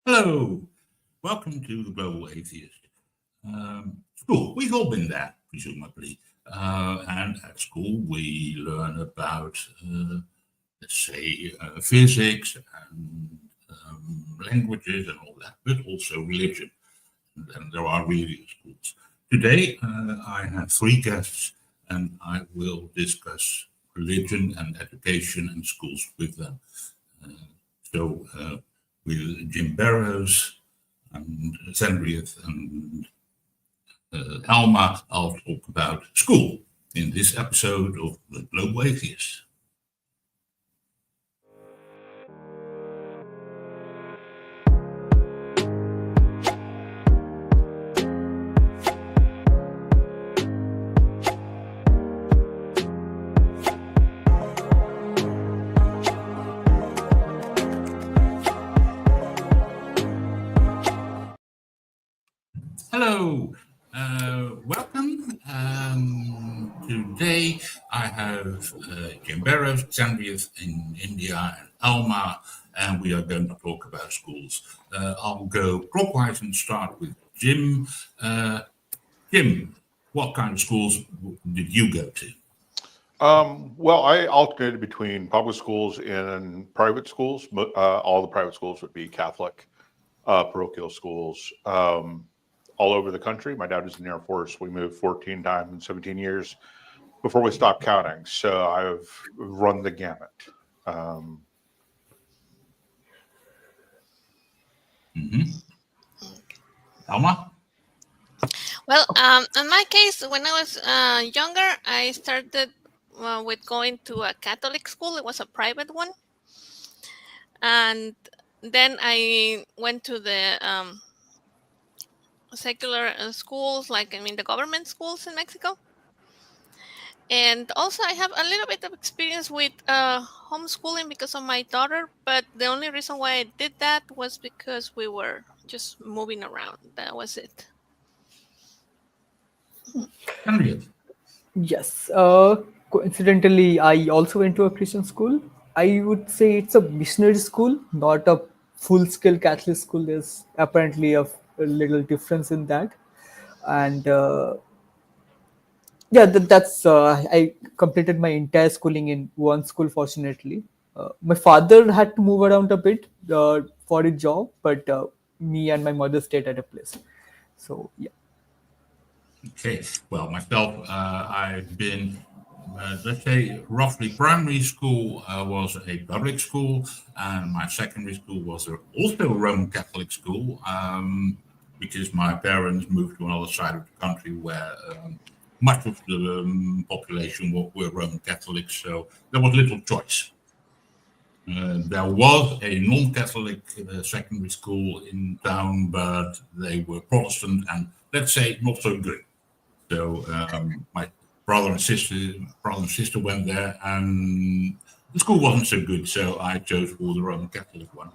Hello, welcome to the Global Atheist. School, we've all been there, presumably. And at school, we learn about, let's say, physics and languages and all that, but also religion. And there are religious schools. Today, I have three guests, and I will discuss religion and education and schools with them. So, with Jim Barrows and Zendrieth and Alma, I'll talk about school in this episode of The Global Atheist. Hello, welcome. Today I have Jim Barrows, Zendrieth in India, and Alma, and we are going to talk about schools. I'll go clockwise and start with Jim. Jim, what kind of schools did you go to? Well, I alternated between public schools and private schools. All the private schools would be Catholic parochial schools all over the country. My dad was in the Air Force. We moved 14 times in 17 years before we stopped counting. So I've run the gamut. Alma? Well, in my case, when I was younger, I started with going to a Catholic school. It was a private one. And then I went to the secular schools, the government schools in Mexico. And also I have a little bit of experience with homeschooling because of my daughter. But the only reason why I did that was because we were just moving around. That was it. Yes. Coincidentally, I also went to a Christian school. I would say it's a missionary school, not a full-scale Catholic school. There's apparently a little difference in that. And that's I completed my entire schooling in one school, fortunately. My father had to move around a bit for a job, but me and my mother stayed at a place. So, yeah. Okay, well, myself, I've been, let's say, roughly primary school was a public school, and my secondary school was also a Roman Catholic school, because my parents moved to another side of the country where much of the population were Roman Catholics, so there was little choice. There was a non-Catholic secondary school in town, but they were Protestant and, let's say, not so good. So my brother and sister went there, and the school wasn't so good. So I chose for the Roman Catholic one.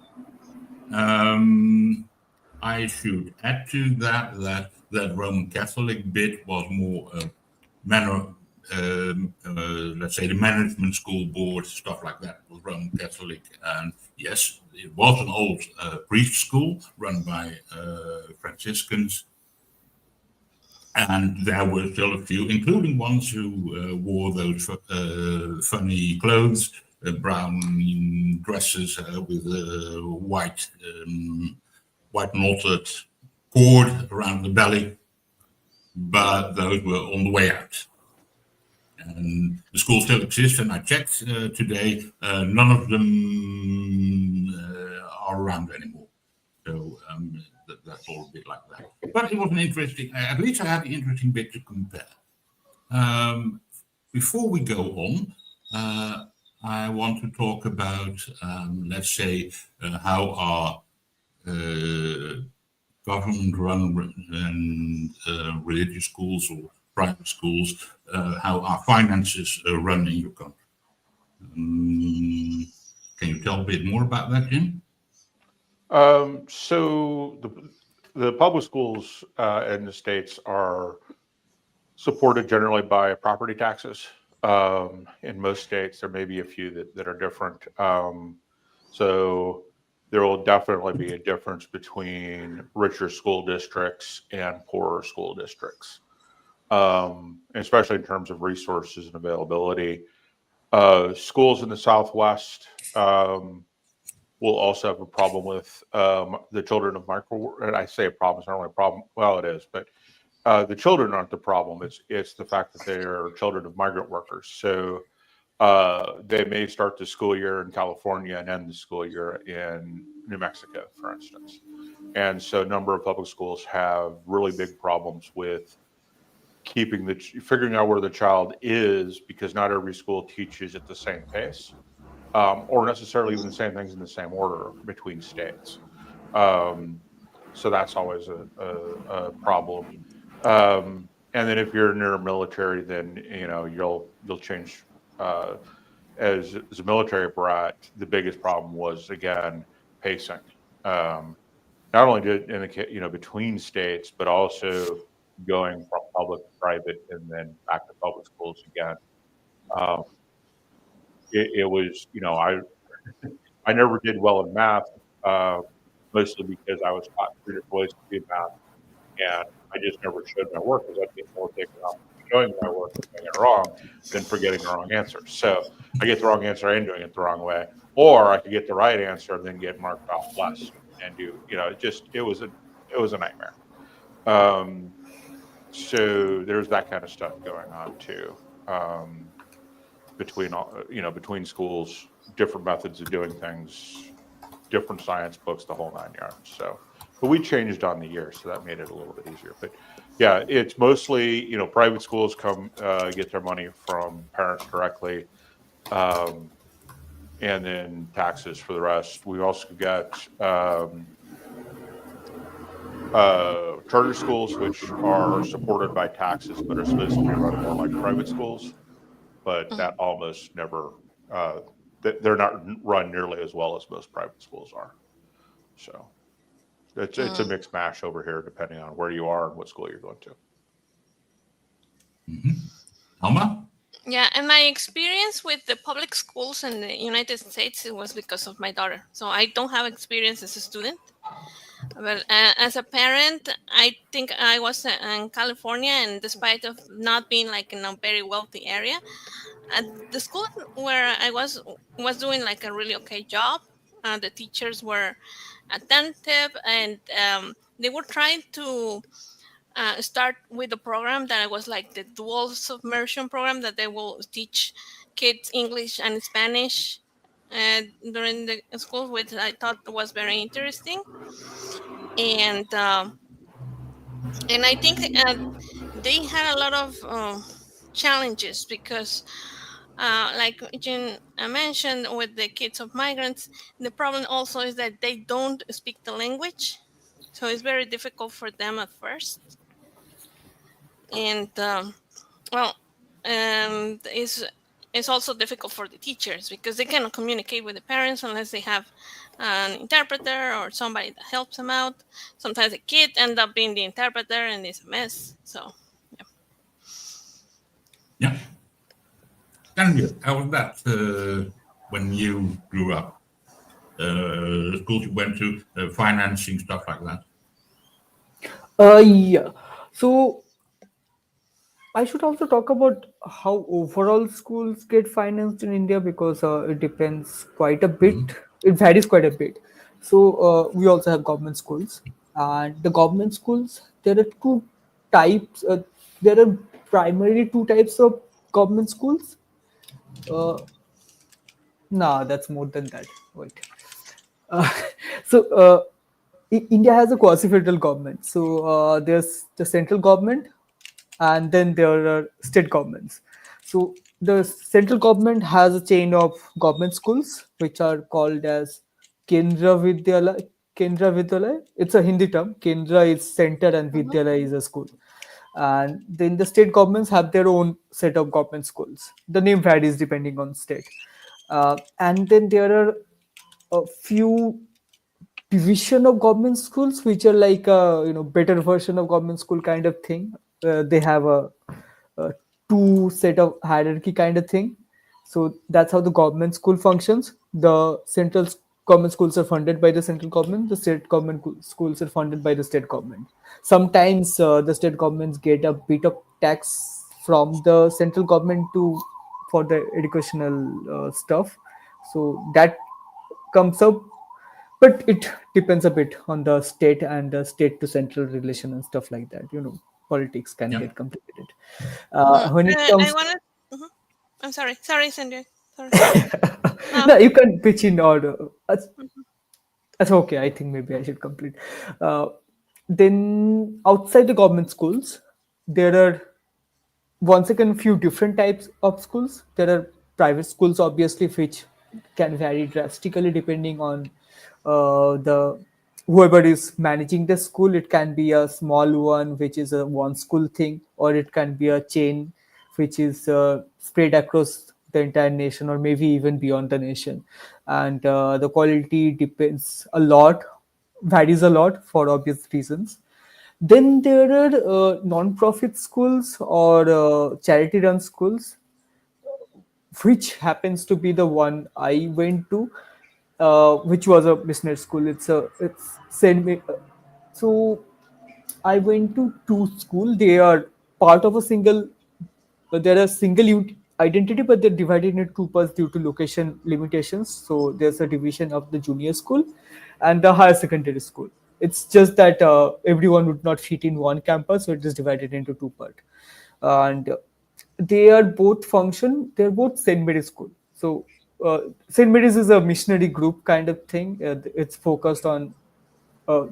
I should add to that Roman Catholic bit was more let's say the management school board, stuff like that, was Roman Catholic. And yes, it was an old priest school run by Franciscans. And there were still a few, including ones who wore those funny clothes, brown dresses with white knotted cord around the belly. But those were on the way out. And the school still exists, and I checked today, none of them are around anymore. So that's all a bit like that. But it was an interesting, at least I had the interesting bit to compare. Before we go on, I want to talk about, let's say, how our government-run and religious schools or private schools, how our finances run in your country. Can you tell a bit more about that, Jim? So the public schools in the States are supported generally by property taxes. In most states, there may be a few that are different. So there will definitely be a difference between richer school districts and poorer school districts, especially in terms of resources and availability. Schools in the Southwest will also have a problem with the children of micro. And I say a problem; it's not only a problem. Well, it is, but the children aren't the problem. It's the fact that they are children of migrant workers. So they may start the school year in California and end the school year in New Mexico, for instance. And so a number of public schools have really big problems with figuring out where the child is, because not every school teaches at the same pace, or necessarily even the same things in the same order between states. So that's always a problem. And then if you're near a military, then you'll change. As a military brat, the biggest problem was, again, pacing. Not only did in the between states, but also going from public to private and then back to public schools again. Um, it was, I never did well in math, mostly because I was taught three different ways to do math, and I just never showed my work because I'd get more taken off showing my work and doing it wrong than for getting the wrong answer. So I get the wrong answer and doing it the wrong way, or I could get the right answer and then get marked off less and do, it was a nightmare. So there's that kind of stuff going on too. Between schools, different methods of doing things, different science books, the whole 9 yards. So, but we changed on the year, so that made it a little bit easier. But yeah, it's mostly, private schools get their money from parents directly, and then taxes for the rest. We also got charter schools, which are supported by taxes, but are supposed to be run more like private schools. But that almost never, they're not run nearly as well as most private schools are. So it's a mixed mash over here, depending on where you are and what school you're going to. Alma? Yeah, and my experience with the public schools in the United States, it was because of my daughter. So I don't have experience as a student. Well, as a parent, I think I was in California, and despite of not being like in a very wealthy area, at the school where I was doing like a really okay job. The teachers were attentive, and they were trying to start with a program that was like the dual submersion program, that they will teach kids English and Spanish during the school, which I thought was very interesting. And I think they had a lot of challenges because, like Jim mentioned, with the kids of migrants, the problem also is that they don't speak the language, so it's very difficult for them at first. And well, it's also difficult for the teachers because they cannot communicate with the parents unless they have an interpreter or somebody that helps them out. Sometimes the kid end up being the interpreter and it's a mess. So Yeah. Daniel, how was that when you grew up? The schools you went to, financing, stuff like that? Yeah. So I should also talk about how overall schools get financed in India, because it depends quite a bit. It varies quite a bit. So we also have government schools, and the government schools, there are two types. There are primarily two types of government schools. Uh, nah, that's more than that. Wait. Uh, so India has a quasi-federal government. So there's the central government, and then there are state governments. So the central government has a chain of government schools which are called as Kendra Vidyalaya. Kendra Vidyalaya. It's a Hindi term. Kendra is center and Vidyalaya is a school. And then the state governments have their own set of government schools. The name varies depending on state. And then there are a few division of government schools which are like a better version of government school kind of thing. They have a two set of hierarchy kind of thing. So that's how the government school functions. The central government schools are funded by the central government, the state government schools are funded by the state government. Sometimes the state governments get a bit of tax from the central government to for the educational stuff, so that comes up, but it depends a bit on the state and the state to central relation and stuff like that. Politics can Yeah. get complicated Mm. when it I comes. wanted. Mhm. I'm sorry, Sanjay. Sorry. No. No, you can pitch in order. Mhm. That's okay. I think maybe I should complete. Uh, then outside the government schools, there are once again few different types of schools. There are private schools, obviously, which can vary drastically depending on the whoever is managing the school. It can be a small one, which is a one school thing, or it can be a chain, which is spread across the entire nation, or maybe even beyond the nation. And the quality depends a lot, varies a lot for obvious reasons. Then there are non-profit schools or charity-run schools, which happens to be the one I went to, which was a business school. It's Saint. So I went to two school. They are part of a single. They're a single identity, but they're divided into two parts due to location limitations. So there's a division of the junior school and the higher secondary school. It's just that everyone would not fit in one campus, so it is divided into two parts. And they are both function. They're both Saint Mary's school. So Saint Mary's is a missionary group kind of thing. It's focused on uh,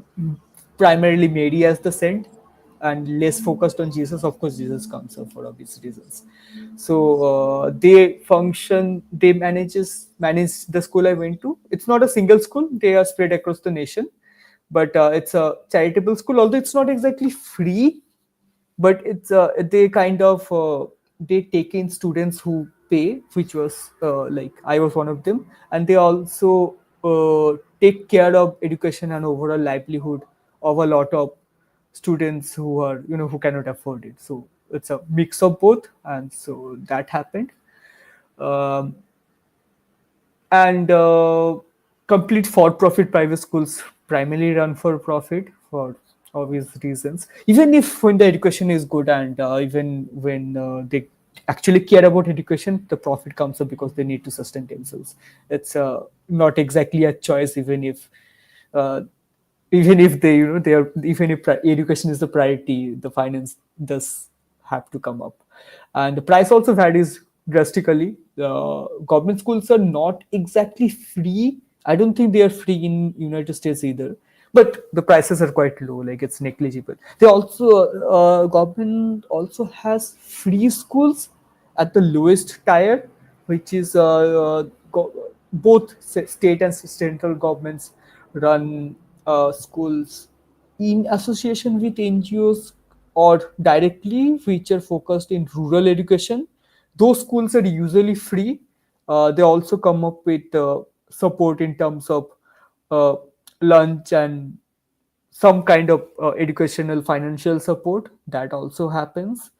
primarily Mary as the saint and less focused on Jesus. Of course, Jesus comes up for obvious reasons. So they manage the school I went to. It's not a single school; they are spread across the nation, but it's a charitable school. Although it's not exactly free, but it's they kind of they take in students who pay, which was like I was one of them, and they also take care of education and overall livelihood of a lot of students who are who cannot afford it. So it's a mix of both, and so that happened. um, and complete for-profit private schools primarily run for profit for obvious reasons, even if when the education is good, and even when they actually care about education, the profit comes up because they need to sustain themselves. It's not exactly a choice, uh, even if they they are, even if education is the priority, the finance does have to come up. And the price also varies drastically. Government schools are not exactly free. I don't think they are free in United States either, but the prices are quite low, like it's negligible. They also government also has free schools at the lowest tier, which is both state and central governments run schools in association with NGOs or directly, which are focused in rural education. Those schools are usually free. They also come up with support in terms of uh, lunch and some kind of educational financial support that also happens.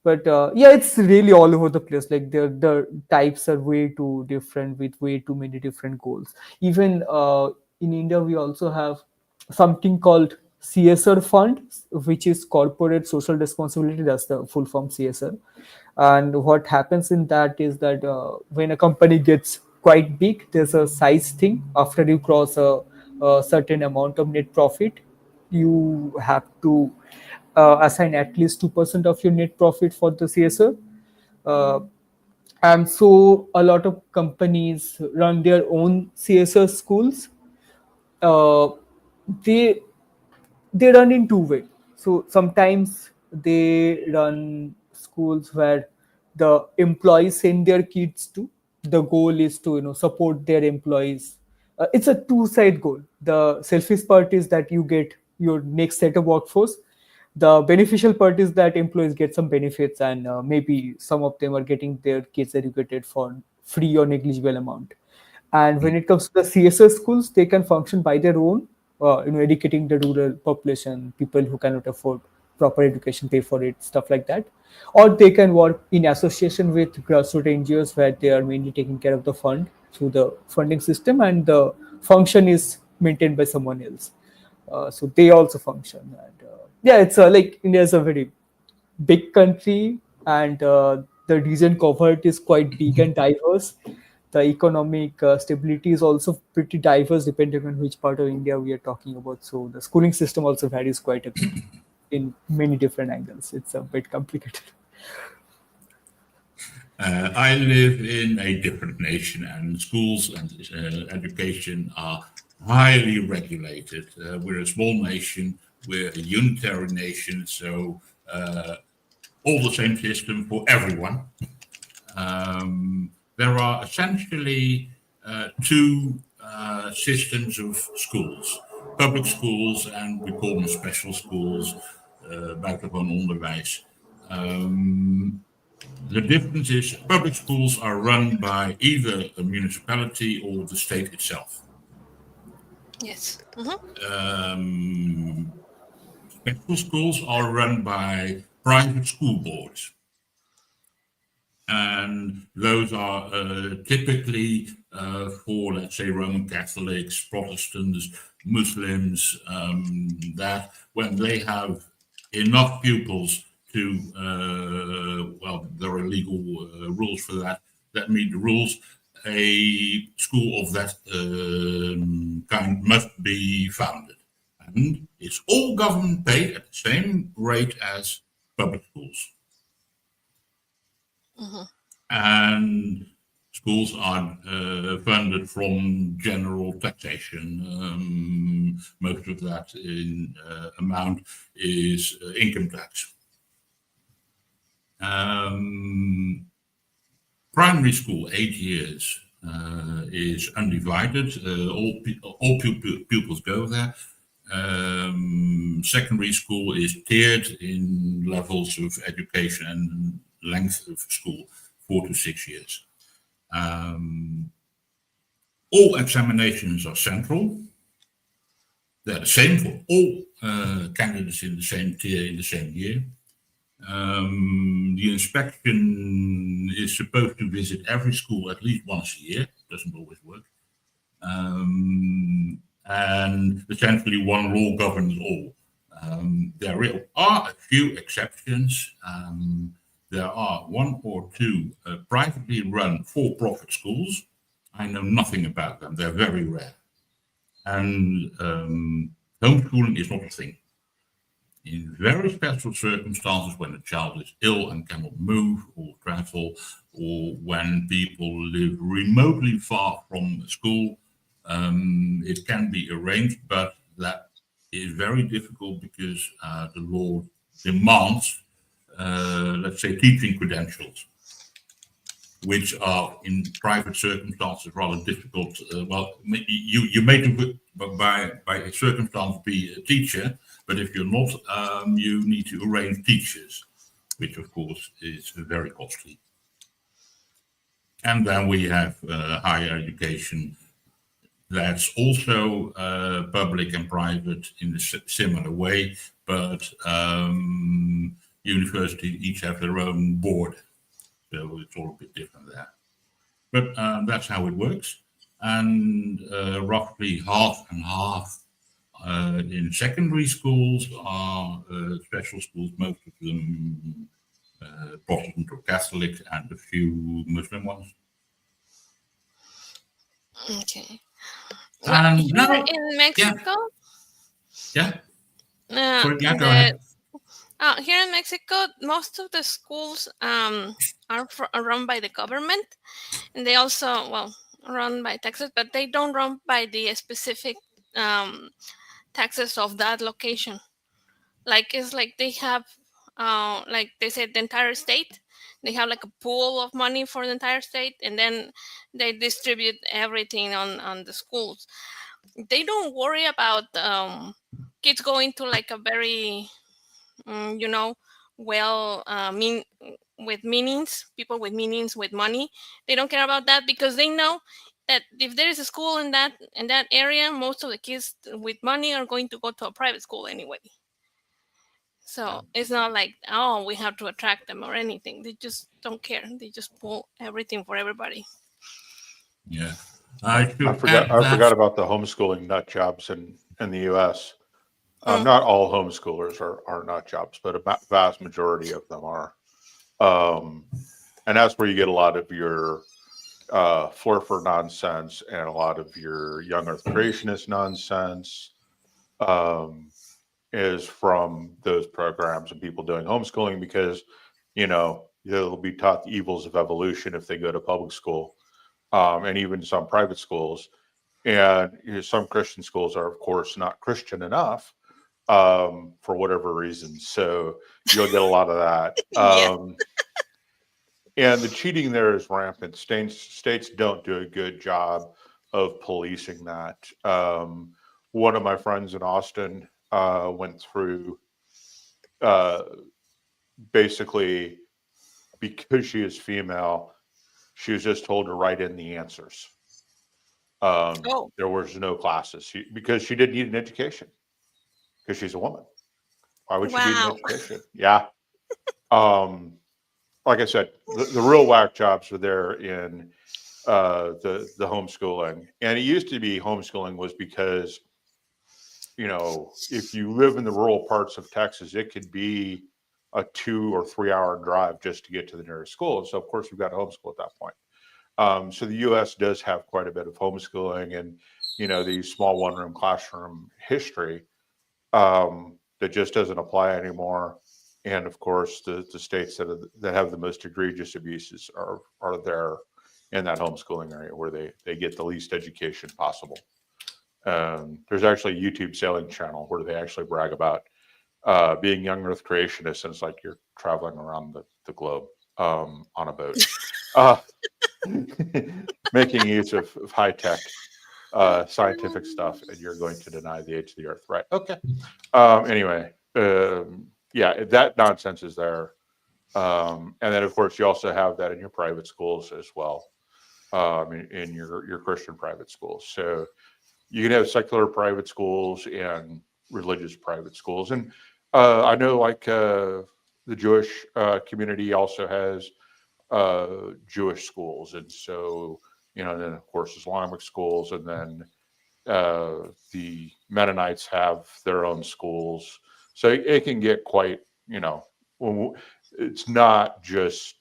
But yeah, it's really all over the place. Like the types are way too different with way too many different goals. Even in India we also have something called CSR fund, which is corporate social responsibility. That's the full form, CSR. And what happens in that is that when a company gets quite big, there's a size thing. After you cross a certain amount of net profit, you have to assign at least 2% of your net profit for the CSR. Uh, and so a lot of companies run their own CSR schools. Uh, they they run in two ways. So sometimes they run schools where the employees send their kids to. The goal is to support their employees. It's a two-side goal. The selfish part is that you get your next set of workforce. The beneficial part is that employees get some benefits, and maybe some of them are getting their kids educated for free or negligible amount. And when it comes to the CSS schools, they can function by their own, educating the rural population, people who cannot afford proper education, pay for it, stuff like that. Or they can work in association with grassroots NGOs where they are mainly taking care of the fund. through the funding system, and the function is maintained by someone else. So they also function. And yeah, it's like India is a very big country, and the region covered is quite big and diverse. The economic stability is also pretty diverse depending on which part of India we are talking about. So the schooling system also varies quite a bit in many different angles. It's a bit complicated. I live in a different nation, and schools and education are highly regulated. We're a small nation, we're a unitary nation, so all the same system for everyone. There are essentially two systems of schools: public schools, and we call them special schools, buitengewoon onderwijs. The difference is public schools are run by either a municipality or the state itself. Yes. Special schools are run by private school boards. And those are typically for, let's say, Roman Catholics, Protestants, Muslims, that when they have enough pupils to, well, there are legal rules for that, that meet the rules. A school of that kind must be founded. And it's all government paid at the same rate as public schools. And schools are funded from general taxation. Most of that in amount is income tax. Primary school, 8 years, is undivided. All pupils go there. Secondary school is tiered in levels of education and length of school, 4 to 6 years. All examinations are central. They're the same for all candidates in the same tier in the same year. The inspection is supposed to visit every school at least once a year. Doesn't always work. And essentially one law governs all. There are a few exceptions. There are one or two privately run for-profit schools. I know nothing about them. They're very rare. And homeschooling is not a thing. In very special circumstances, when a child is ill and cannot move or travel, or when people live remotely far from school, it can be arranged, but that is very difficult because the law demands, let's say, teaching credentials, which are in private circumstances rather difficult. Well, you may by a circumstance be a teacher, but if you're not, you need to arrange teachers, which of course is very costly. And then we have higher education. That's also public and private in a similar way, but universities each have their own board, so it's all a bit different there. But that's how it works, and roughly half and half in secondary schools are special schools, most of them Protestant or Catholic, and a few Muslim ones. Okay. And Here now, in Mexico, yeah, uh, sorry, yeah, go the ahead. here in Mexico, most of the schools are run by the government, and they also, well, run by taxes, but they don't run by the specific taxes of that location. Like it's like they have, like they said, the entire state. They have like a pool of money for the entire state, and then they distribute everything on the schools. They don't worry about kids going to like a very you know, well, with meanings, people with meanings, with money. They don't care about that because they know that if there is a school in that area, most of the kids with money are going to go to a private school anyway. So it's not like, oh, we have to attract them or anything. They just don't care. They just pull everything for everybody. Yeah. I should I forgot. add I forgot that. about the homeschooling nut jobs in the U.S. Mm. Not all homeschoolers are nut jobs, but a vast majority of them are. And that's where you get a lot of your flurfer nonsense and a lot of your young Earth creationist nonsense is from those programs and people doing homeschooling because, they'll be taught the evils of evolution if they go to public school, and even some private schools. And some Christian schools are, of course, not Christian enough for whatever reason. So you'll get a lot of that. Yeah. And the cheating there is rampant. States don't do a good job of policing that. One of my friends in Austin went through uh, basically because she is female, she was just told to write in the answers. Oh, There was no classes because she didn't need an education because she's a woman. Why would she need an wow. education? Yeah. Um, like I said, the real whack jobs are there in the homeschooling. And it used to be homeschooling was because, if you live in the rural parts of Texas, it could be a 2 or 3 hour drive just to get to the nearest school. And so, of course, we've got to homeschool at that point. So the U.S. does have quite a bit of homeschooling and, the small one room classroom history that just doesn't apply anymore. And of course, the states that have the most egregious abuses are there in that homeschooling area where they get the least education possible. There's actually a YouTube sailing channel where they actually brag about being young Earth creationists, and it's like you're traveling around the globe on a boat, making use of high tech scientific stuff, and you're going to deny the age of the Earth, right? Okay. Anyway, yeah, that nonsense is there. And then, of course, you also have that in your private schools as well, in your Christian private schools. So you can have secular private schools and religious private schools. And I know, like, the Jewish community also has Jewish schools. And so, and then, of course, Islamic schools. And then the Mennonites have their own schools. So it can get quite, it's not just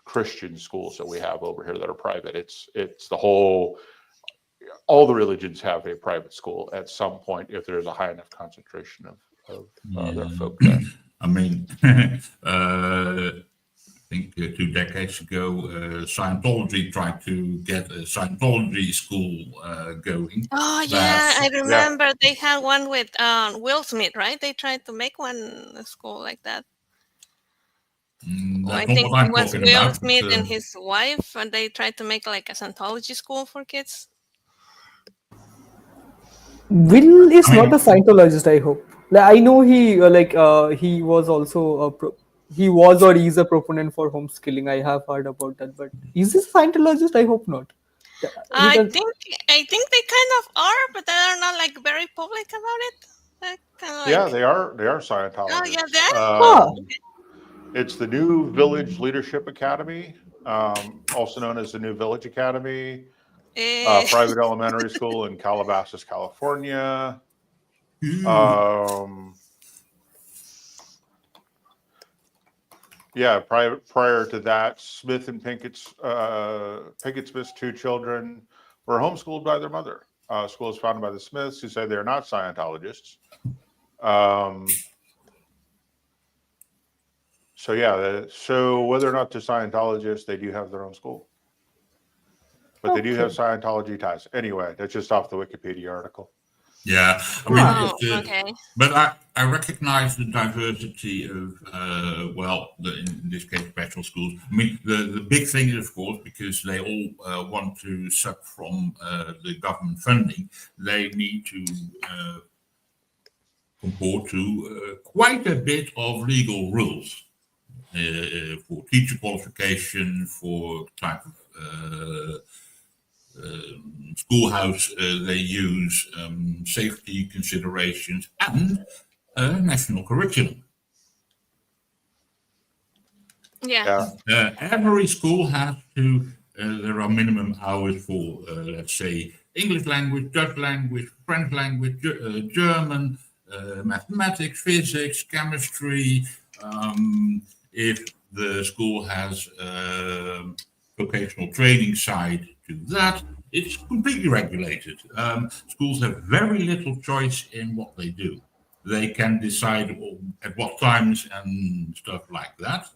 Christian schools that we have over here that are private. It's the whole, all the religions have a private school at some point if there's a high enough concentration of their folk there. I mean, I think 2 decades ago, Scientology tried to get a Scientology school going. Oh yeah, I remember they had one with Will Smith, right? They tried to make one school like that. I That's not think what it I'm was talking Will about. Smith and his wife, and they tried to make like a Scientology school for kids. Will is not a Scientologist, I hope. Like, I know he was also he was or is a proponent for homeschooling. I have heard about that, but is this a Scientologist? I hope not. He I does- think they kind of are, but they're not like very public about it. They're kind of Yeah, like, they are Scientologists. oh yeah, they are. Huh. It's the New Village Leadership Academy, also known as the New Village Academy, private elementary school in Calabasas, California. Yeah, prior to that, Smith and Pinkett Smith's 2 children were homeschooled by their mother. School was founded by the Smiths, who say they're not Scientologists. So yeah, so whether or not they're Scientologists, they do have their own school, but they do have Scientology ties. Anyway, that's just off the Wikipedia article. Yeah, I mean, Oh, okay. But I recognize the diversity of, in this case, special schools. I mean, the big thing is, of course, because they all want to suck from the government funding, they need to comport to quite a bit of legal rules for teacher qualification, for type of schoolhouse they use, safety considerations, and national curriculum. Yeah. Every school has to There are minimum hours for, let's say, English language, Dutch language, French language, German, mathematics, physics, chemistry. If the school has vocational training side to that, it's completely regulated. Schools have very little choice in what they do. They can decide at what times and stuff like that.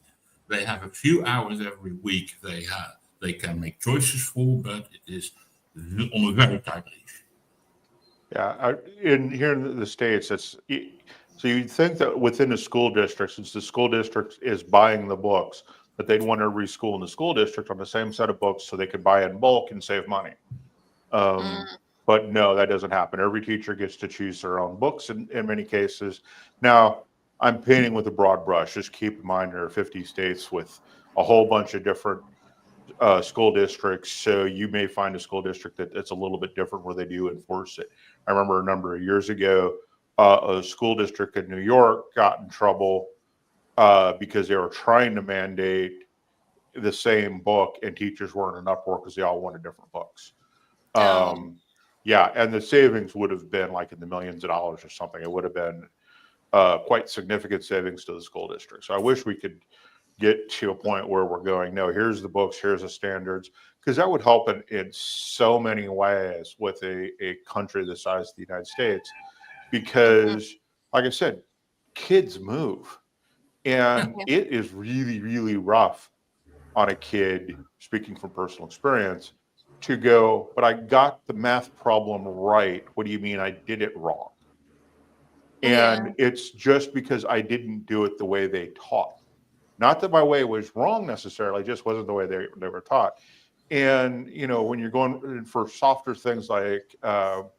They have a few hours every week they can make choices for, but it is on a very tight leash. Yeah, in here in the States, so you'd think that within the school district, since the school district is buying the books, that they'd want every school in the school district on the same set of books so they could buy in bulk and save money. Um, Mm, but no, that doesn't happen. Every teacher gets to choose their own books in many cases. Now, I'm painting with a broad brush. Just keep in mind there are 50 states with a whole bunch of different school districts. So you may find a school district that's a little bit different where they do enforce it. I remember a number of years ago, a school district in New York got in trouble because they were trying to mandate the same book, and teachers weren't in uproar because they all wanted different books. no. Um, yeah, and the savings would have been like in the millions of dollars or something. It would have been quite significant savings to the school district. So I wish we could get to a point where we're going, no, here's the books, here's the standards, because that would help in so many ways with a country the size of the United States. Mhm. Because, like I said, kids move, and Okay. it is really, really rough on a kid, speaking from personal experience, to go, but I got the math problem right. What do you mean I did it wrong? Yeah. And it's just because I didn't do it the way they taught. Not that my way was wrong necessarily, just wasn't the way they were taught. And, when you're going for softer things like, the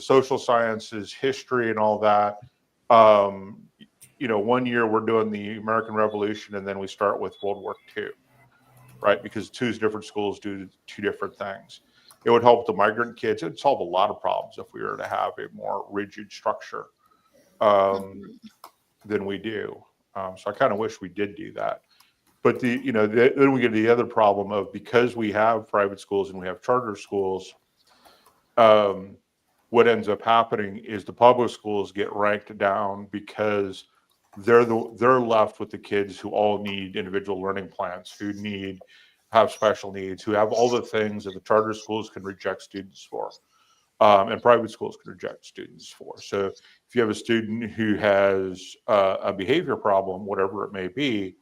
social sciences, history, and all that, um, one year we're doing the American Revolution and then we start with World War II, right? Because two different schools do two different things. It would help the migrant kids. It would solve a lot of problems if we were to have a more rigid structure um, Mhm. than we do. So I kind of wish we did do that. But then we get to the other problem of, because we have private schools and we have charter schools, um, what ends up happening is the public schools get ranked down because they're left with the kids who all need individual learning plans, who have special needs, who have all the things that the charter schools can reject students for, and private schools can reject students for. So if you have a student who has a behavior problem, whatever it may be,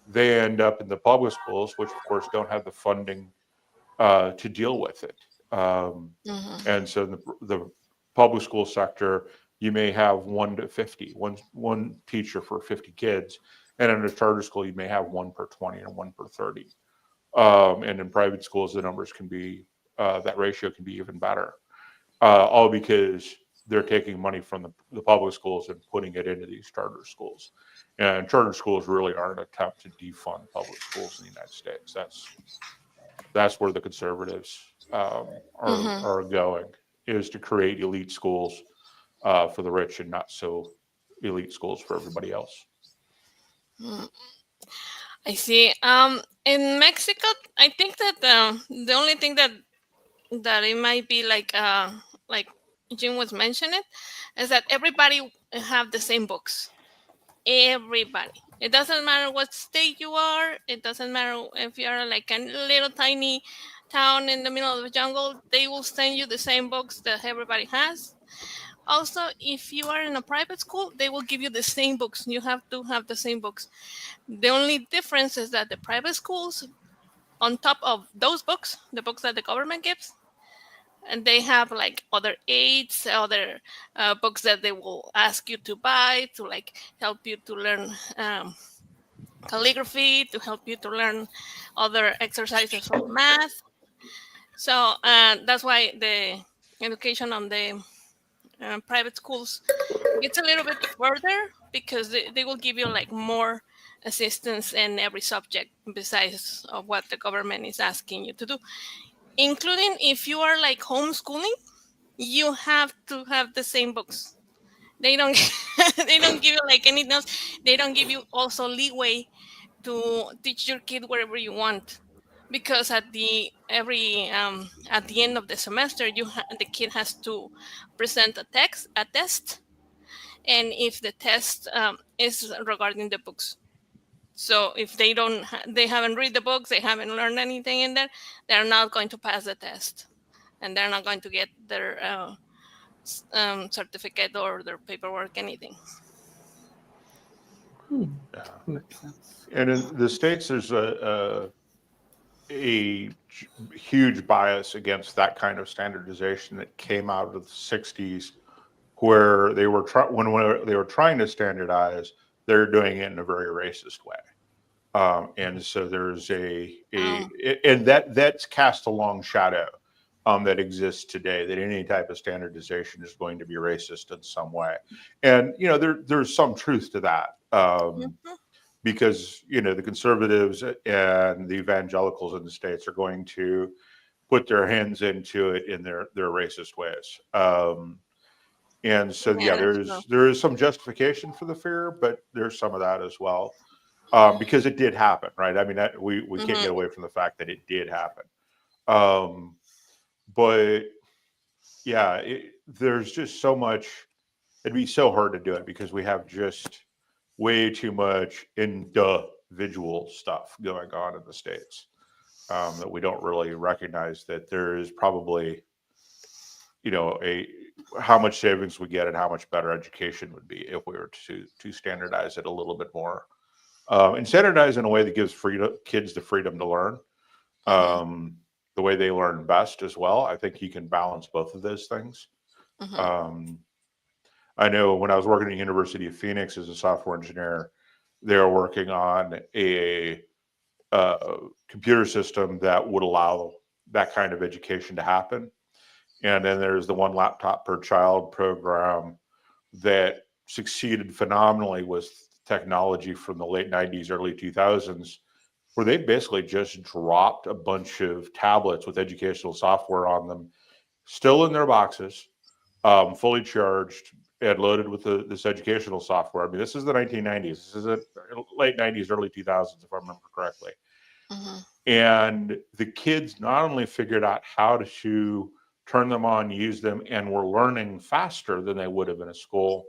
they end up in the public schools, which of course don't have the funding to deal with it. Mhm. And so in the public school sector, you may have 1 to 50, one teacher for 50 kids, and in a charter school, you may have one per 20 and one per 30. And in private schools, the numbers can be that ratio can be even better, all because they're taking money from the public schools and putting it into these charter schools. And charter schools really are an attempt to defund public schools in the United States. That's where the conservatives Mhm. are going, is to create elite schools for the rich and not so elite schools for everybody else. Mm, I see. In Mexico, I think that the only thing that it might be like Jim was mentioning is that everybody have the same books. Everybody. It doesn't matter what state you are. It doesn't matter if you are like a little tiny town in the middle of the jungle. They will send you the same books that everybody has. Also, if you are in a private school, they will give you the same books. You have to have the same books. The only difference is that the private schools, on top of those books, the books that the government gives, and they have like other aids, other books that they will ask you to buy to like help you to learn calligraphy, to help you to learn other exercises of math. So that's why the education on the private schools gets a little bit further because they will give you like more assistance in every subject besides of what the government is asking you to do, including if you are like homeschooling, you have to have the same books. They don't they don't give you like anything else. They don't give you also leeway to teach your kid wherever you want. because at the end of the semester, the kid has to present a test, and if the test is regarding the books. So if they haven't read the books, they haven't learned anything in there, they're not going to pass the test, and they're not going to get their certificate or their paperwork, anything. Yeah. Makes sense. And in the States, there's huge bias against that kind of standardization that came out of the 60s, where they were when they were trying to standardize, they're doing it in a very racist way. And so there's and that's cast a long shadow that exists today, that any type of standardization is going to be racist in some way. And there's some truth to that. Mhm. Because the conservatives and the evangelicals in the States are going to put their hands into it in their racist ways. And so Yeah, that's true. there is some justification for the fear, but there's some of that as well, because it did happen, right? I mean, we can't get away from the fact that it did happen. But yeah, there's just so much. It'd be so hard to do it because we have just way too much individual stuff going on in the States, that we don't really recognize that there is probably, how much savings we get and how much better education would be if we were to standardize it a little bit more, and standardize in a way that gives kids the freedom to learn, the way they learn best as well. I think you can balance both of those things. Um, I know when I was working at the University of Phoenix as a software engineer, they were working on a computer system that would allow that kind of education to happen. And then there's the one laptop per child program that succeeded phenomenally with technology from the late 90s, early 2000s, where they basically just dropped a bunch of tablets with educational software on them, still in their boxes, fully charged and loaded with this educational software. I mean, this is the 1990s. This is the late 90s, early 2000s, if I remember correctly. And the kids not only figured out how to turn them on, use them, and were learning faster than they would have in a school,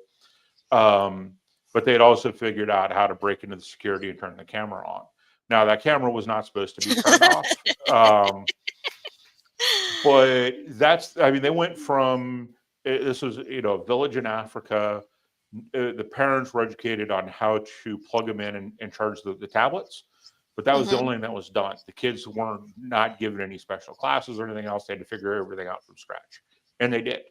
but they had also figured out how to break into the security and turn the camera on. Now, that camera was not supposed to be turned off. But they went from, this was, a village in Africa. The parents were educated on how to plug them in and charge the tablets, but that was the only thing that was done. The kids weren't not given any special classes or anything else. They had to figure everything out from scratch, and they did.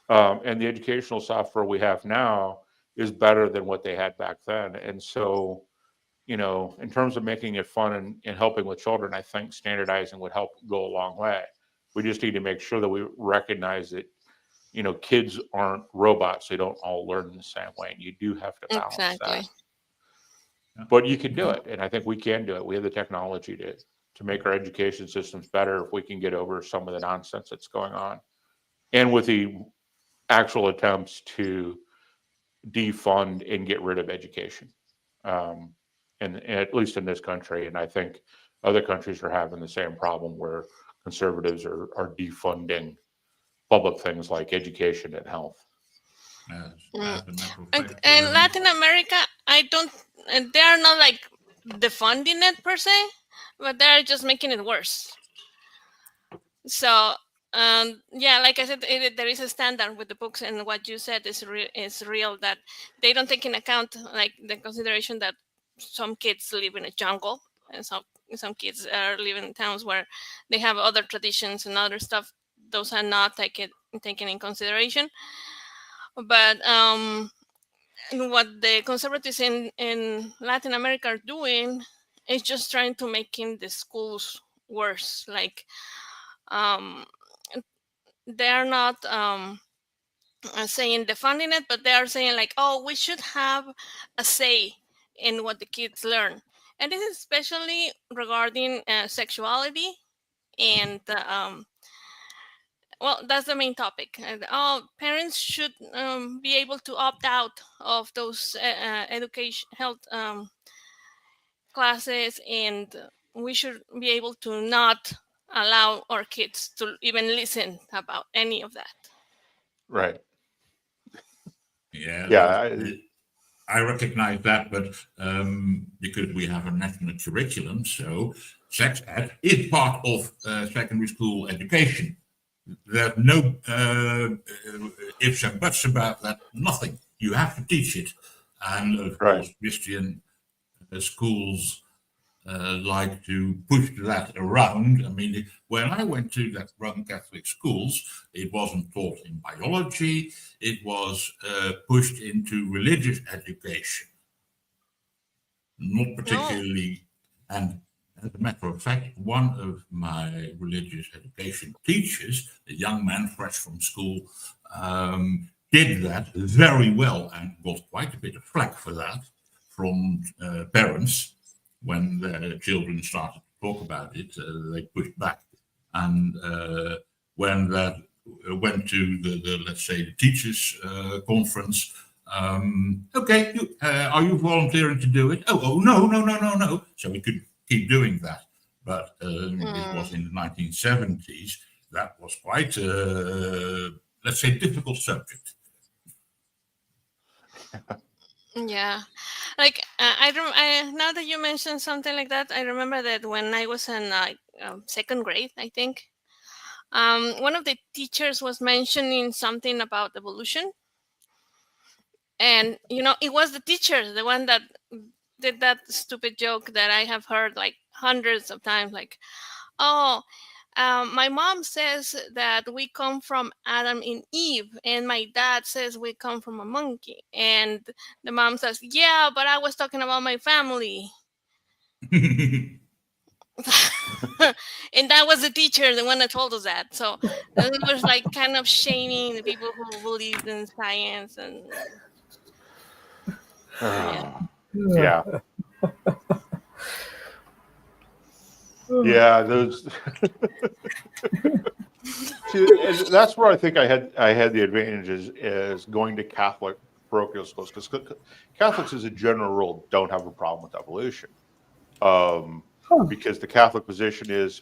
And the educational software we have now is better than what they had back then. And so, in terms of making it fun and helping with children, I think standardizing would help go a long way. We just need to make sure that we recognize that, kids aren't robots. They don't all learn the same way. And you do have to balance Exactly. that. But you can do it. And I think we can do it. We have the technology to make our education systems better if we can get over some of the nonsense that's going on. And with the actual attempts to defund and get rid of education. And at least in this country. And I think other countries are having the same problem where conservatives are defunding public things like education and health. And Latin America, they are not like defunding it per se, but they're just making it worse. So, yeah, like I said, there is a standard with the books, and what you said is real, that they don't take in account like the consideration that some kids live in a jungle, and some kids are living in towns where they have other traditions and other stuff. Those are not taken in consideration. But what the conservatives in Latin America are doing is just trying to making the schools worse. Like, they are not saying defunding it, but they are saying like, oh, we should have a say in what the kids learn. And this is especially regarding sexuality and well, that's the main topic. Parents should be able to opt out of those education health classes, and we should be able to not allow our kids to even listen about any of that. Right. Yeah, Yeah. I recognize that, but because we have a national curriculum, so sex ed is part of secondary school education. There's no ifs and buts about that. Nothing. You have to teach it, and of Right. course, Christian schools like to push that around. I mean, when I went to that Roman Catholic schools, it wasn't taught in biology. It was pushed into religious education, not No. particularly. And as a matter of fact, one of my religious education teachers, a young man fresh from school, did that very well and got quite a bit of flack for that from parents. When the children started to talk about it, they pushed back. And when that went to the let's say, the teachers' conference, okay, are you volunteering to do it? Oh, no. So we could keep doing that. But this was in the 1970s. That was quite, let's say, difficult subject. Yeah, like now that you mentioned something like that, I remember that when I was in second grade, I think, one of the teachers was mentioning something about evolution, and it was the teacher, the one that did that stupid joke that I have heard like hundreds of times, like, oh, my mom says that we come from Adam and Eve, and my dad says we come from a monkey. And the mom says, yeah, but I was talking about my family. And that was the teacher, the one that told us that. So it was like kind of shaming the people who believed in science. And Yeah. Yeah, those. See, and that's where I think I had the advantages is going to Catholic parochial schools, because Catholics, as a general rule, don't have a problem with evolution, because the Catholic position is,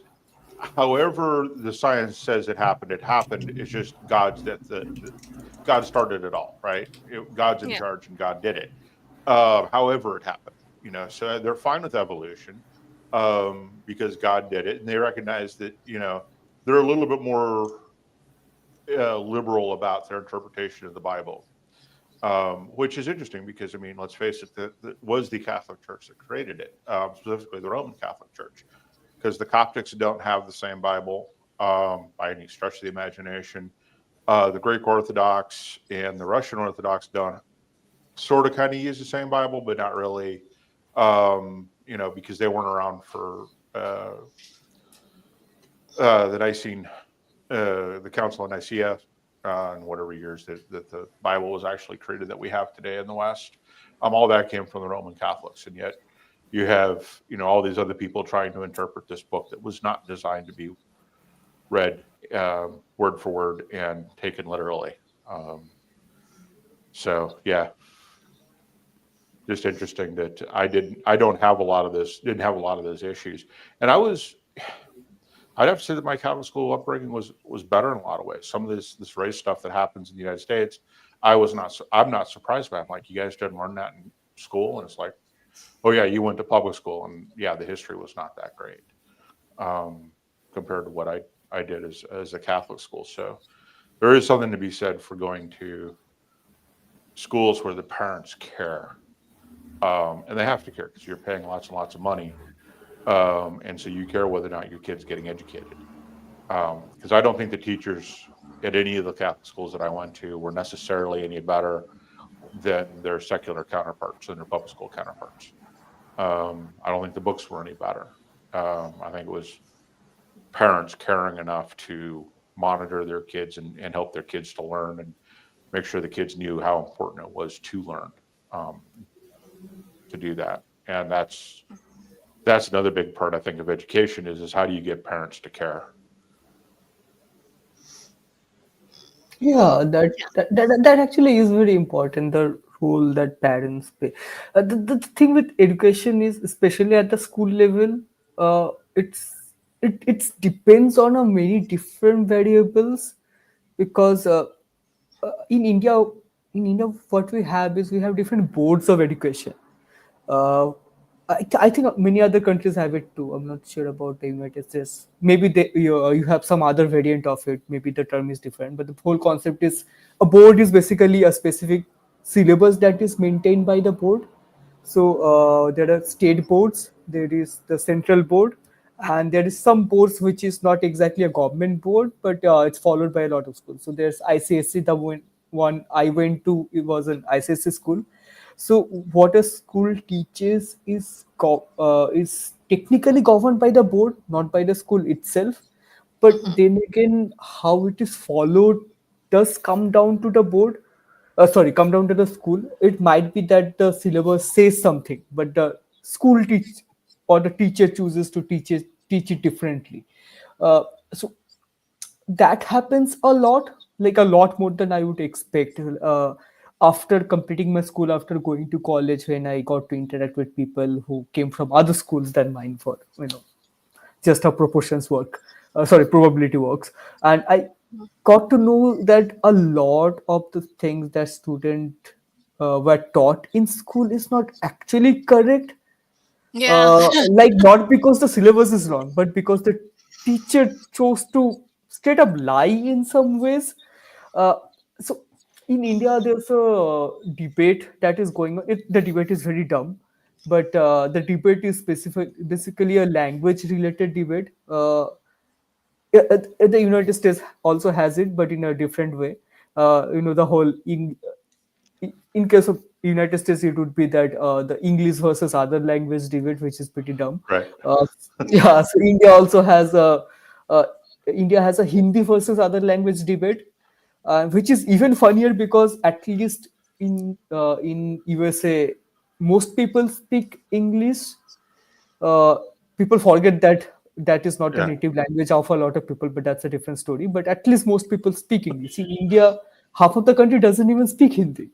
however the science says it happened. It's just God's God started it all, right? God's in charge, and God did it. However it happened, so they're fine with evolution, because God did it, and they recognize that, they're a little bit more liberal about their interpretation of the Bible, which is interesting because, I mean, let's face it, that was the Catholic Church that created it, specifically the Roman Catholic Church, because the Coptics don't have the same Bible by any stretch of the imagination. The Greek Orthodox and the Russian Orthodox don't sort of kind of use the same Bible, but not really, because they weren't around for the Nicene, the Council of Nicaea, in whatever years that the Bible was actually created that we have today in the West. All that came from the Roman Catholics, and yet you have all these other people trying to interpret this book that was not designed to be read word for word and taken literally. So yeah, just interesting that didn't have a lot of those issues, and I'd have to say that my Catholic school upbringing was better in a lot of ways. Some of this race stuff that happens in the United States, I'm not surprised by. I'm like, you guys didn't learn that in school, and it's like, oh yeah, you went to public school, and yeah, the history was not that great compared to what I did as a Catholic school. So there is something to be said for going to schools where the parents care, and they have to care because you're paying lots and lots of money. And so you care whether or not your kid's getting educated. Because I don't think the teachers at any of the Catholic schools that I went to were necessarily any better than their secular counterparts and their public school counterparts. I don't think the books were any better. I think it was parents caring enough to monitor their kids and help their kids to learn and make sure the kids knew how important it was to learn, to do that. And that's another big part, I think, of education is how do you get parents to care? Yeah, that actually is very important, the role that parents play. The thing with education is, especially at the school level, It depends on a many different variables, because in India, what we have is we have different boards of education. uh, I think many other countries have it too. I'm not sure about the United States. Maybe you have some other variant of it. Maybe the term is different, but the whole concept is a board is basically a specific syllabus that is maintained by the board. So there are state boards, there is the central board, and there is some boards which is not exactly a government board, but it's followed by a lot of schools. So there's ICSC, the one I went to, it was an ICSC school. So what a school teaches is technically governed by the board, not by the school itself. But Mhm. then again, how it is followed does come down to the board. Come down to the school. It might be that the syllabus says something, but the school teach or the teacher chooses to teach it differently. So that happens a lot, like a lot more than I would expect. After completing my school, after going to college, when I got to interact with people who came from other schools than mine, for just how proportions work, probability works, and I got to know that a lot of the things that student were taught in school is not actually correct. Yeah. Like, not because the syllabus is wrong, but because the teacher chose to straight up lie in some ways. uh, so in India, there's a debate that is going on. The debate is very dumb, but the debate is basically a language related debate. Yeah, the United States also has it, but in a different way. The whole in case of United States, it would be that the English versus other language debate, which is pretty dumb. Right. Uh, yeah, so uh, India has a Hindi versus other language debate, which is even funnier because at least in USA, most people speak English. uh, People forget that that is not the Yeah. native language of a lot of people, but that's a different story. But at least most people speak English. In India, half of the country doesn't even speak Hindi.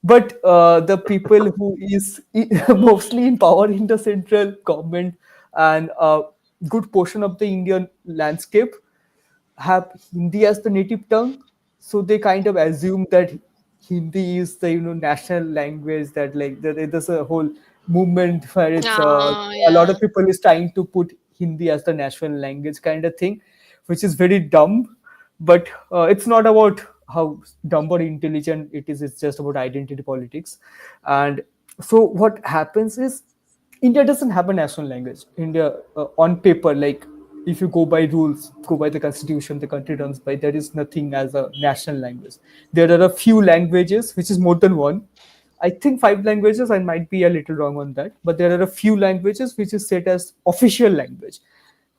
But the people who is mostly in power in the central government and a good portion of the Indian landscape have Hindi as the native tongue, so they kind of assume that Hindi is the national language. That like there's a whole movement where it's Oh, a lot yeah. of people is trying to put Hindi as the national language kind of thing, which is very dumb. But it's not about how dumb or intelligent it is. It's just about identity politics. And so what happens is India doesn't have a national language. India, on paper, like if you go by rules, go by the constitution the country runs by, there is nothing as a national language. There are a few languages, which is more than one. I think five languages. I might be a little wrong on that, but there are a few languages which is set as official language.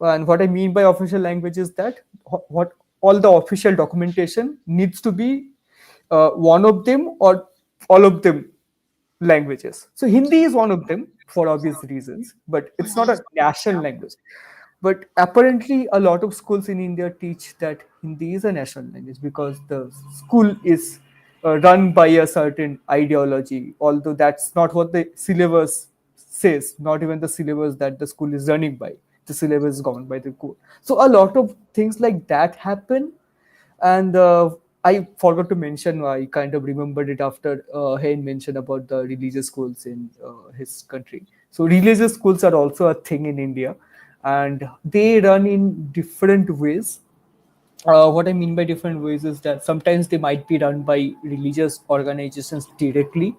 And what I mean by official language is that what all the official documentation needs to be one of them or all of them languages. So Hindi is one of them for obvious reasons, but it's not Mhm. a national language. But apparently, a lot of schools in India teach that Hindi is a national language because the school is run by a certain ideology, although that's not what the syllabus says, not even the syllabus that the school is running by. The syllabus is governed by the code. So a lot of things like that happen. And I forgot to mention, I kind of remembered it after Hein mentioned about the religious schools in his country. So religious schools are also a thing in India, and they run in different ways. What I mean by different ways is that sometimes they might be run by religious organizations directly.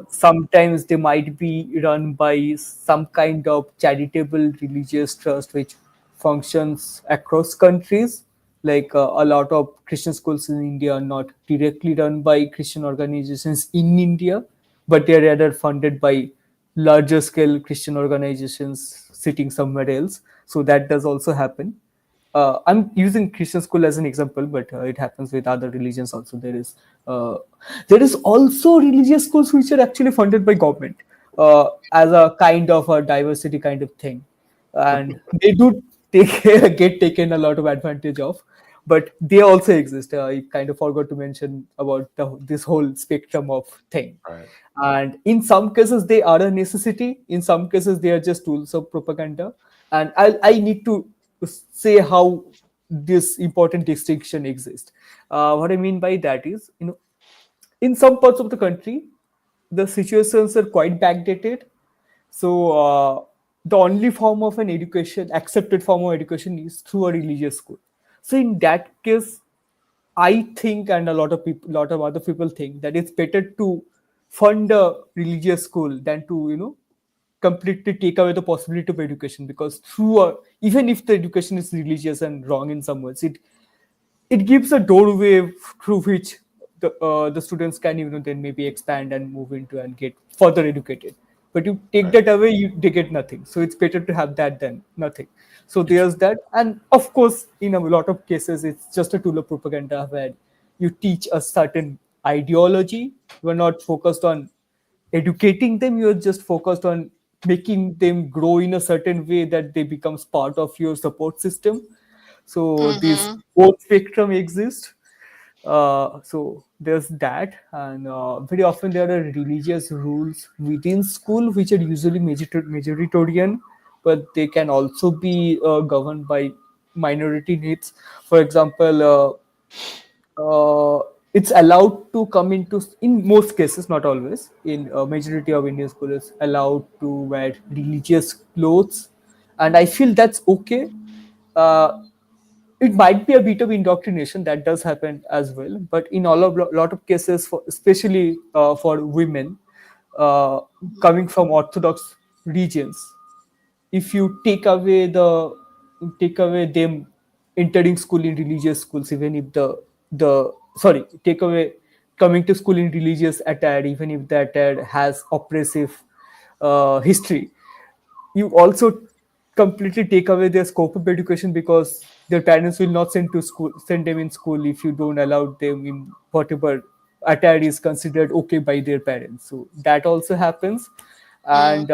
Sometimes they might be run by some kind of charitable religious trust which functions across countries. Like a lot of Christian schools in India are not directly run by Christian organizations in India, but they are rather funded by larger scale Christian organizations sitting somewhere else. So that does also happen. I'm using Christian school as an example, but it happens with other religions also. There is also religious schools which are actually funded by government as a kind of a diversity kind of thing, and they do take get taken a lot of advantage of. but they also exist. I kind of forgot to mention about this whole spectrum of thing. Right. And in some cases they are a necessity, in some cases they are just tools of propaganda. And I need to say how this important distinction exists. What I mean by that is, in some parts of the country the situations are quite backdated. So the only form of an education, accepted form of education, is through a religious school. So in that case, I think, and a lot of other people think, that it's better to fund a religious school than to, completely take away the possibility of education. Because through even if the education is religious and wrong in some words, it gives a doorway through which the students can, then maybe expand and move into and get further educated. But you take Right. that away, they get nothing. So it's better to have that than nothing. So there's that. And of course, in a lot of cases it's just a tool of propaganda where you teach a certain ideology. You are not focused on educating them, you're just focused on making them grow in a certain way that they becomes part of your support system. So this Mm-hmm. both spectrum exist. So there's that. And very often there are religious rules within school which are usually majoritarian, but they can also be governed by minority needs. For example, it's allowed to come into, in most cases, not always, in a majority of Indian schools, it's allowed to wear religious clothes, and I feel that's okay. uh, it might be a bit of indoctrination that does happen as well, but in all of lot of cases, especially for women uh, coming from orthodox regions, if you take away them entering school in religious schools, even if the sorry, take away coming to school in religious attire, even if the attire has oppressive history, you also completely take away their scope of education, because their parents will not send them in school if you don't allow them in whatever attire is considered okay by their parents. So that also happens. And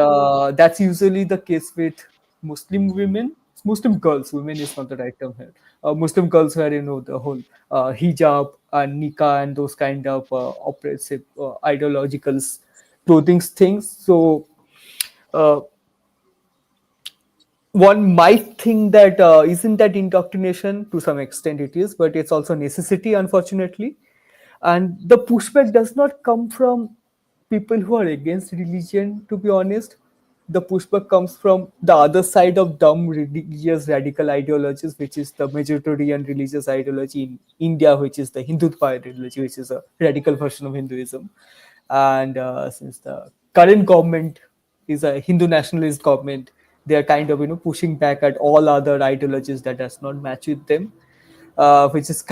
that's usually the case with Muslim women, Muslim girls. Women is not the right term here. Muslim girls, where the whole hijab and nikah and those kind of oppressive ideological clothing things. So uh, one might think that isn't that indoctrination. To some extent it is, but it's also necessity, unfortunately. And the pushback does not come from people who are against religion, to be honest. The pushback comes from the other side of dumb religious radical ideologies, which is the majoritarian religious ideology in India, which is the Hindutva ideology, which is a radical version of Hinduism. And since the current government is a Hindu nationalist government, they are kind of pushing back at all other ideologies that does not match with them, which is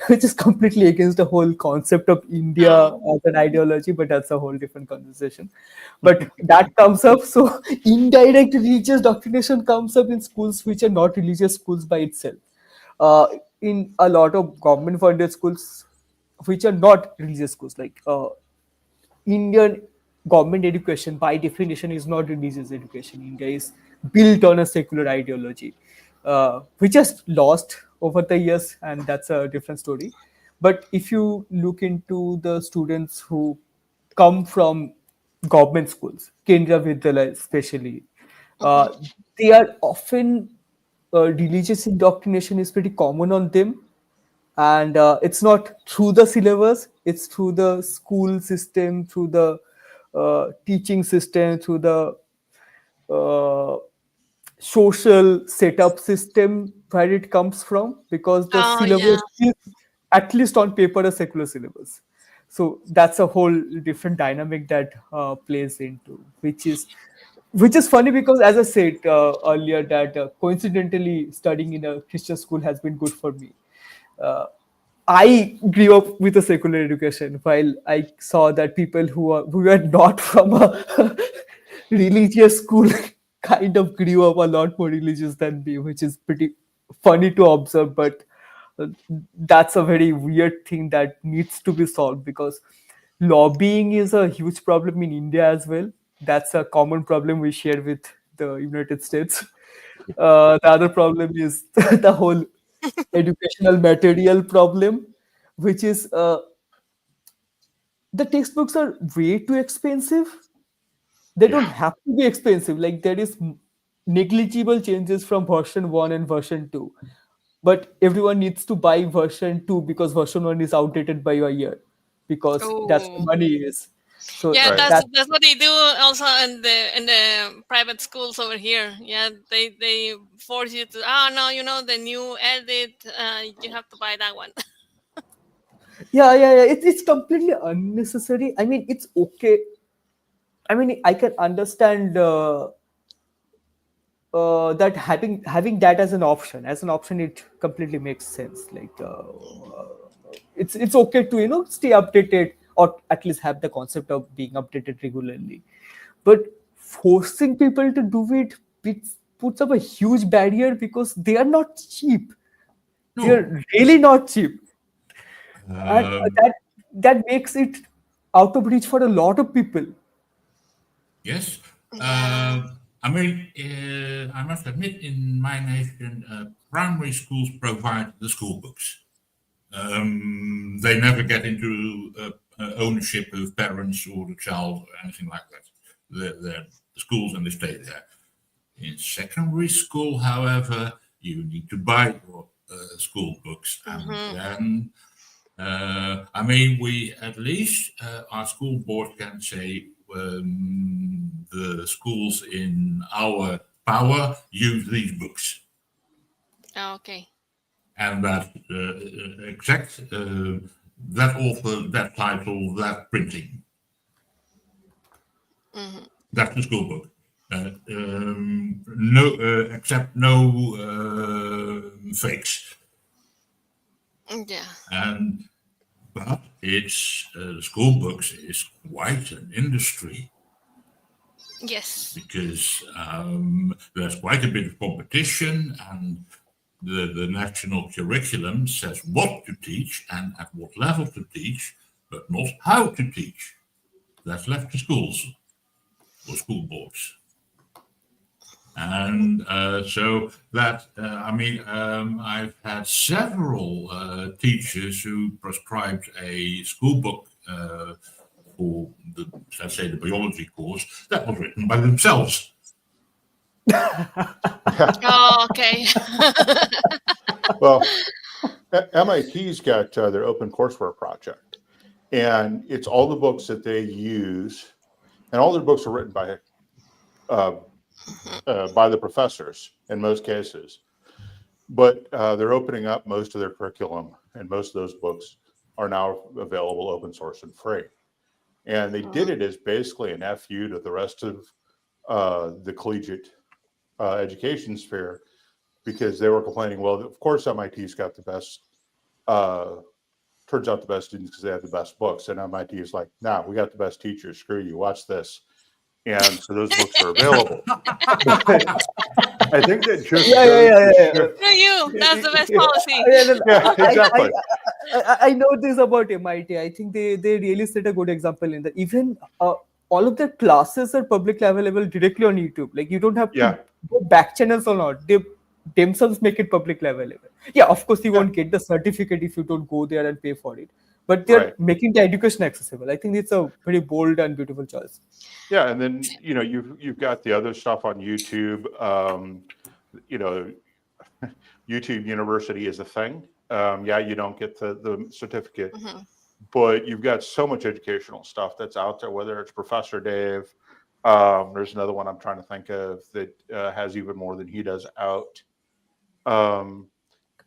which is completely against the whole concept of India Oh. as an ideology. But that's a whole different conversation. But that comes up. So indirect religious doctrination comes up in schools which are not religious schools by itself. Uh, in a lot of government-funded schools, which are not religious schools, like Indian government education by definition is not religious education. India is built on a secular ideology, which has lost over the years, and that's a different story. But if you look into the students who come from government schools, Kendra Vidyalaya especially, uh, Mm-hmm. they are often religious indoctrination is pretty common on them. And it's not through the syllabus, it's through the school system, through the teaching system, through the uh, social setup system where it comes from, because the Oh yeah. syllabus is at least on paper a secular syllabus. So that's a whole different dynamic that plays into, which is funny, because as I said earlier, that coincidentally studying in a Christian school has been good for me. uh, I grew up with a secular education, while I saw that people who were not from a religious school kind of grew up a lot more religious than me, which is pretty funny to observe. But uh, that's a very weird thing that needs to be solved, because lobbying is a huge problem in India as well. That's a common problem we share with the United States. The other problem is the whole educational material problem, which is the textbooks are way too expensive. They don't Yeah. have to be expensive. Like there is negligible changes from version 1 and version 2, but everyone needs to buy version 2 because version 1 is outdated by a year, because that's the Oh, money is. So yeah, Right. that's that that's what they do also in the private schools over here. Yeah, they force you to. Oh no, the new edit. You have to buy that one. yeah, it's completely unnecessary. I mean, it's okay. I mean, I can understand that having that as an option, it completely makes sense. Like it's okay to stay updated, or at least have the concept of being updated regularly, but forcing people to do it puts up a huge barrier, because they are not cheap. No. They're really not cheap, and Um, that makes it out of reach for a lot of people. yes. Yeah. I mean, I must admit, in my nation, primary schools provide the school books. They never get into ownership of parents or the child or anything like that. They're the schools and they stay there. In secondary school, however, you need to buy your school books, and Hmm. then I mean, we at least our school board can say the schools in our power use these books, Okay. and that exact that author, that title, that printing, Hmm. that's the school book. No, except no fakes, Yeah. and but it's school books is quite an industry Yes. because there's quite a bit of competition, and the national curriculum says what to teach and at what level to teach, but not how to teach. That's left to schools or school boards. And so that, I mean, I've had several teachers who prescribed a school book for the, let's say, the biology course that was written by themselves. Oh, okay. Well, MIT's got their open courseware project, and it's all the books that they use, and all their books are written uh, by the professors in most cases. But they're opening up most of their curriculum, and most of those books are now available open source and free. And they did it as basically an FU to the rest of the collegiate education sphere, because they were complaining, well, of course MIT's got the best, uh, turns out the best students because they have the best books. And MIT is like, nah, we got the best teachers. Screw you. Watch this. And so those books are available. But I think that just Yeah, goes to yeah. show. Screw you. That's the best policy. Yeah, exactly. I know this about MIT. I think they really set a good example in that. Even all of their classes are publicly available directly on YouTube. Like you don't have Yeah, to go back channels or not. They themselves make it publicly available. Yeah, of course you yeah, won't get the certificate if you don't go there and pay for it. But they're right. making the education accessible. I think it's a very bold and beautiful choice. Yeah, and then you've got the other stuff on YouTube. You know, YouTube University is a thing. Yeah, you don't get the certificate, Hmm. but you've got so much educational stuff that's out there. Whether it's Professor Dave, there's another one I'm trying to think of that has even more than he does out. Um,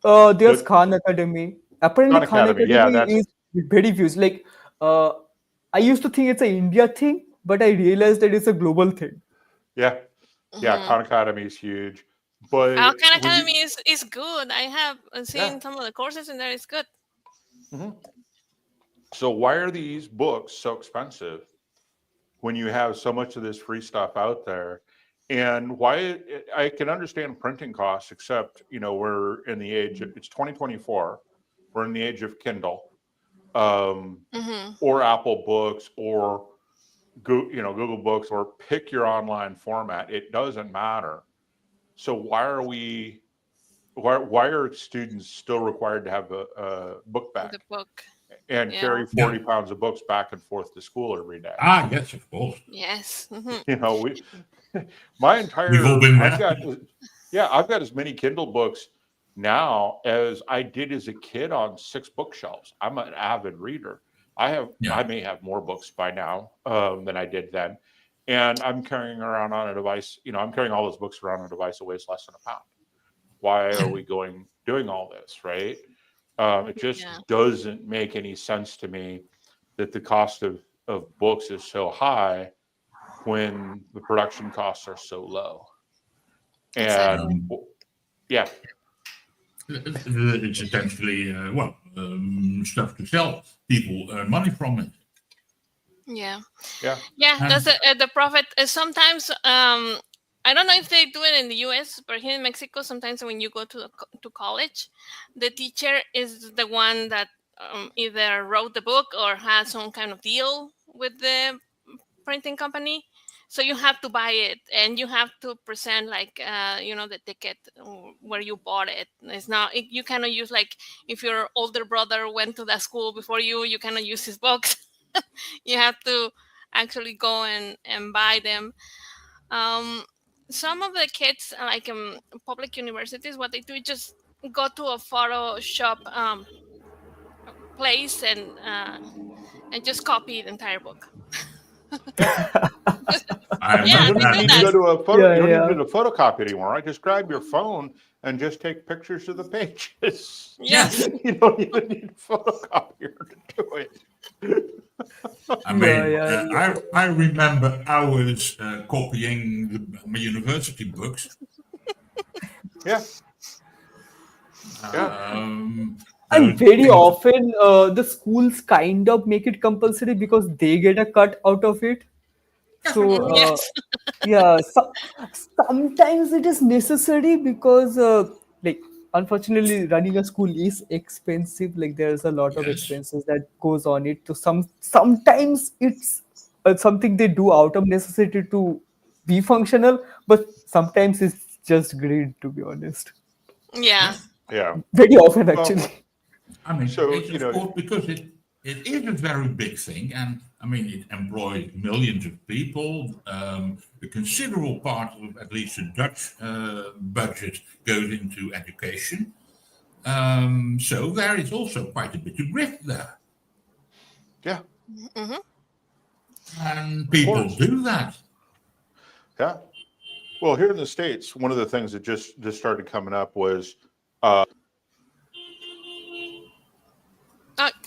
There's but Khan Academy. Apparently, Khan Khan Academy, yeah, Academy that's is very views. Like, I used to think it's an India thing, but I realized that it's a global thing. yeah, yeah. Hmm. Khan Academy is huge, but Our Khan when you Academy is good. I have yeah. seen some of the courses in there. It's good. Mhm. So why are these books so expensive when you have so much of this free stuff out there? And I can understand printing costs, except we're in the age. It's 2024. We're in the age of Kindle, um, Hmm. or Apple Books, or Google Books, or pick your online format. It doesn't matter. So why are we why are students still required to have a book The bag book. and Yeah. carry 40 pounds of books back and forth to school every day? Ah, yes, of course. Yes. You know, my We've all entire, been I've there. got, yeah, I've got as many Kindle books now as I did as a kid on 6 bookshelves. I'm an avid reader. I Yeah. may have more books by now than I did then. And I'm carrying around on a device, you know, I'm carrying all those books around on a device that weighs less than a pound. Why are we doing all this, right? It just Yeah. doesn't make any sense to me that the cost of books is so high when the production costs are so low. Exactly. And yeah, It's essentially, stuff to sell. People earn money from it. Yeah. yeah, Yeah. That's And the profit. Sometimes I don't know if they do it in the U.S., but here in Mexico, sometimes when you go to college, the teacher is the one that either wrote the book or has some kind of deal with the printing company. So you have to buy it and you have to present like the ticket where you bought it. It's not you cannot use, like, if your older brother went to that school before you cannot use his books. You have to actually go and buy them. um, some of the kids, like in public universities, what they do is just go to a Photoshop place and just copy the entire book. yeah. I Yeah, You remember don't they even do that. need to that. go to a photo. Yeah, You don't even yeah. need a photocopy anymore, right? Just grab your phone and just take pictures of the pages. Yes. You don't even need a photocopier to do it. I Yeah, mean, yeah, yeah. I remember hours copying my university books. Yeah, yeah. So And very things, often, the schools kind of make it compulsory because they get a cut out of it. So, Yes. yeah, sometimes it is necessary because, like, unfortunately, running a school is expensive. Like, there's a lot of yes. expenses that goes on it. So sometimes it's something they do out of necessity to be functional, but sometimes it's just greed, to be honest. Yeah. Yeah. Yeah. Very often, Well, actually. I mean, so it's you of know, course because it is a very big thing, and I mean it employs millions of people. A considerable part of at least the Dutch budget goes into education. So there is also quite a bit of grift there, yeah, Hmm. and of people course. do that. Yeah. Well, here in the States, one of the things that just started coming up was uh,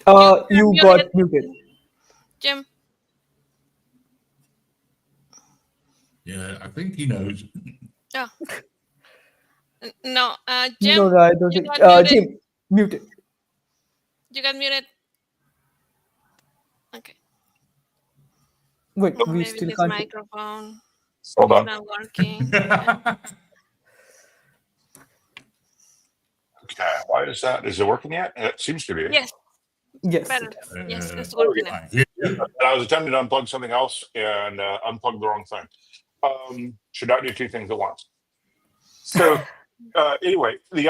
You're You muted, got muted. Jim. Yeah, I think he knows. Oh, no, No, Jim, no, I don't you think. got muted. Jim, muted. You got muted. Okay. Wait, Or we maybe still his can't. microphone Hold is on. not working. Yeah. Okay. Why is that? Is it working yet? It seems to be. Yes, Yes, better. it is. Yes, uh, it's There we working go. now. I hear Yeah. you. And I was attempting to unplug something else and unplug the wrong thing. Should not do two things at once. So anyway, the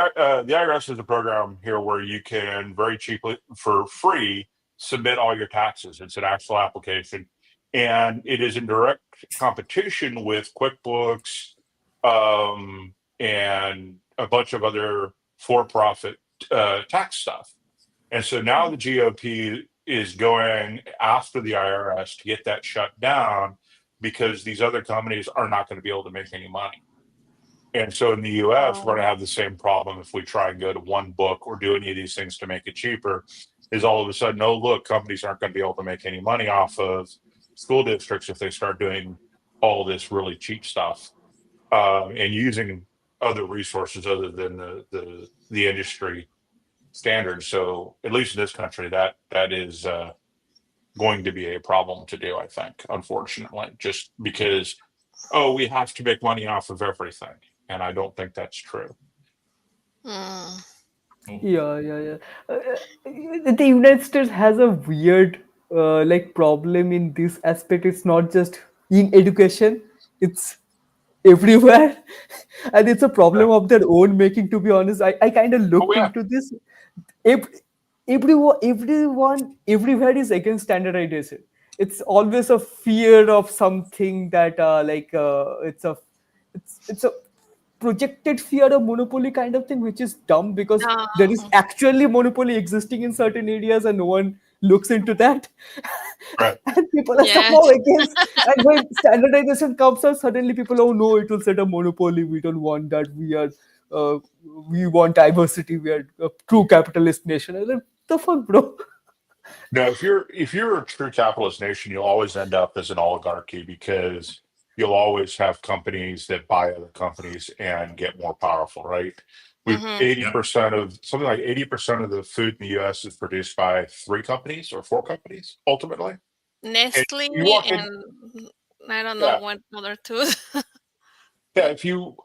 IRS is a program here where you can very cheaply, for free, submit all your taxes. It's an actual application, and it is in direct competition with QuickBooks and a bunch of other for-profit tax stuff. And so now the GOP is going after the IRS to get that shut down because these other companies are not going to be able to make any money. And so in the US, we're going to have the same problem if we try and go to one book or do any of these things to make it cheaper. Is all of a sudden, oh, look, companies aren't going to be able to make any money off of school districts if they start doing all this really cheap stuff and using other resources other than the industry standards. So at least in this country, that is going to be a problem to do, I think, unfortunately, just because, oh, we have to make money off of everything. And I don't think that's true. Hmm. Yeah, yeah, yeah. The United States has a weird, like, problem in this aspect. It's not just in education; it's everywhere. And it's a problem Yeah. of their own making, to be honest. I kind of Oh looked yeah. into this. Ev- everyone everywhere is against standardization. It's always a fear of something that it's a projected fear of monopoly kind of thing, which is dumb because there is Uh, actually monopoly existing in certain areas and no one looks into that. Right. And people are yes. somehow against. And when standardization comes out, suddenly people, oh no, it will set a monopoly. We don't want that. Uh, we want diversity. We are a true capitalist nation. I'm like, the fuck, bro? No, if you're a true capitalist nation, you'll always end up as an oligarchy because you'll always have companies that buy other companies and get more powerful, right? We've Hmm. eighty Yep. percent of something like 80% of the food in the US is produced by 3 companies or 4 companies ultimately. And Nestle you walk in, and I don't know yeah, what other two. yeah. If you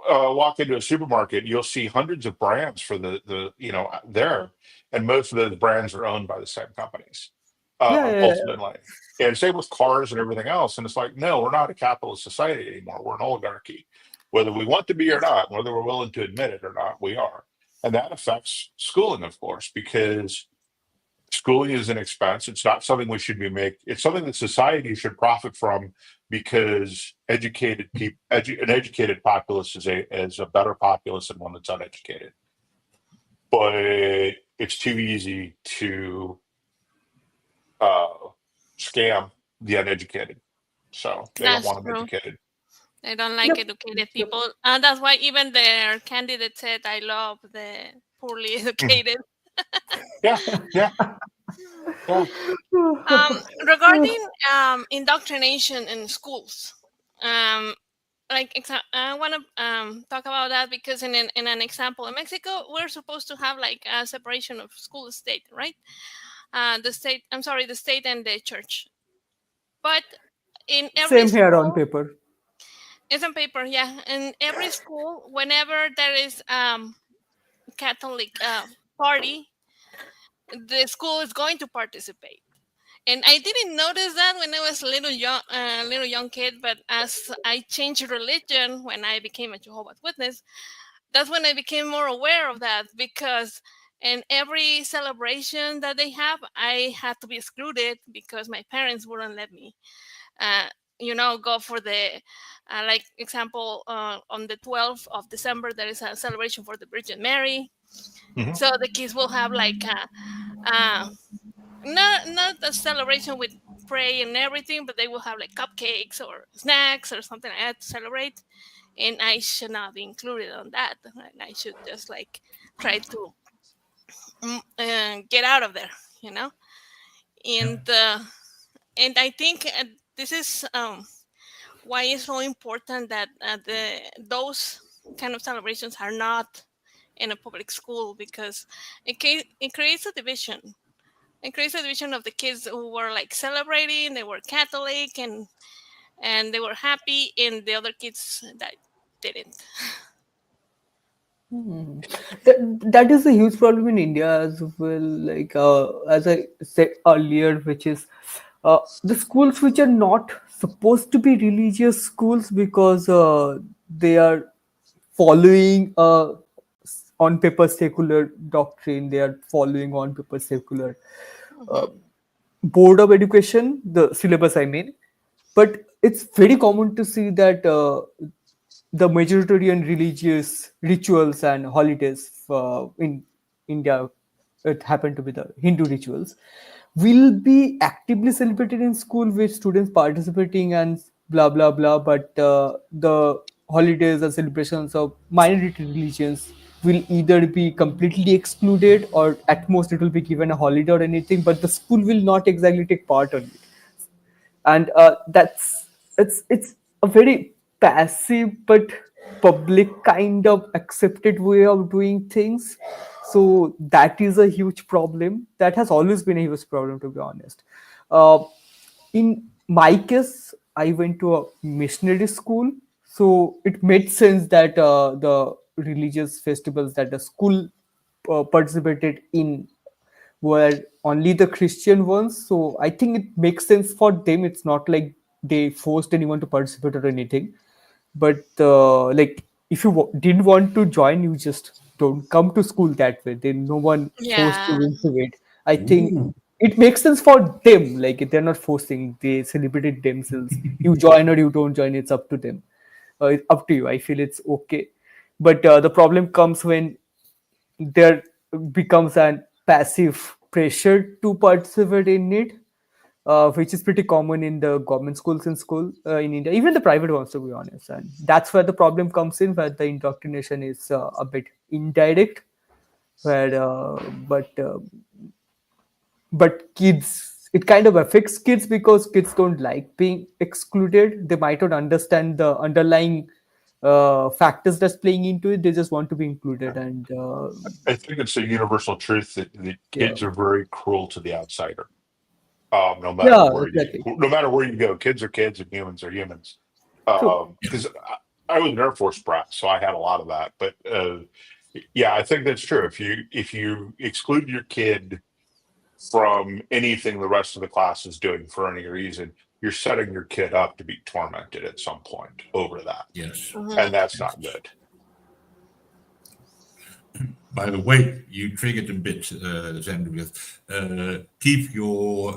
walk into a supermarket, you'll see hundreds of brands for there, and most of those brands are owned by the same companies, Yeah, yeah, yeah. ultimately. And same with cars and everything else. And it's like, no, we're not a capitalist society anymore. We're an oligarchy, whether we want to be or not, whether we're willing to admit it or not. We are, and that affects schooling, of course, because schooling is an expense. It's not something we should be make. It's something that society should profit from because educated people, an educated populace is a better populace than one that's uneducated. But it's too easy to uh, scam the uneducated, so they don't That's want them true. educated. They don't like Yep. educated Yep. people, and that's why even their candidate said, "I love the poorly Mhm. educated." Yeah, yeah, yeah. Regarding indoctrination in schools, um, I want to talk about that because in an example in Mexico, we're supposed to have like a separation of school and state, right? The state and the church. But in every Same here on school, paper. it's on paper, yeah. In every school, whenever there is Catholic party, the school is going to participate. And I didn't notice that when I was a little young kid. But as I changed religion when I became a Jehovah's Witness, that's when I became more aware of that. Because in every celebration that they have, I had to be excluded because my parents wouldn't let me. Uh, go for the like example on the 12th of December there is a celebration for the Virgin Mary. Hmm. So the kids will have like uh, not a celebration with pray and everything, but they will have like cupcakes or snacks or something like that to celebrate. And I should not be included on that. And I should just like try to get out of there, you know. Yep. And I think this is why it's so important that those kind of celebrations are not in a public school, because it creates a division. It creates a division of the kids who were like celebrating, they were Catholic and they were happy, and the other kids that didn't. That is a huge problem in India as well. Like as I said earlier, which is the schools which are not supposed to be religious schools because they are following on paper secular doctrine. They are following on paper secular uh, Hmm. board of education, the syllabus, I mean. But it's very common to see that the majoritarian religious rituals and holidays in India, it happened to be the Hindu rituals, will be actively celebrated in school with students participating and blah blah blah. But the holidays and celebrations of minority religions will either be completely excluded or at most it will be given a holiday or anything, but the school will not exactly take part on it. And that's it's a very passive but public kind of accepted way of doing things. So that is a huge problem. That has always been a huge problem, to be honest. uh, in my case, I went to a missionary school, so it made sense that the religious festivals that the school participated in were only the Christian ones. So I think it makes sense for them. It's not like they forced anyone to participate or anything. but like if you didn't want to join, you just don't come to school that way. Then no one forced you Yeah. into it. I think it makes sense for them. Like they're not forcing; they celebrated themselves. You join or you don't join, it's up to them. It's up to you. I feel it's okay, but the problem comes when there becomes a passive pressure to participate in it, which is pretty common in the government schools in India, even the private ones, to be honest. And that's where the problem comes in, where the indoctrination is a bit indirect, where but kids, it kind of affects kids because kids don't like being excluded. They might not understand the underlying factors that's playing into it. They just want to be included, and I think it's a universal truth that yeah, kids are very cruel to the outsider. No matter yeah, where exactly. you go, kids are kids and humans are humans. True. Because I was an Air Force brat, so I had a lot of that. But yeah, I think that's true. If you exclude your kid from anything the rest of the class is doing for any reason, you're setting your kid up to be tormented at some point over that, Yes. and that's not good. By the way, you triggered a bit, Xander, with keep your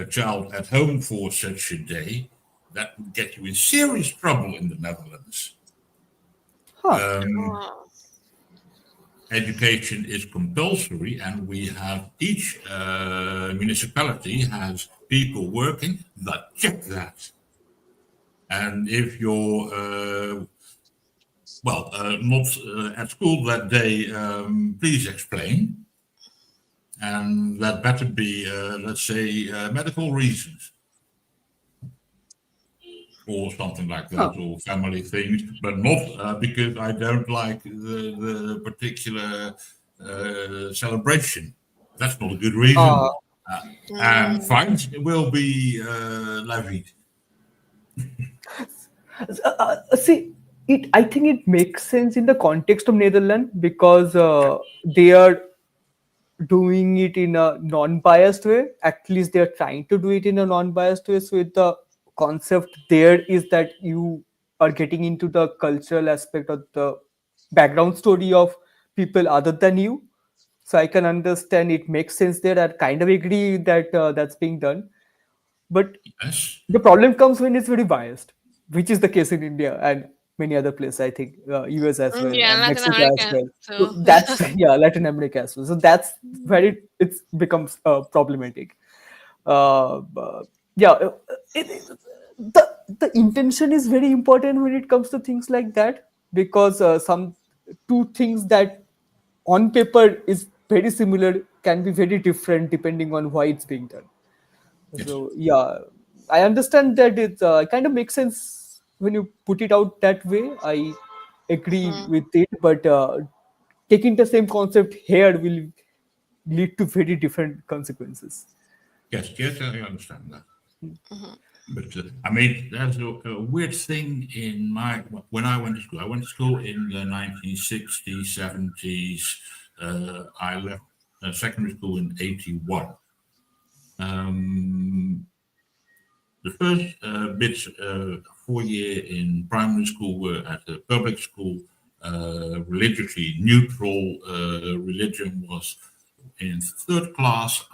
child at home for such a day. That would get you in serious trouble in the Netherlands. Huh. Oh. Education is compulsory, and we have each municipality has people working that check that. And if you're not at school that day, please explain. And that better be, let's say, medical reasons or something like that, or family things, but not because I don't like the particular celebration. That's not a good reason. And fines will be levied. See, it. I think it makes sense in the context of Netherlands because they are doing it in a non-biased way. At least they are trying to do it in a non-biased way. So the concept there is that you are getting into the cultural aspect of the background story of people other than you. So I can understand it makes sense there. I kind of agree that that's being done. But Yes. the problem comes when it's very biased, which is the case in India and many other places. I think US as well Yeah, and Latin Mexico as America well. too. So that's yeah, Latin America as well. So that's where it becomes problematic. Yeah, the intention is very important when it comes to things like that because some two things that on paper is very similar can be very different depending on why it's being done. Yes. So yeah, I understand that it kind of makes sense when you put it out that way. I agree with it, but taking the same concept here will lead to very different consequences. Yes, yes, I understand that. Mhm. But I mean, there's a weird thing in when I went to school. I went to school in the 1960s, 70s. I left secondary school in 81. The first bits 4 year in primary school were at a public school, religiously neutral. Religion was in third class.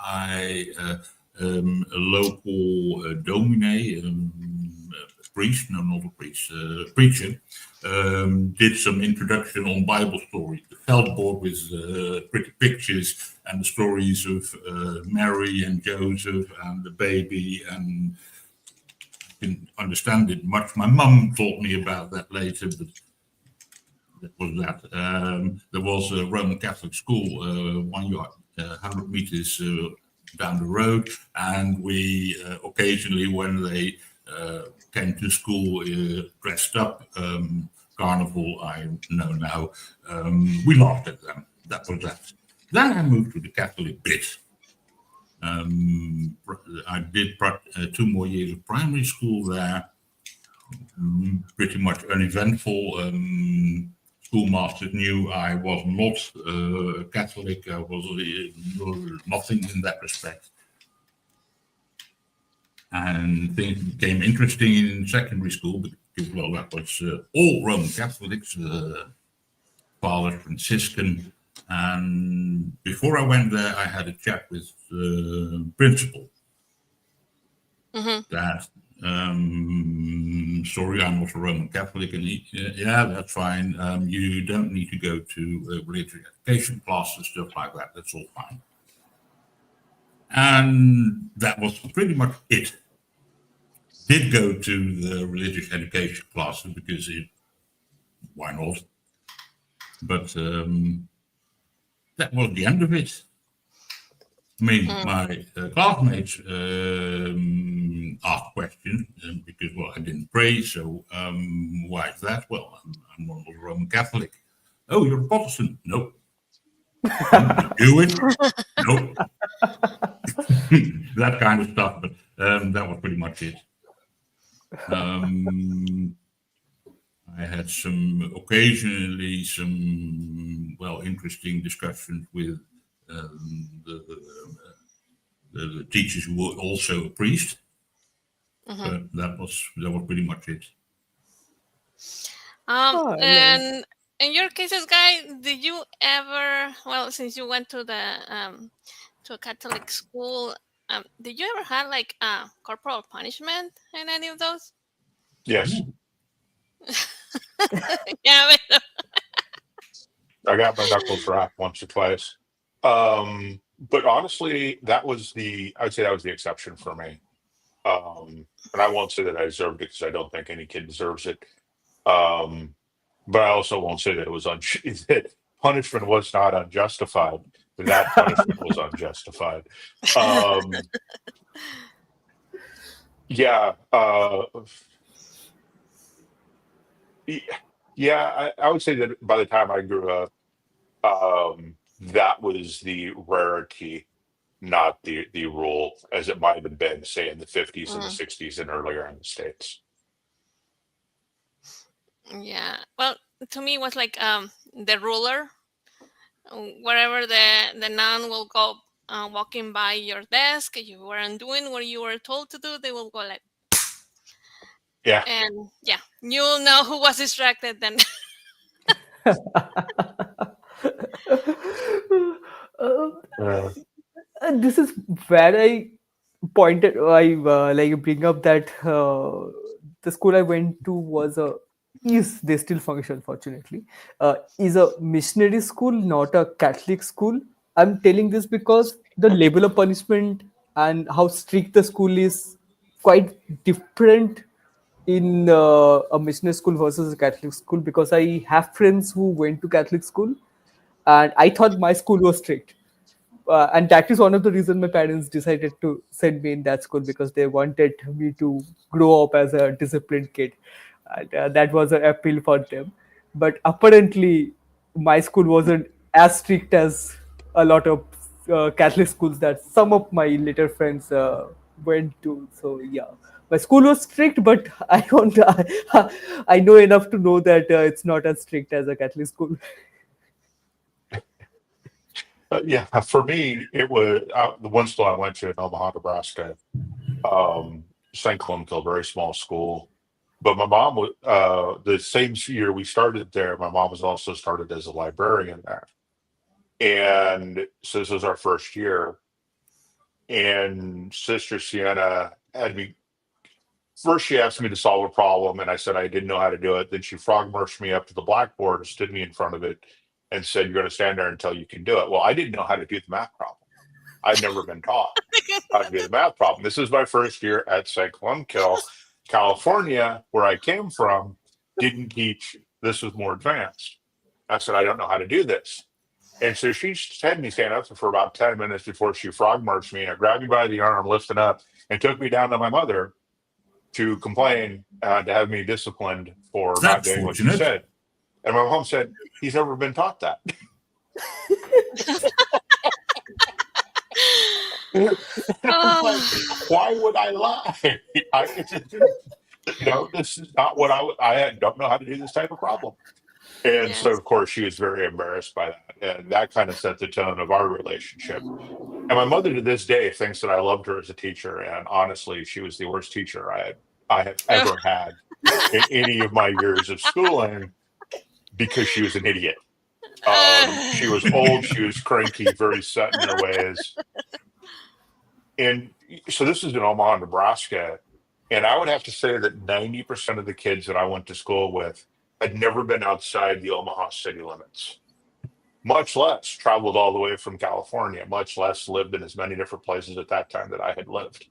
A local domine, priest, no, not a priest, preacher, did some introduction on Bible stories. The felt with pretty pictures and the stories of Mary and Joseph and the baby, and didn't understand it much. My mum taught me about that later, but that was that. There was a Roman Catholic school 100 meters down the road, and we occasionally, when they came to school dressed up, carnival, I know now, we laughed at them. That was that. Then I moved to the Catholic bit. I did 2 more years of primary school there, pretty much uneventful. Schoolmasters knew I was not Catholic. I was nothing in that respect. And things became interesting in secondary school, but because, well, that was all Roman Catholics, Father Franciscan. And before I went there, I had a chat with the principal that, sorry, I'm also Roman Catholic, and yeah, that's fine. You don't need to go to religious education class and stuff like that. That's all fine. And that was pretty much it. Did go to the religious education classes because why not? But that was the end of it. I mean, my classmates asked questions because, well, I didn't pray, so why is that? Well, I'm not a Roman Catholic. Oh, you're a Protestant? No. You do it? No. That kind of stuff, but that was pretty much it. I had occasionally some interesting discussions with the teachers who were also a priest. But that was pretty much it. And in your cases, Guy, did you ever, well, since you went to a Catholic school, did you ever have like corporal punishment in any of those? Yes. Yeah, I got my knuckles rapped once or twice. But honestly, I would say that was the exception for me. And I won't say that I deserved it because I don't think any kid deserves it. But I also won't say that it was that punishment was not unjustified. That punishment was unjustified. Yeah. Yeah, I would say that by the time I grew up, that was the rarity, not the rule, as it might have been, say, in the 50s and the 60s and earlier in the States. Yeah. Well, to me, it was like the ruler. Wherever the nun will go walking by your desk, if you weren't doing what you were told to do, they will go like, yeah, and yeah, you'll know who was distracted then. This is where I bring up that the school I went to they still function fortunately, is a missionary school, not a Catholic school. I'm telling this because the level of punishment and how strict the school is quite different in a missionary school versus a Catholic school, because I have friends who went to Catholic school and I thought my school was strict. And that is one of the reasons my parents decided to send me in that school, because they wanted me to grow up as a disciplined kid. And that was an appeal for them. But apparently, my school wasn't as strict as a lot of Catholic schools that some of my later friends went to. So, yeah. My school was strict, but I know enough to know that it's not as strict as a Catholic school. Yeah. For me, it was the one school I went to in Omaha, Nebraska, St. Columbkill, very small school. But my mom was the same year we started there. My mom was also started as a librarian there, and so this was our first year. And Sister Sienna had me. First, she asked me to solve a problem, and I said I didn't know how to do it. Then she frog marched me up to the blackboard and stood me in front of it and said, "You're going to stand there until you can do it." Well, I didn't know how to do the math problem. I'd never been taught how to do the math problem. This is my first year at St. Columbkill. California, where I came from, didn't teach. This was more advanced. I said, "I don't know how to do this." And so she had me stand up for about 10 minutes before she frog marched me and grabbed me by the arm, lifted up, and took me down to my mother to complain, to have me disciplined for not doing what she said. And my mom said, "He's never been taught that." Like, why would I lie? This is not what I don't know how to do this type of problem. And so, of course, she was very embarrassed by that. And that kind of set the tone of our relationship. And my mother to this day thinks that I loved her as a teacher. And honestly, she was the worst teacher I have ever had. in any of my years of schooling because she was an idiot. She was old, she was cranky, very set in her ways. And so this is in Omaha, Nebraska. And I would have to say that 90% of the kids that I went to school with had never been outside the Omaha city limits, much less traveled all the way from California, much less lived in as many different places at that time that I had lived.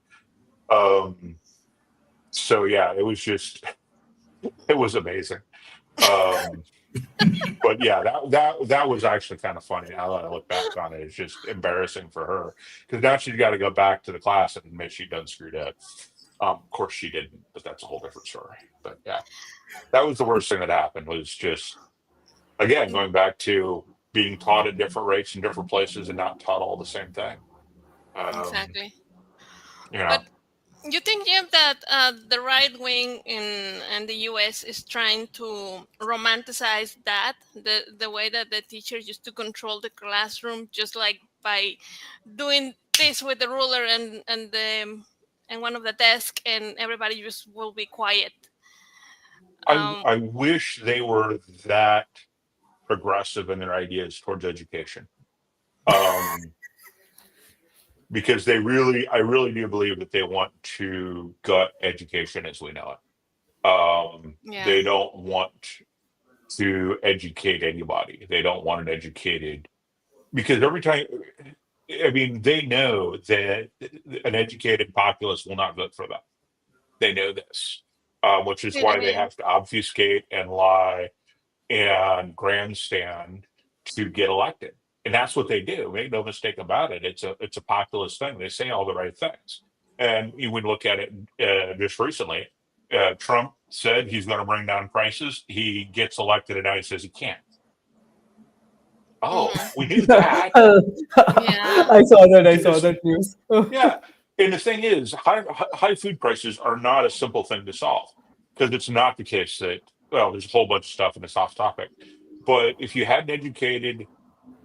So yeah, it was just, it was amazing. But yeah, that was actually kind of funny. Now that I look back on it, it's just embarrassing for her because now she's got to go back to the class and admit she done screwed up. Of course she didn't, but that's a whole different story. But yeah, that was the worst thing that happened. Was just again going back to being taught at different rates in different places and not taught all the same thing. Exactly. You know, But you think, Jim, that the right wing in the U.S. is trying to romanticize that the way that the teacher used to control the classroom, just like by doing this with the ruler and one of the desk, and everybody just will be quiet. I wish they were that progressive in their ideas towards education. Because I really do believe that they want to gut education as we know it. Yeah. They don't want to educate anybody. They don't want an educated, because every time, I mean, they know that an educated populace will not vote for them. They know this, which is why they have to obfuscate and lie and grandstand to get elected. And that's what they do. Make no mistake about it. It's a populist thing. They say all the right things. And you would look at it just recently. Trump said he's going to bring down prices. He gets elected, and now he says he can't. Oh, we knew that. Yeah. I saw that news. Yeah. And the thing is, high food prices are not a simple thing to solve, because it's not the case that, well, there's a whole bunch of stuff in it's off topic. But if you had an educated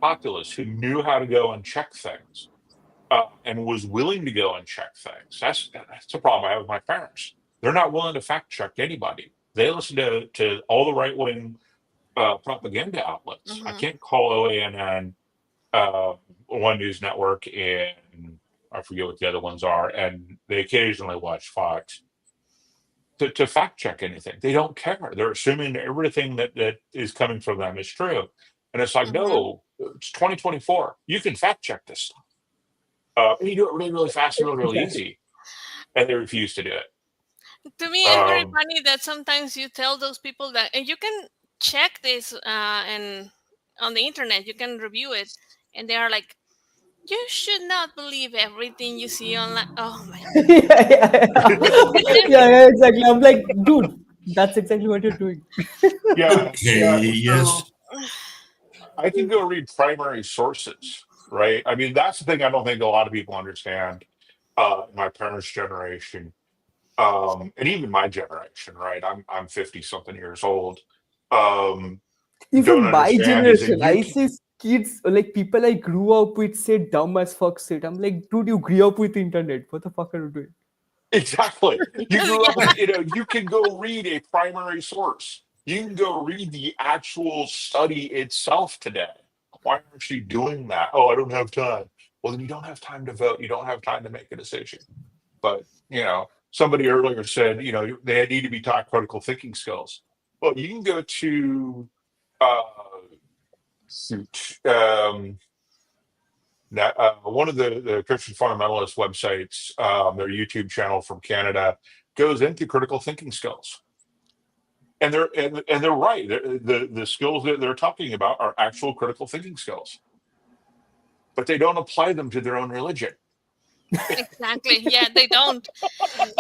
populace who knew how to go and check things and was willing to go and check things, that's the problem I have with my parents. They're not willing to fact check anybody. They listen to all the right wing propaganda outlets. I can't call OANN, One News Network, and I forget what the other ones are, and they occasionally watch Fox to fact check anything. They don't care. They're assuming everything that is coming from them is true. And it's like, no, it's 2024. You can fact check this stuff. And you do it really, really fast and really, really easy. And they refuse to do it. To me, it's very funny that sometimes you tell those people that, and you can check this and on the internet, you can review it, and they are like, you should not believe everything you see online. Oh my yeah, exactly. I'm like, dude, that's exactly what you're doing. Yeah. Yes. I can go read primary sources, right? I mean, that's the thing I don't think a lot of people understand. My parents' generation, and even my generation, right? I'm 50 something years old. Don't Even my understand is that generation, I see kids, like people I grew up with, say dumb as fuck shit. I'm like, dude, you grew up with the internet. What the fuck are you doing? Exactly. You grew up with, you can go read a primary source. You can go read the actual study itself today. Why aren't you doing that? Oh, I don't have time. Well, then you don't have time to vote. You don't have time to make a decision. But, somebody earlier said, they need to be taught critical thinking skills. Well, you can go to, one of the Christian fundamentalist websites, their YouTube channel from Canada, goes into critical thinking skills, and they're right. The skills that they're talking about are actual critical thinking skills, but they don't apply them to their own religion. Exactly. Yeah, they don't.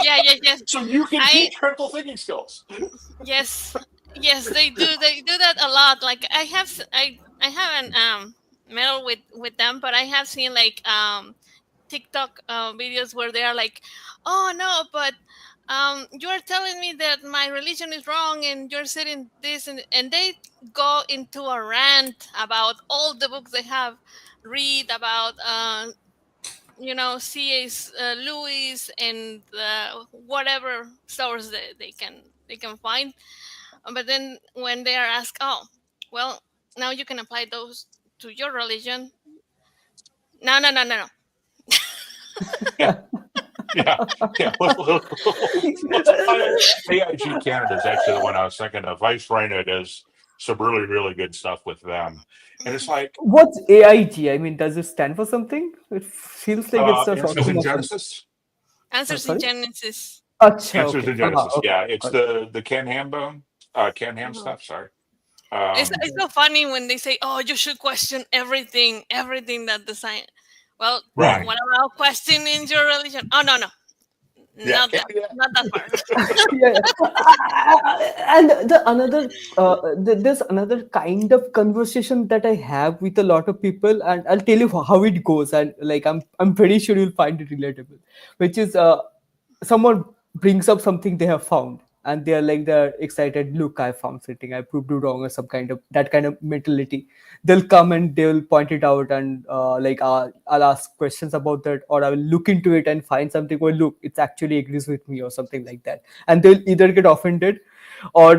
Yes. So you can teach critical thinking skills. Yes, they do. They do that a lot. Like I haven't meddled with them, but I have seen like TikTok videos where they are like, oh no, but you're telling me that my religion is wrong, and you're saying this, and they go into a rant about all the books they have read about C.S. Lewis and whatever source they can they can find. But then when they are asked, oh, well, now you can apply those to your religion. No, no, no, no, no. Yeah, yeah, yeah. AIG Canada is actually the one I was thinking of. Vice Rhino does some really, really good stuff with them, and it's like What's AIG? I mean, does it stand for something? It feels like it's a Answers in acronym of something. Genesis. Answers in Sorry? Genesis. Acha, Answers okay. in Genesis. Okay. Yeah, it's the Can Ham bone, Can Ham Mhm. stuff. Sorry. It's so funny when they say, "Oh, you should question everything, everything that the science." Well, Right. what about questioning your religion? Oh no, no, Yeah, not that, not that part. Yeah, and there's another kind of conversation that I have with a lot of people, and I'll tell you how it goes, and like I'm pretty sure you'll find it relatable, which is someone brings up something they have found, and they're excited. Look, I found something. I proved you wrong, or some kind of that kind of mentality. They'll come and they'll point it out, and I'll ask questions about that, or I will look into it and find something. Well, look, it actually agrees with me, or something like that. And they'll either get offended, or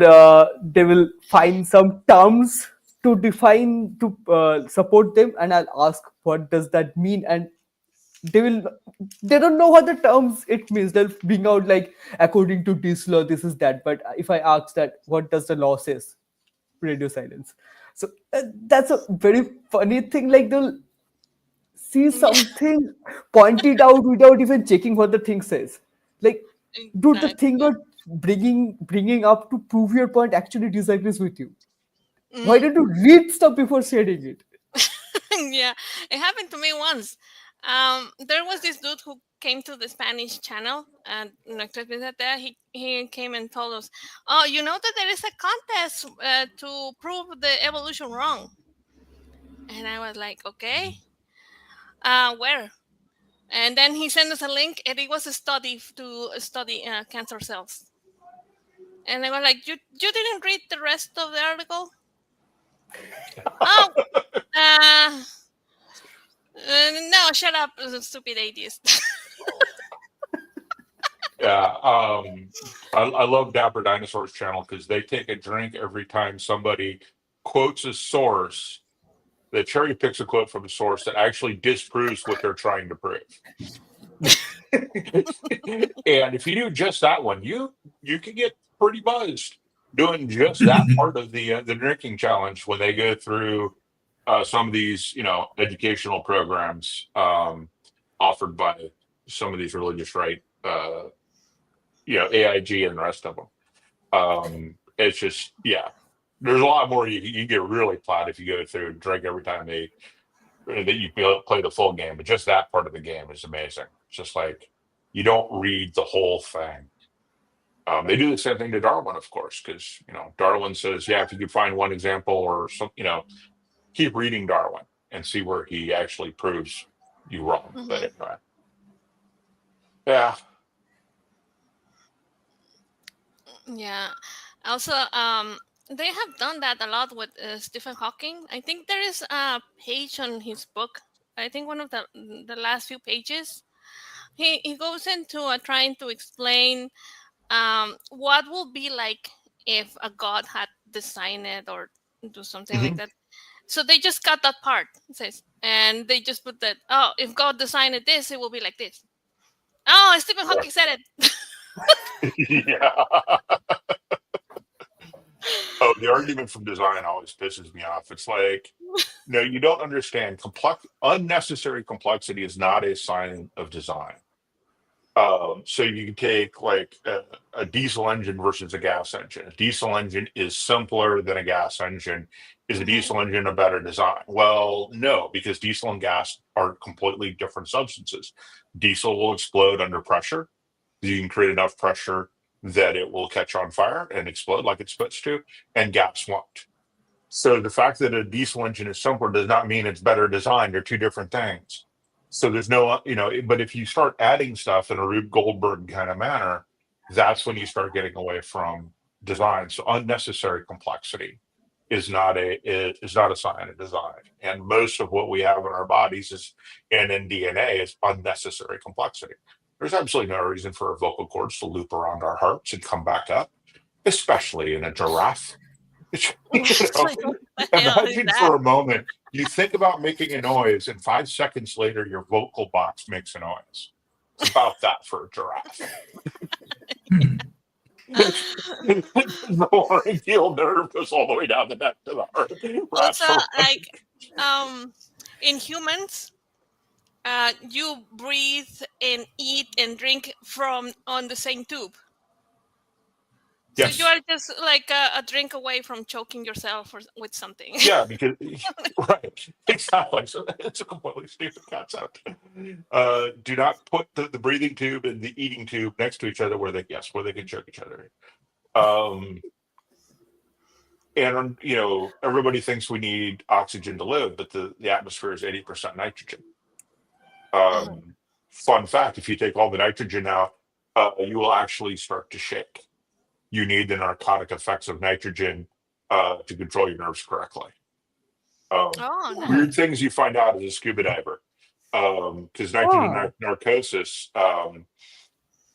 they will find some terms to define to support them, and I'll ask what does that mean, and they will they don't know what the terms it means. They'll bring out like according to this law this is that, but if I ask that what does the law says, radio silence. So that's a very funny thing, like they'll see something, point it out without even checking what the thing says. Like, dude, the thing Exactly. you're bringing up to prove your point actually disagrees with you. Why Mm. don't you read stuff before sharing it? Yeah, it happened to me once. There was this dude who came to the Spanish channel, and he came and told us, "Oh, you know that there is a contest to prove the evolution wrong." And I was like, "Okay, where?" And then he sent us a link, and it was a study to study cancer cells. And I was like, "You didn't read the rest of the article?" Oh, uh, no, shut up, stupid atheist. Yeah. I love Dapper Dinosaur's channel because they take a drink every time somebody quotes a source that cherry picks a quote from a source that actually disproves what they're trying to prove. And if you do just that one, you can get pretty buzzed doing just that part of the drinking challenge when they go through some of these educational programs offered by some of these religious right AIG and the rest of them. It's just there's a lot more you get really flat if you go through and drink every time that you play the full game, but just that part of the game is amazing. It's just like you don't read the whole thing. They do the same thing to Darwin, of course, because Darwin says, if you could find one example or some, keep reading Darwin and see where he actually proves you wrong. Mhm. But anyway, yeah. Yeah. Also, they have done that a lot with Stephen Hawking. I think there is a page on his book. I think one of the last few pages. He goes into trying to explain what will be like if a god had designed it or do something like Mhm. that. So they just cut that part. It says, and they just put that. Oh, if God designed it this, it will be like this. Oh, Stephen Hawking said it. Yeah. Oh, the argument from design always pisses me off. It's like, no, you don't understand. Unnecessary complexity is not a sign of design. So you can take like a diesel engine versus a gas engine. A diesel engine is simpler than a gas engine. Is a Mhm. diesel engine a better design? Well, no, because diesel and gas are completely different substances. Diesel will explode under pressure. You can create enough pressure that it will catch on fire and explode like it's supposed to, and gas won't. So the fact that a diesel engine is simpler does not mean it's better designed. They're two different things. So there's no, but if you start adding stuff in a Rube Goldberg kind of manner, that's when you start getting away from design. So unnecessary complexity is not a sign of design. And most of what we have in our bodies and in DNA is unnecessary complexity. There's absolutely no reason for our vocal cords to loop around our hearts and come back up. especially in a giraffe. You What know, the hell is imagine that? for a moment you think about making a noise, and 5 seconds later, your vocal box makes a noise. It's about that for a giraffe. Hmm. The laryngeal nerve goes all the way down the neck to the heart. Also, Rats are like in humans, you breathe and eat and drink from on the same tube. So you yes, are just like a drink away from choking yourself or with something. yeah, because right, exactly. So it's a completely stupid concept. Do not put the breathing tube and the eating tube next to each other where they can choke each other. Um, and everybody thinks we need oxygen to live, but the atmosphere is 80% nitrogen. Mhm. Fun fact: if you take all the nitrogen out, you will actually start to shake. You need the narcotic effects of nitrogen to control your nerves correctly. Oh, Weird nice. things you find out as a scuba diver, because nitrogen Oh, narcosis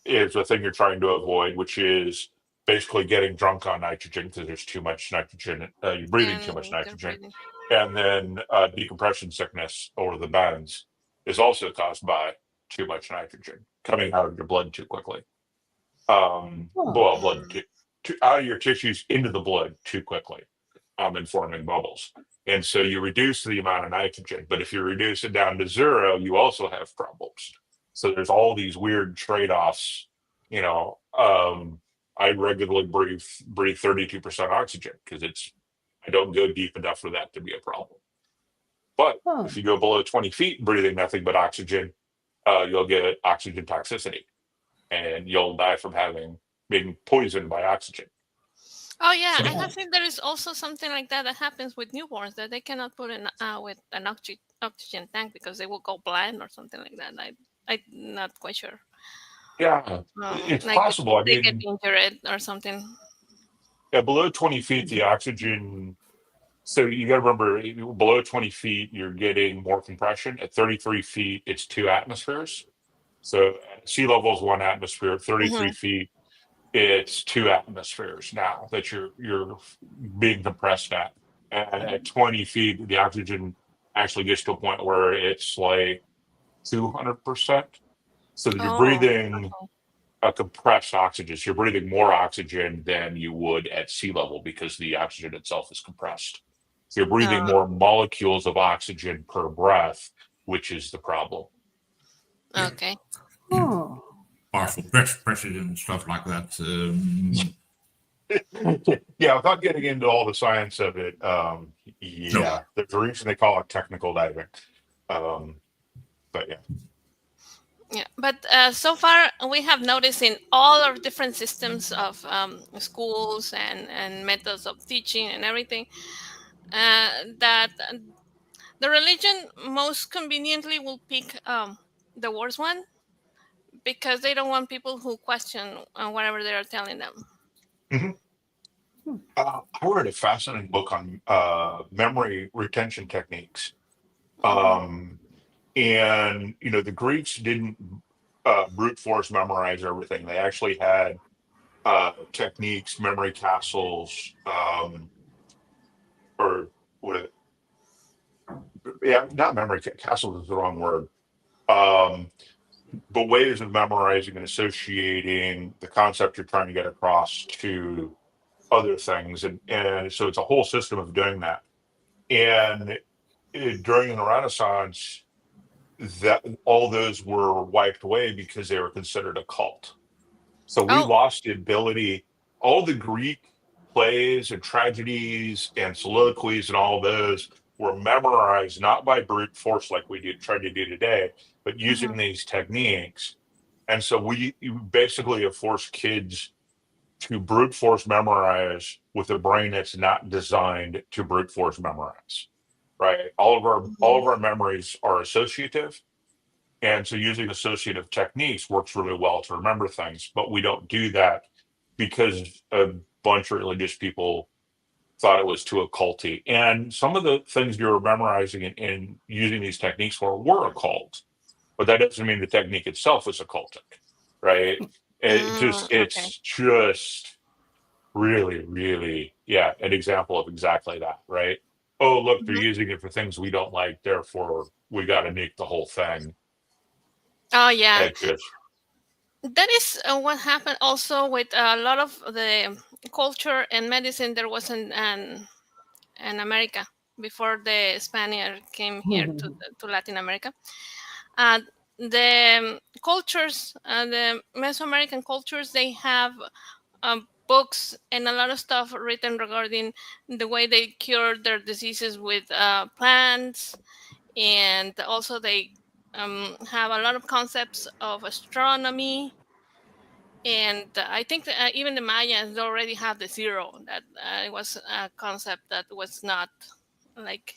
is the thing you're trying to avoid, which is basically getting drunk on nitrogen because there's too much nitrogen. You're breathing too much And you're nitrogen, breathing. and then decompression sickness or the bends is also caused by too much nitrogen coming out of your blood too quickly. oh. Well, blood out of your tissues into the blood too quickly, and forming bubbles. And so you reduce the amount of nitrogen, but if you reduce it down to zero, you also have problems. So there's all these weird trade-offs. You know, I regularly breathe 32% oxygen because I don't go deep enough for that to be a problem. But Oh. if you go below 20 feet breathing nothing but oxygen, you'll get oxygen toxicity, and you'll die from being poisoned by oxygen. Oh yeah, I So have seen there is also something like that that happens with newborns that they cannot put in with an oxygen tank because they will go blind or something like that. I'm not quite sure. yeah, it's Like possible. I they get mean, injured or something. yeah, below 20 feet, the oxygen. So you got to remember, below 20 feet, you're getting more compression. At 33 feet, it's 2 atmospheres. So at sea level is 1 atmosphere. At 33 Hmm. feet, it's 2 atmospheres now that you're being compressed at. And at 20 feet, the oxygen actually gets to a point where it's like 200%. So that you're Oh, breathing a compressed oxygen. So you're breathing more oxygen than you would at sea level because the oxygen itself is compressed. So you're breathing uh, more molecules of oxygen per breath, which is the problem. Yeah. okay. Oh. Partial pressure and stuff like that. Yeah, without getting into all the science of it, No. yeah, there's a reason they call it technical diving. But yeah. Yeah, but so far we have noticed in all our different systems of schools and methods of teaching and everything that the religion most conveniently will pick the worst one because they don't want people who question whatever they are telling them. Mhm. I read a fascinating book on memory retention techniques. Mhm. Um, and the Greeks didn't brute force memorize everything. They actually had techniques, memory castles, or what? Yeah, not castles is the wrong word. Um, but ways of memorizing and associating the concept you're trying to get across to other things, and so it's a whole system of doing that. And during the Renaissance, that all those were wiped away because they were considered a cult. So we Oh, lost the ability, all the Greek plays and tragedies and soliloquies and all those were memorized not by brute force like we try to do today, but mhm. using these techniques. And so you basically have forced kids to brute force memorize with a brain that's not designed to brute force memorize. Right. All Mhm. of our memories are associative, and so using associative techniques works really well to remember things, but we don't do that because a bunch of religious people thought it was too occulty. And some of the things you're memorizing and using these techniques for were occult, but that doesn't mean the technique itself is occultic, right? Okay. It's just really, really, yeah, an example of exactly that, right? Oh, look, they're Mhm. using it for things we don't like, therefore we got to nuke the whole thing. Oh yeah, It just, that is what happened also with a lot of the culture and medicine. There was in America before the Spaniard came here to Latin America. Uh, the cultures, the Mesoamerican cultures, they have books and a lot of stuff written regarding the way they cure their diseases with plants, and also they have a lot of concepts of astronomy. And I think that, even the Mayans already have the zero. That it was a concept that was not like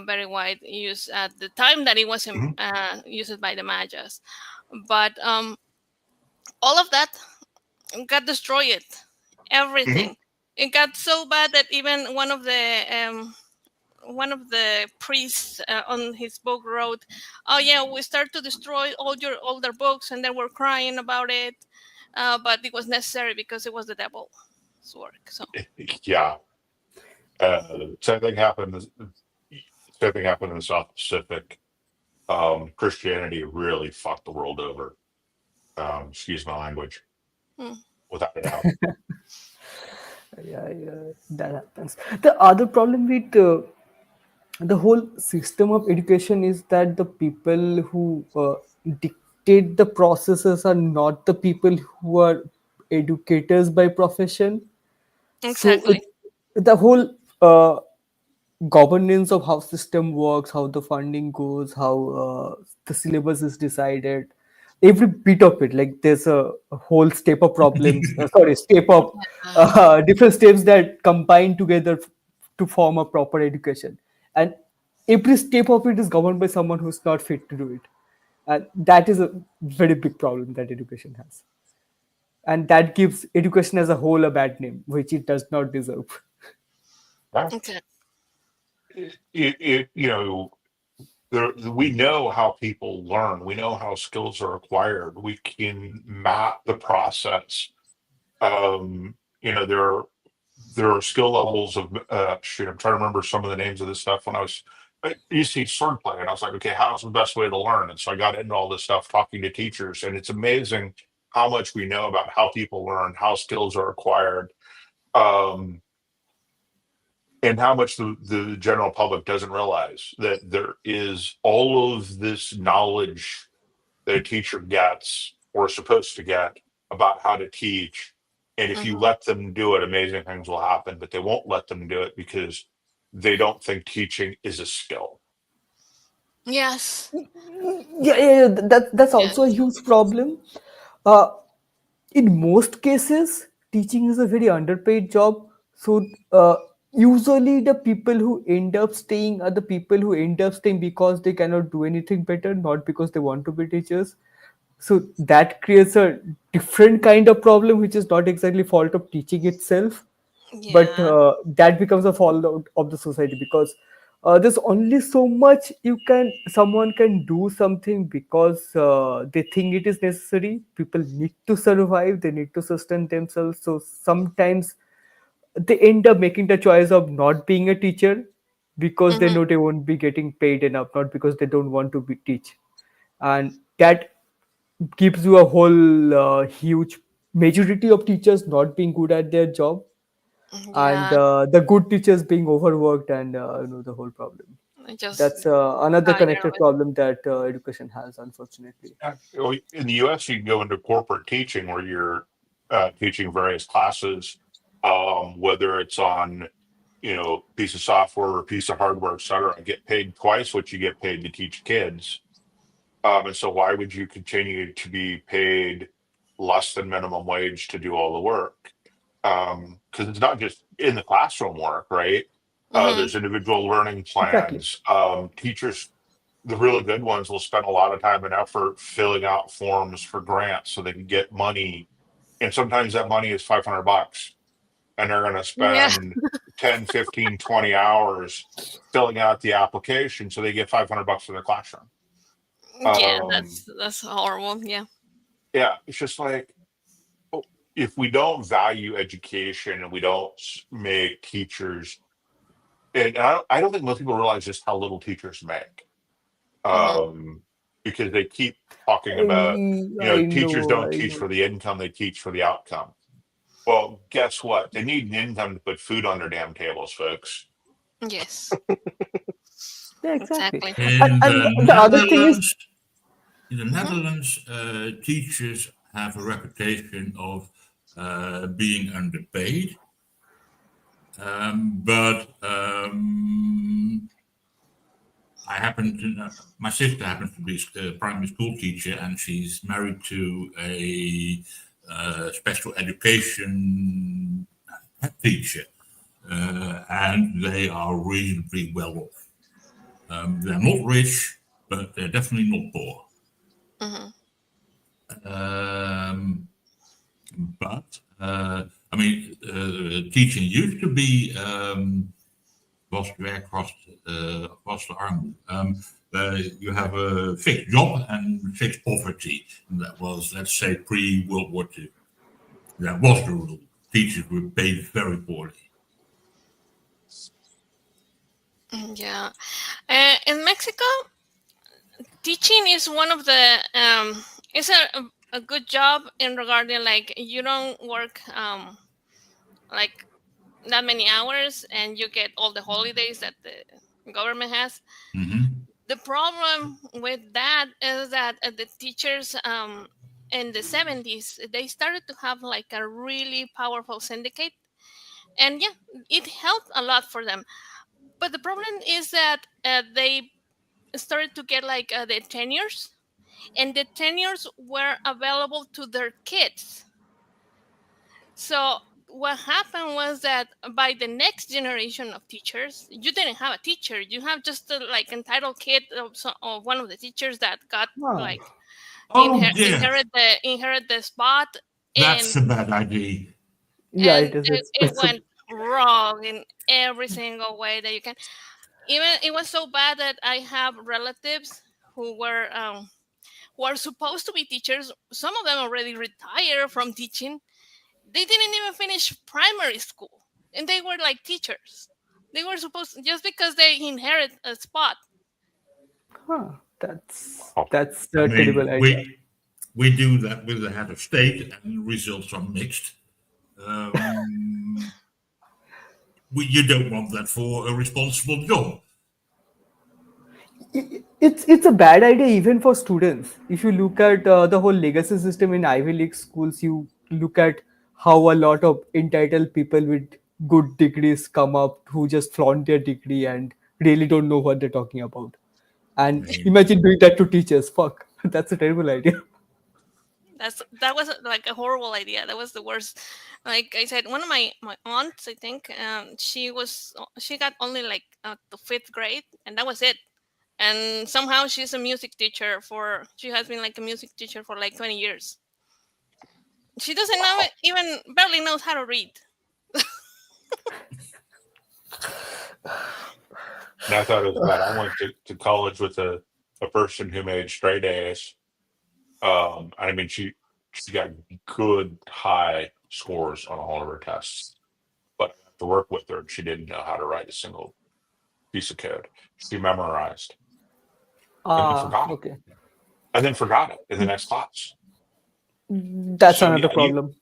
very wide use at the time that it was Mhm. used by the Mayas. But all of that got destroyed. Mhm. Everything. It got so bad that even one of the priests on his book wrote, "Oh yeah, we start to destroy all your older books," and they were crying about it. But it was necessary because it was the devil's work. So Yeah. Same thing happened. Same thing happened in the South Pacific. Christianity really fucked the world over. Excuse my language, hmm. without a doubt. Yeah, that happens. The other problem with the whole system of education is that the people who dictate the processes are not the people who are educators by profession. So Exactly. the whole governance of how system works, how the funding goes, how the syllabus is decided, every bit of it, like there's a whole step of problems, sorry, step of Uh, different steps that combine together to form a proper education, and every step of it is governed by someone who's not fit to do it, and that is a very big problem that education has, and that gives education as a whole a bad name which it does not deserve. Yeah. okay. You know, we know how people learn. We know how skills are acquired. We can map the process. There are skill levels of shoot. I'm trying to remember some of the names of this stuff when I used to teach sword play, and I was like, okay, how's the best way to learn? And so I got into all this stuff talking to teachers, and it's amazing how much we know about how people learn, how skills are acquired. Um, and how much the general public doesn't realize that there is all of this knowledge that a teacher gets or is supposed to get about how to teach. And if you Hmm. let them do it, amazing things will happen, but they won't let them do it because they don't think teaching is a skill. Yes. Yeah, that's also a Yes. huge problem. uh, in most cases, teaching is a very underpaid job. So usually the people who end up staying are the people who end up staying because they cannot do anything better, not because they want to be teachers. So that creates a different kind of problem, which is not exactly fault of teaching itself, but Yeah. that becomes a fallout of the society because there's only so much someone can do something because they think it is necessary. People need to survive, they need to sustain themselves, so sometimes they end up making the choice of not being a teacher because they Hmm. know they won't be getting paid enough, not because they don't want to be teach. And that gives you a whole huge majority of teachers not being good at their job, and Yeah. the good teachers being overworked, and the whole problem. I just That's another tired connected of it. problem that education has, unfortunately. In the US, you can go into corporate teaching where you're teaching various classes, whether it's on piece of software or piece of hardware, et cetera, and get paid twice what you get paid to teach kids. And so why would you continue to be paid less than minimum wage to do all the work? Because it's not just in the classroom work, right? Hmm. There's individual learning Exactly. plans. Teachers, the really good ones, will spend a lot of time and effort filling out forms for grants so they can get money. And sometimes that money is $500, and they're going to Yeah. spend 10, 15, 20 hours filling out the application so they get $500 for their classroom. Yeah. Um, That's horrible. Yeah. yeah, it's just like, oh, if we don't value education and we don't make teachers, and I don't think most people realize just how little teachers make, Mm-hmm. because they keep talking about, I teachers know, don't I teach know. for the income, they teach for the outcome. Well, guess what? They need an income to put food on their damn tables, folks. Yes, Yeah, exactly. exactly. In And the the other thing is, Netherlands, Mm-hmm. teachers have a reputation of being underpaid, but I happen to know, my sister happens to be a primary school teacher, and she's married to a special education teacher, and they are reasonably well off. They're not rich, but they're definitely not poor. Mm-hmm. But I mean, teaching used to be vastweg was de armoede. You have a fixed job and fixed poverty. And that was, let's say, pre-World War II. That was the rule. Teachers were paid very poorly. Yeah. In Mexico, teaching is one of the it's a good job in regarding like you don't work like that many hours and you get all the holidays that the government has. Mm-hmm. The problem with that is that the teachers in the 70s they started to have like a really powerful syndicate, and yeah, it helped a lot for them. But the problem is that they started to get like the tenures, and the tenures were available to their kids. So what happened was that by the next generation of teachers, you didn't have a teacher. You have just a like entitled kid of one of the teachers that got ah, like Oh dear, inherit the spot, that's and a bad idea. yeah, and it is it expensive. went wrong in every single way that you can. Even it was so bad that I have relatives who are supposed to be teachers. Some of them already retired from teaching. They didn't even finish primary school, and they were like teachers. They were supposed just because they inherit a spot. Huh, that's Wow. that's I a terrible mean, idea. we do that with the head of state, and the results are mixed. Um, you don't want that for a responsible job. It's a bad idea even for students. If you look at the whole legacy system in Ivy League schools, you look at how a lot of entitled people with good degrees come up who just flaunt their degree and really don't know what they're talking about. I And mean, imagine doing that to teachers. Fuck, that's a terrible idea. That was like a horrible idea. That was the worst. Like I said, one of my aunts, I think, she got only like the fifth grade, and that was it. And somehow she's a music teacher for. She has been like a music teacher for like 20 years. She doesn't know Wow. even barely knows how to read. And I thought it was bad. I went to college with a person who made straight A's. I mean, she got good high scores on all of her tests, but to work with her, she didn't know how to write a single piece of code. She memorized and then Ah, forgot it, okay. and then forgot it in the next class. That's So another yeah, problem.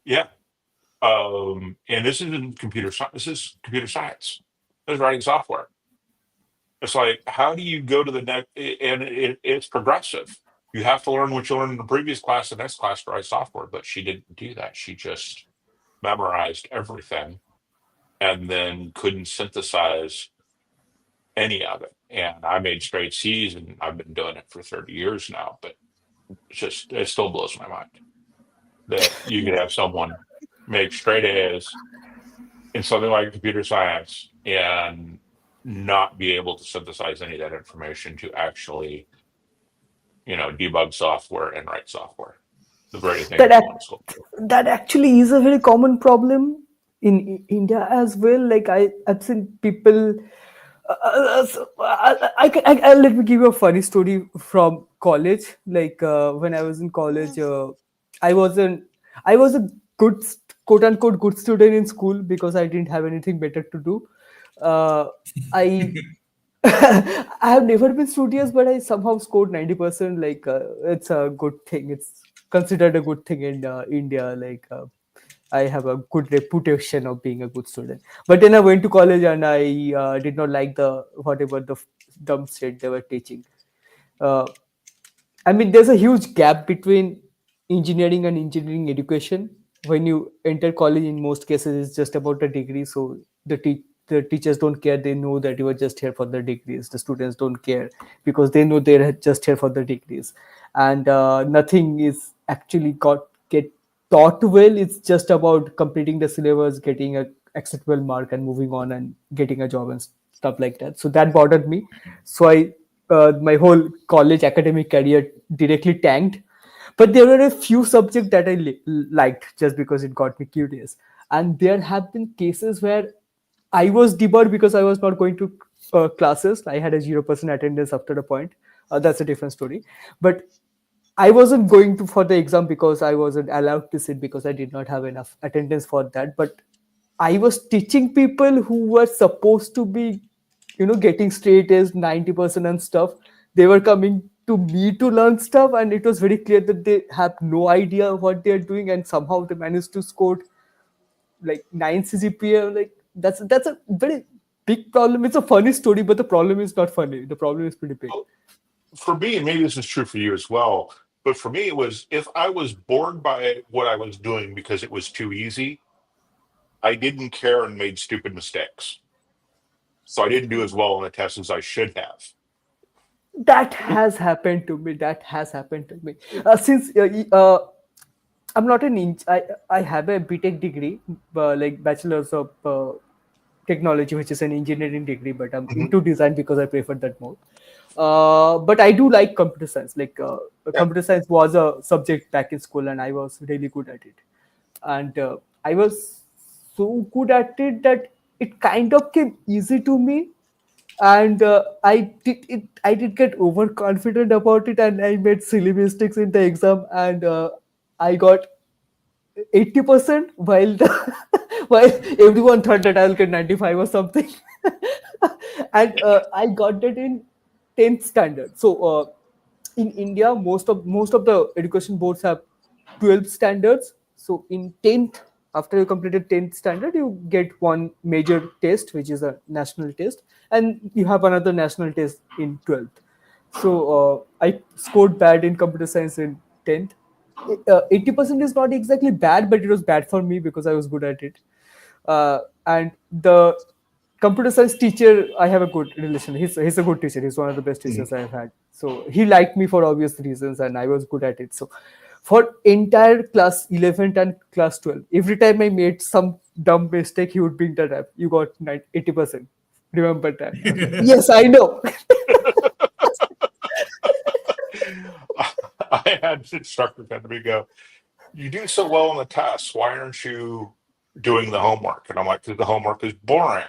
yeah. And this isn't computer science. This is computer science. This is writing software. It's like, how do you go to the next? And it's progressive. You have to learn what you learned in the previous class, the next class to write software. But she didn't do that. She just memorized everything and then couldn't synthesize any of it. And I made straight C's, and I've been doing it for 30 years now. But it still blows my mind that you could have someone make straight A's in something like computer science and not be able to synthesize any of that information to actually, debug software and write software. The very thing That that you want to act- school for. that actually is a very common problem in India as well. Like I've seen people. Let me give you a funny story from college. Like when I was in college, I wasn't. I was a good, quote unquote, good student in school because I didn't have anything better to do. I I have never been studious, but I somehow scored 90%. Like it's a good thing. It's considered a good thing in India. Like I have a good reputation of being a good student. But then I went to college and I did not like the whatever the dumb shit they were teaching. Uh, I mean, there's a huge gap between engineering and engineering education. When you enter college, in most cases, it's just about a degree. So the teachers don't care. They know that you are just here for the degrees. The students don't care because they know they're just here for the degrees, and nothing is actually get taught well. It's just about completing the syllabus, getting a acceptable mark, and moving on and getting a job and stuff like that. So that bothered me. So I my whole college academic career directly tanked. But there were a few subjects that I liked just because it got me curious. And there have been cases where I was debarred because I was not going to classes. I had a 0% attendance after a point. That's a different story. But I wasn't going to for the exam because I wasn't allowed to sit because I did not have enough attendance for that. But I was teaching people who were supposed to be, getting straight A's, 90% and stuff. They were coming to me to learn stuff, and it was very clear that they have no idea what they're doing, and somehow they managed to score like 9 CGPA. Like that's a very big problem. It's a funny story, but the problem is not funny. The problem is pretty big. For me, and maybe this is true for you as well, but for me, it was if I was bored by what I was doing because it was too easy, I didn't care and made stupid mistakes. So I didn't do as well on the test as I should have. That has happened to me. That has happened to me. Since I'm not I have a BTech degree, like bachelor's of technology, which is an engineering degree, but I'm Mhm. into design because I prefer that more. But I do like computer science. Like Yeah. computer science was a subject back in school, and I was really good at it. And I was so good at it that it kind of came easy to me. And I did get overconfident about it, and I made silly mistakes in the exam, and I got 80%, while while everyone thought that I'll get 95 or something. And I got that in 10th standard. So in India, most of the education boards have 12 standards. So in 10th, after you completed 10th standard, you get one major test, which is a national test, and you have another national test in 12th. So I scored bad in computer science in 10th. 80% is not exactly bad, but it was bad for me because I was good at it. And the computer science teacher, I have a good relation. He's a good teacher. He's one of the best teachers I have had. So he liked me for obvious reasons, and I was good at it. So for entire class 11th and class 12, every time I made some dumb mistake, he would bring that up. You got 80%. Remember that? I was like, yes, I know. I had an instructor come to me and go, "You do so well on the tests. Why aren't you doing the homework?" And I'm like, "Because the homework is boring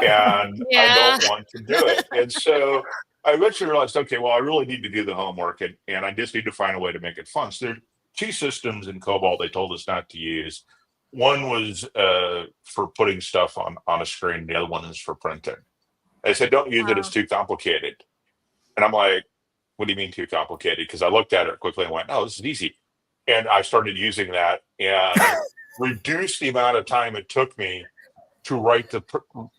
and I Yeah. don't want to do it." And so I eventually realized, okay, well, I really need to do the homework and I just need to find a way to make it fun. So there are two systems in COBOL they told us not to use. One was for putting stuff on a screen. The other one is for printing. They said, don't use it. It's Wow. too complicated. And I'm like, what do you mean too complicated? Because I looked at it quickly and went, oh, this is easy. And I started using that and reduced the amount of time it took me to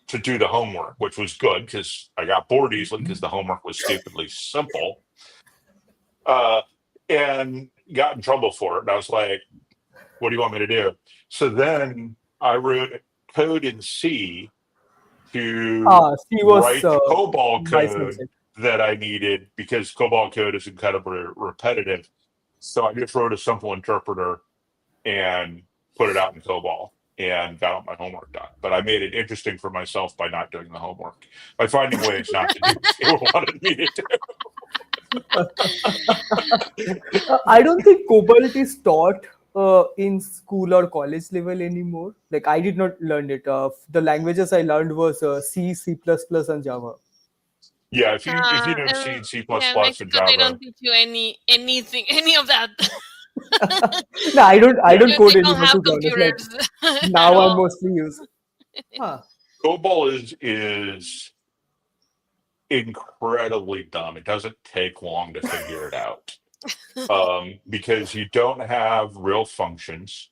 to do the homework, which was good because I got bored easily because the homework was stupidly simple, and got in trouble for it. And I was like, "What do you want me to do?" So then I wrote code in C to She was write the COBOL my code subject. that I needed because COBOL code is incredibly repetitive. So I just wrote a simple interpreter and put it out in COBOL and got all my homework done. But I made it interesting for myself by not doing the homework, by finding ways not to do what they wanted me to do. I don't think Cobalt is taught in school or college level anymore. Like I did not learn it. The languages I learned was C, C++, and Java. Yeah, if you know C And and C++ yeah, in and Mexico they Java, don't teach you anything, any of that. No, I don't Because code they don't anymore, have to be honest. Like computers at now I all. mostly use. Huh. COBOL is incredibly dumb. It doesn't take long to figure it out because you don't have real functions.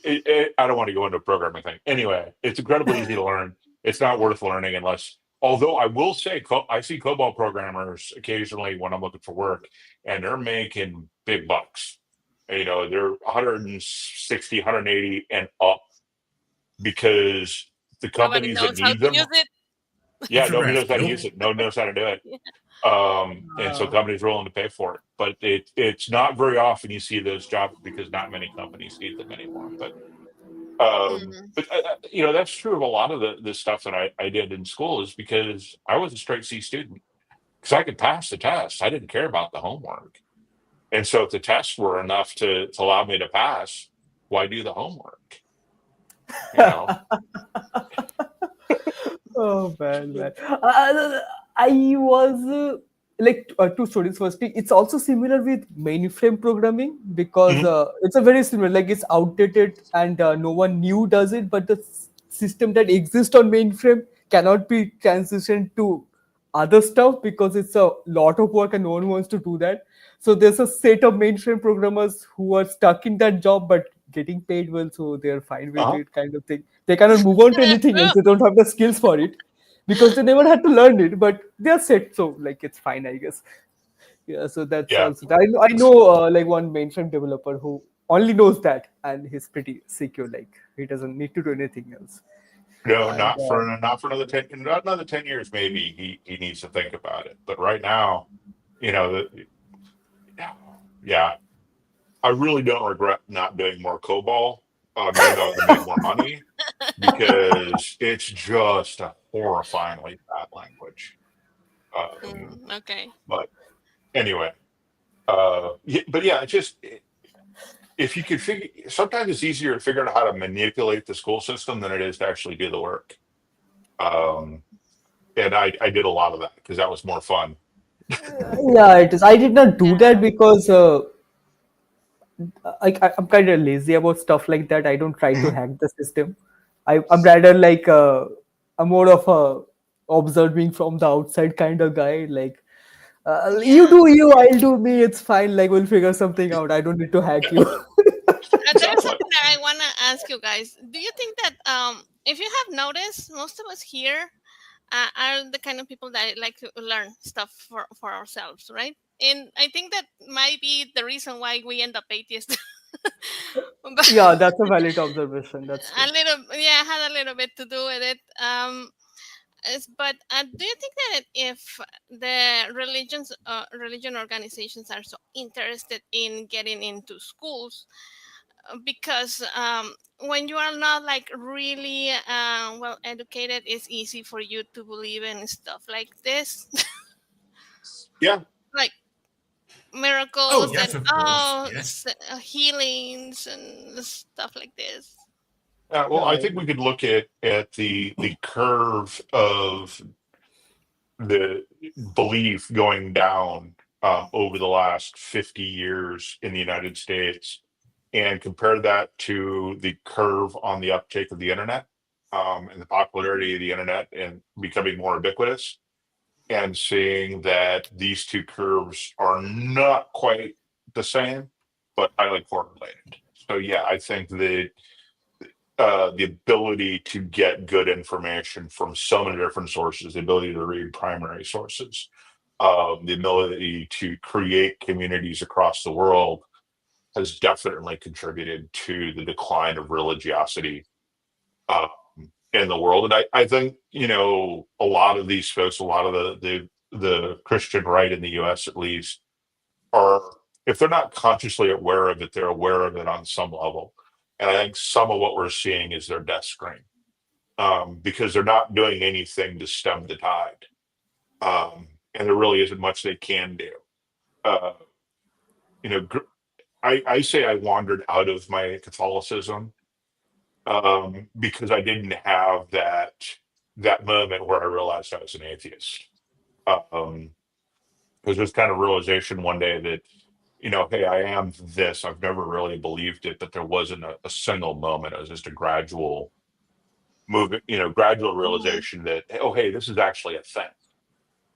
I don't want to go into a programming thing. Anyway, it's incredibly easy to learn. It's not worth learning unless, although I will say, I see COBOL programmers occasionally when I'm looking for work, and they're making big bucks. You know, they're 160, 180 and up because the Nobody companies that knows how need to them, use it. yeah, It's a nobody rare knows how to skill. use it. Nobody knows how to do it. Yeah. And so Wow. companies are willing to pay for it. But it's not very often you see those jobs because not many companies need them anymore. Mm. But you know, that's true of a lot of the stuff that I did in school is because I was a straight C student. Because I could pass the test. I didn't care about the homework. And so if the tests were enough to allow me to pass, why do the homework? You know? Oh man. I was like two stories. Firstly, it's also similar with mainframe programming because Mhm. it's a very similar. Like it's outdated and no one new does it, but the system that exists on mainframe cannot be transitioned to other stuff because it's a lot of work and no one wants to do that. So there's a set of mainframe programmers who are stuck in that job but getting paid well, so they're fine with Uh-huh. it, kind of thing. They cannot move on to That's anything else. true. They don't have the skills for it because they never had to learn it, but they're set, so like it's fine, I guess. Yeah, so that's Yeah. also. I know like one mainframe developer who only knows that, and he's pretty secure. Like he doesn't need to do anything else. No, And not for another 10, not another 10 years, maybe he needs to think about it. But right now, you know, yeah, I really don't regret not doing more COBOL. Maybe I would have made more money because it's just a horrifyingly bad language. Okay. But anyway, but yeah, if you could figure, sometimes it's easier to figure out how to manipulate the school system than it is to actually do the work. Um, and I did a lot of that because that was more fun. yeah, it is. I did not do Yeah. that because I'm kind of lazy about stuff like that. I don't try to Mhm. hack the system. I'm rather like I'm more of a observing from the outside kind of guy. Like you Yeah. do you, I'll do me. It's fine. Like we'll figure something out. I don't need to hack you. There's Exactly. something that I want to ask you guys. Do you think that if you have noticed, most of us here are the kind of people that like to learn stuff for ourselves, right? And I think that might be the reason why we end up atheists. But Yeah, that's a valid observation. That's a true. little, yeah, had a little bit to do with it. But do you think that if the religion organizations are so interested in getting into schools, because when you are not like really well educated, it's easy for you to believe in stuff like this, Yeah. like Oh, miracles and yes, of course. Yes. healings and stuff like this. Well, I think we could look at the curve of the belief going down over the last 50 years in the United States and compare that to the curve on the uptake of the internet and the popularity of the internet and becoming more ubiquitous, and seeing that these two curves are not quite the same, but highly correlated. So, yeah, I think that the ability to get good information from so many different sources, the ability to read primary sources, the ability to create communities across the world has definitely contributed to the decline of religiosity um, in the world. And I think, you know, a lot of these folks, a lot of the Christian right in the US at least, are, if they're not consciously aware of it, they're aware of it on some level. And I think some of what we're seeing is their death screen because they're not doing anything to stem the tide. And there really isn't much they can do. Uh, you know, I say I wandered out of my Catholicism because I didn't have that moment where I realized I was an atheist. It was this kind of realization one day that hey, I am this. I've never really believed it, but there wasn't a single moment. It was just a gradual movement, gradual realization that, oh, hey, this is actually a thing.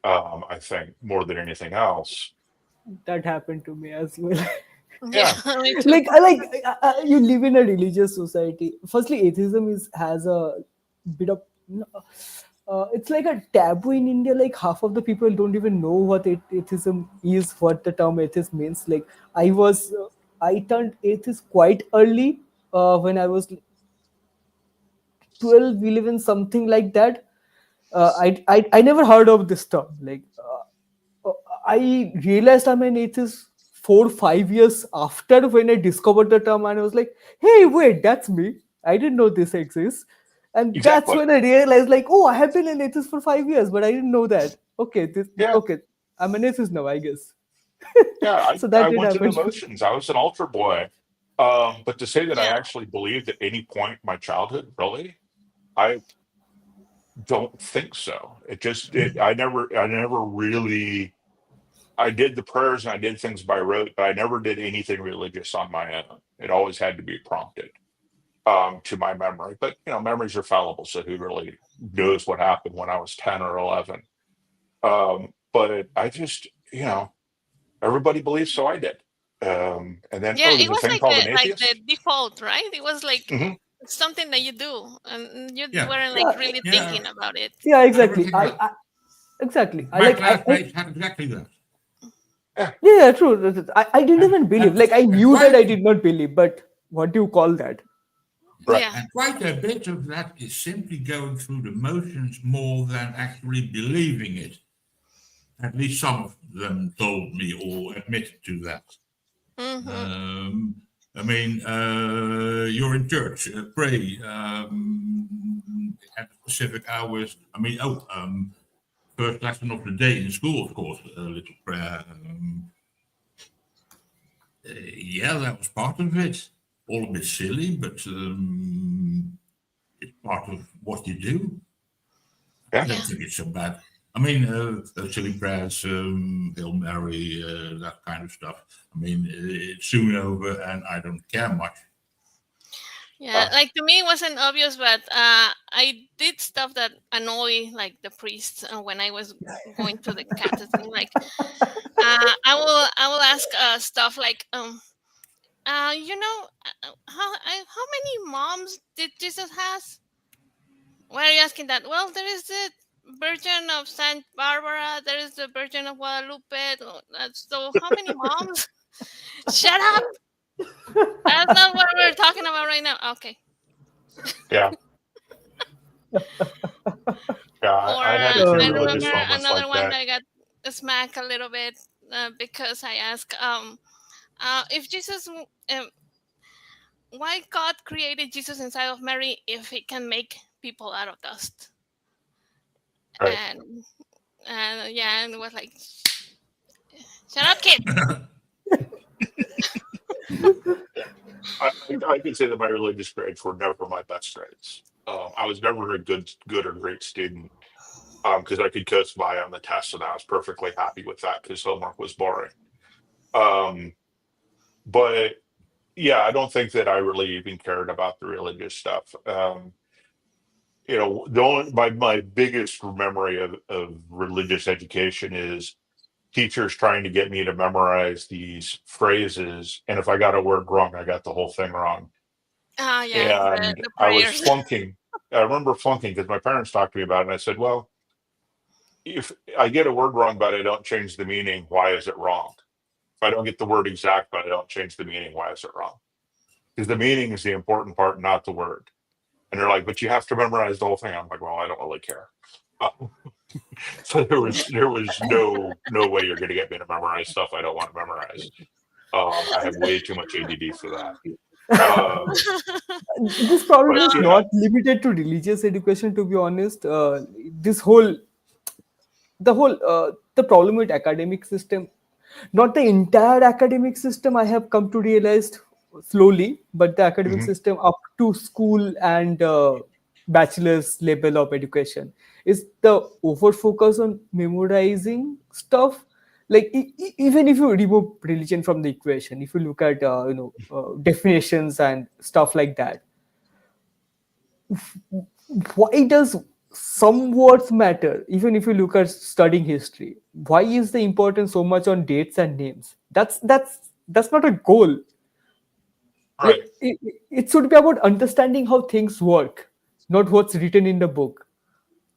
I think more than anything else. That happened to me as well. Yeah. Me too. Like I like you live in a religious society. Firstly, atheism has a bit of it's like a taboo in India. Like half of the people don't even know what atheism is, what the term atheist means. Like I turned atheist quite early when I was 12, 11, something like that. I never heard of this term. Like I realized I'm an atheist 4 5 years after when I discovered the term, and I was like, "Hey, wait, that's me. I didn't know this exists." And that's Exactly. when I realized, like, oh, I have been an atheist for 5 years, but I didn't know that. Yeah. Okay, I'm an atheist now, I guess. Yeah. So I that did went through the happen. motions. I was an altar boy. But to say that I Yeah. actually believed at any point in my childhood, really, I don't think so. I never really, I did the prayers and I did things by rote, but I never did anything religious on my own. It always had to be prompted to my memory. But, memories are fallible. So who really knows what happened when I was 10 or 11? But I just, everybody believes, so I did. And then, Yeah, there's it a was thing like called an like the atheist. default, right? It was like Mhm. something that you do, and you Yeah. weren't like Yeah, really Yeah. thinking about it. yeah, exactly. Everything else. Exactly. My classmates had exactly that. Yeah, true. I didn't even believe. Like I And knew that I quite, did not believe, but what do you call that? Right. Yeah. and quite a bit of that is simply going through the motions more than actually believing it. At least some of them told me or admitted to that. Hmm. You're in church, pray at specific hours. First lesson of the day in school, of course, a little prayer. Yeah, that was part of it. All a bit silly, but it's part of what you do. I Yeah. don't think it's so bad. Silly prayers, Hail Mary, that kind of stuff. It's soon over, and I don't care much. Yeah, like to me it wasn't obvious, but I did stuff that annoy like the priests when I was going to the catechism. Like I will ask stuff like how many moms did Jesus has? Why are you asking that? Well, there is the Virgin of Saint Barbara. There is the Virgin of Guadalupe. So how many moms? Shut up! That's not what we're talking about right now. Okay. Yeah. Yeah. Or I had a few I religious remember moments another like one that. that I got smacked a little bit because I asked if Jesus, why God created Jesus inside of Mary if He can make people out of dust? Right. And it was like, shut up, kid. I can say that my religious grades were never my best grades. I was never a good or great student because I could coast by on the test, and I was perfectly happy with that because homework was boring. Um, but yeah, I don't think that I really even cared about the religious stuff. My biggest memory of religious education is teachers trying to get me to memorize these phrases, and if I got a word wrong, I got the whole thing wrong. Yeah, And the I was prayers. flunking. I remember flunking because my parents talked to me about it, and I said, "Well, if I get a word wrong, but I don't change the meaning, why is it wrong? If I don't get the word exact, but I don't change the meaning, why is it wrong? Because the meaning is the important part, not the word." And they're like, "But you have to memorize the whole thing." I'm like, "Well, I don't really care." So there was no way you're going to get me to memorize stuff I don't want to memorize. I have way too much ADD for that. This problem But is yeah, not limited to religious education, to be honest. This whole the problem with academic system, not the entire academic system, I have come to realize slowly, but the academic mhm, system up to school and bachelor's level of education is the over focus on memorizing stuff. like even if you remove religion from the equation, if you look at definitions and stuff like that, why does some words matter? Even if you look at studying history, why is the importance so much on dates and names? That's not a goal. Right. Like it should be about understanding how things work, not what's written in the book.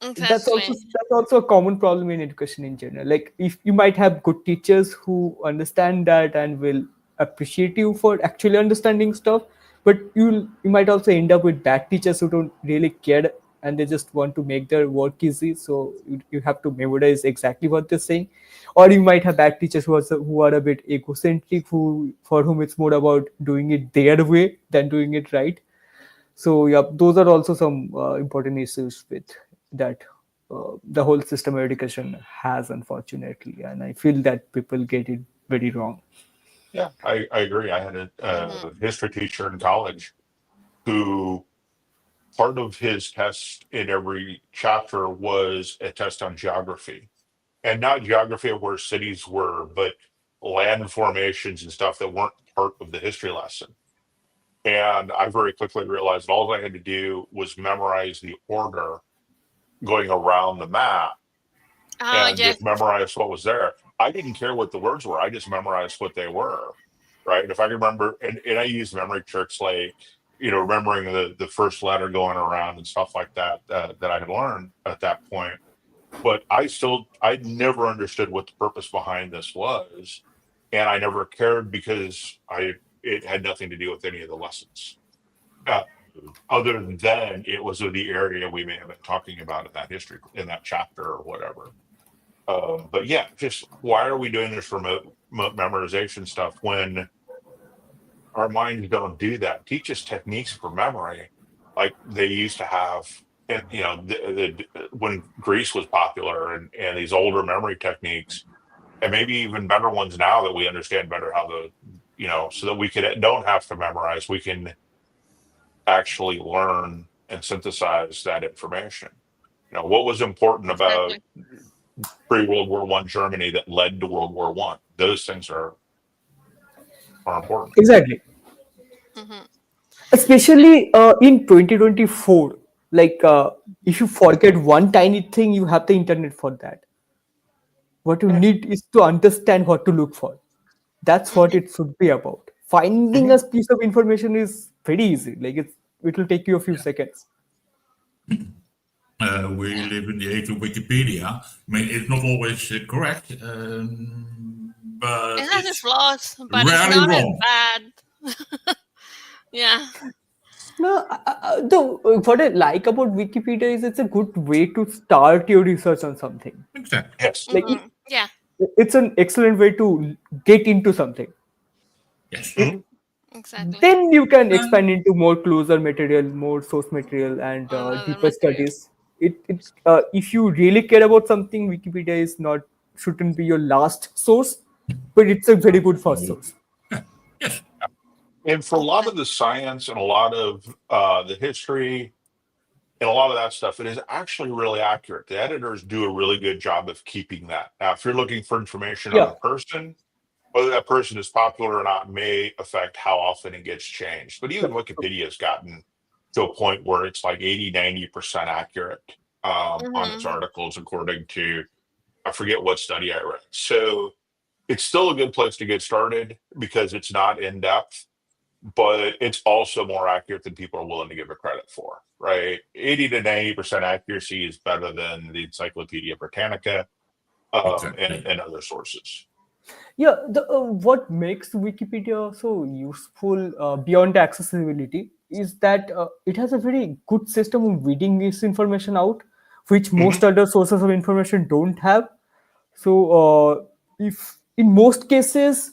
That's also Exactly. that's also a common problem in education in general. Like if you might have good teachers who understand that and will appreciate you for actually understanding stuff, but you might also end up with bad teachers who don't really care and they just want to make their work easy, so you have to memorize exactly what they're saying. Or you might have bad teachers who are a bit egocentric, who for whom it's more about doing it their way than doing it right. So yeah, those are also some important issues with that the whole system of education has, unfortunately, and I feel that people get it very wrong. Yeah, I agree. I had a Hmm. history teacher in college who part of his test in every chapter was a test on geography, and not geography of where cities were, but land formations and stuff that weren't part of the history lesson. And I very quickly realized all I had to do was memorize the order going around the map Ah, and yes. just memorize what was there. I didn't care what the words were. I just memorized what they were. Right. If I can remember, and I use memory tricks like, remembering the first letter going around and stuff like that, that I had learned at that point. But I never understood what the purpose behind this was. And I never cared because it had nothing to do with any of the lessons. Uh, Other than it was of the area we may have been talking about in that history, in that chapter or whatever. But yeah, just why are we doing this remote memorization stuff when our minds don't do that? Teach us techniques for memory, like they used to have, and when Greece was popular, and these older memory techniques, and maybe even better ones now that we understand better how so that we don't have to memorize, we can actually learn and synthesize that information. What was important about Exactly. pre-World War I Germany that led to World War I? Those things are important. Exactly. Hmm. Especially in 2024, like if you forget one tiny thing, you have the internet for that. What you Yeah. need is to understand what to look for. That's what Hmm. it should be about. Finding Mhm. a piece of information is very easy. Like it will take you a few Yeah. seconds. We Yeah. live in the age of Wikipedia. I mean, it's not always correct, but It has its it's flaws, but it's rarely not as wrong. bad. Yeah. No, what I like about Wikipedia is it's a good way to start your research on something. Exactly. Yes. Like Yeah. it's an excellent way to get into something. Yes. It Mhm. Exactly. then you can And expand into more closer material, more source material, and All other deeper material. studies. If you really care about something, Wikipedia is not shouldn't be your last source, but it's a very good first source. yeah, yes. And for a lot of Exactly. the science and a lot of the history and a lot of that stuff, it is actually really accurate. The editors do a really good job of keeping that. Now, if you're looking for information on Yeah, a person, whether that person is popular or not may affect how often it gets changed. But even yeah. Wikipedia has gotten to a point where it's like 80-90% accurate on its Hmm. articles, according to, I forget what study I read. So it's still a good place to get started because it's not in depth, but it's also more accurate than people are willing to give it credit for, right? 80 to 90% accuracy is better than the Encyclopedia Britannica Exactly. and other sources. Yeah, what makes Wikipedia so useful beyond the accessibility is that it has a very good system of weeding misinformation out, which Hmm. most other sources of information don't have. So, if in most cases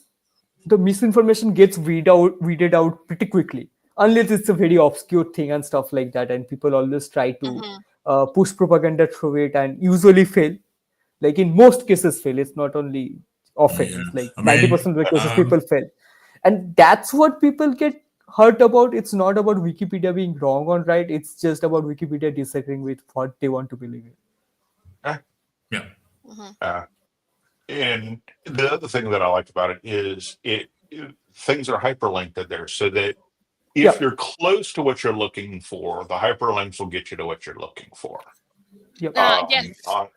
the misinformation gets weeded out pretty quickly, unless it's a very obscure thing and stuff like that, and people always try to Hmm. push propaganda through it and usually fail. Like in most cases fail. It's not only often, Yeah. it's like I mean, 90% of the cases people um, fail, and that's what people get hurt about. It's not about Wikipedia being wrong or right, it's just about Wikipedia disagreeing with what they want to believe in. Eh, yeah. Hmm. uh, And the other thing that I like about it is things are hyperlinked in there, so that if Yeah, you're close to what you're looking for, the hyperlinks will get you to what you're looking for. yep, Yes, On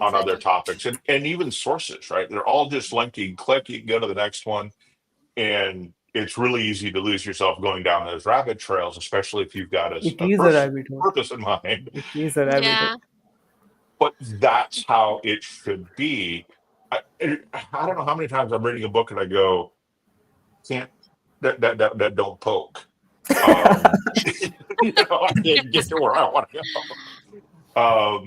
other exactly. topics, and even sources, right? They're all just linked. You can click, you can go to the next one, and it's really easy to lose yourself going down those rabbit trails, especially if you've got it a is a rabbit hole. purpose in mind. It is a rabbit hole. Yeah, But that's how it should be. I don't know how many times I'm reading a book and I go, can't that don't poke. I can't get to where I want to go.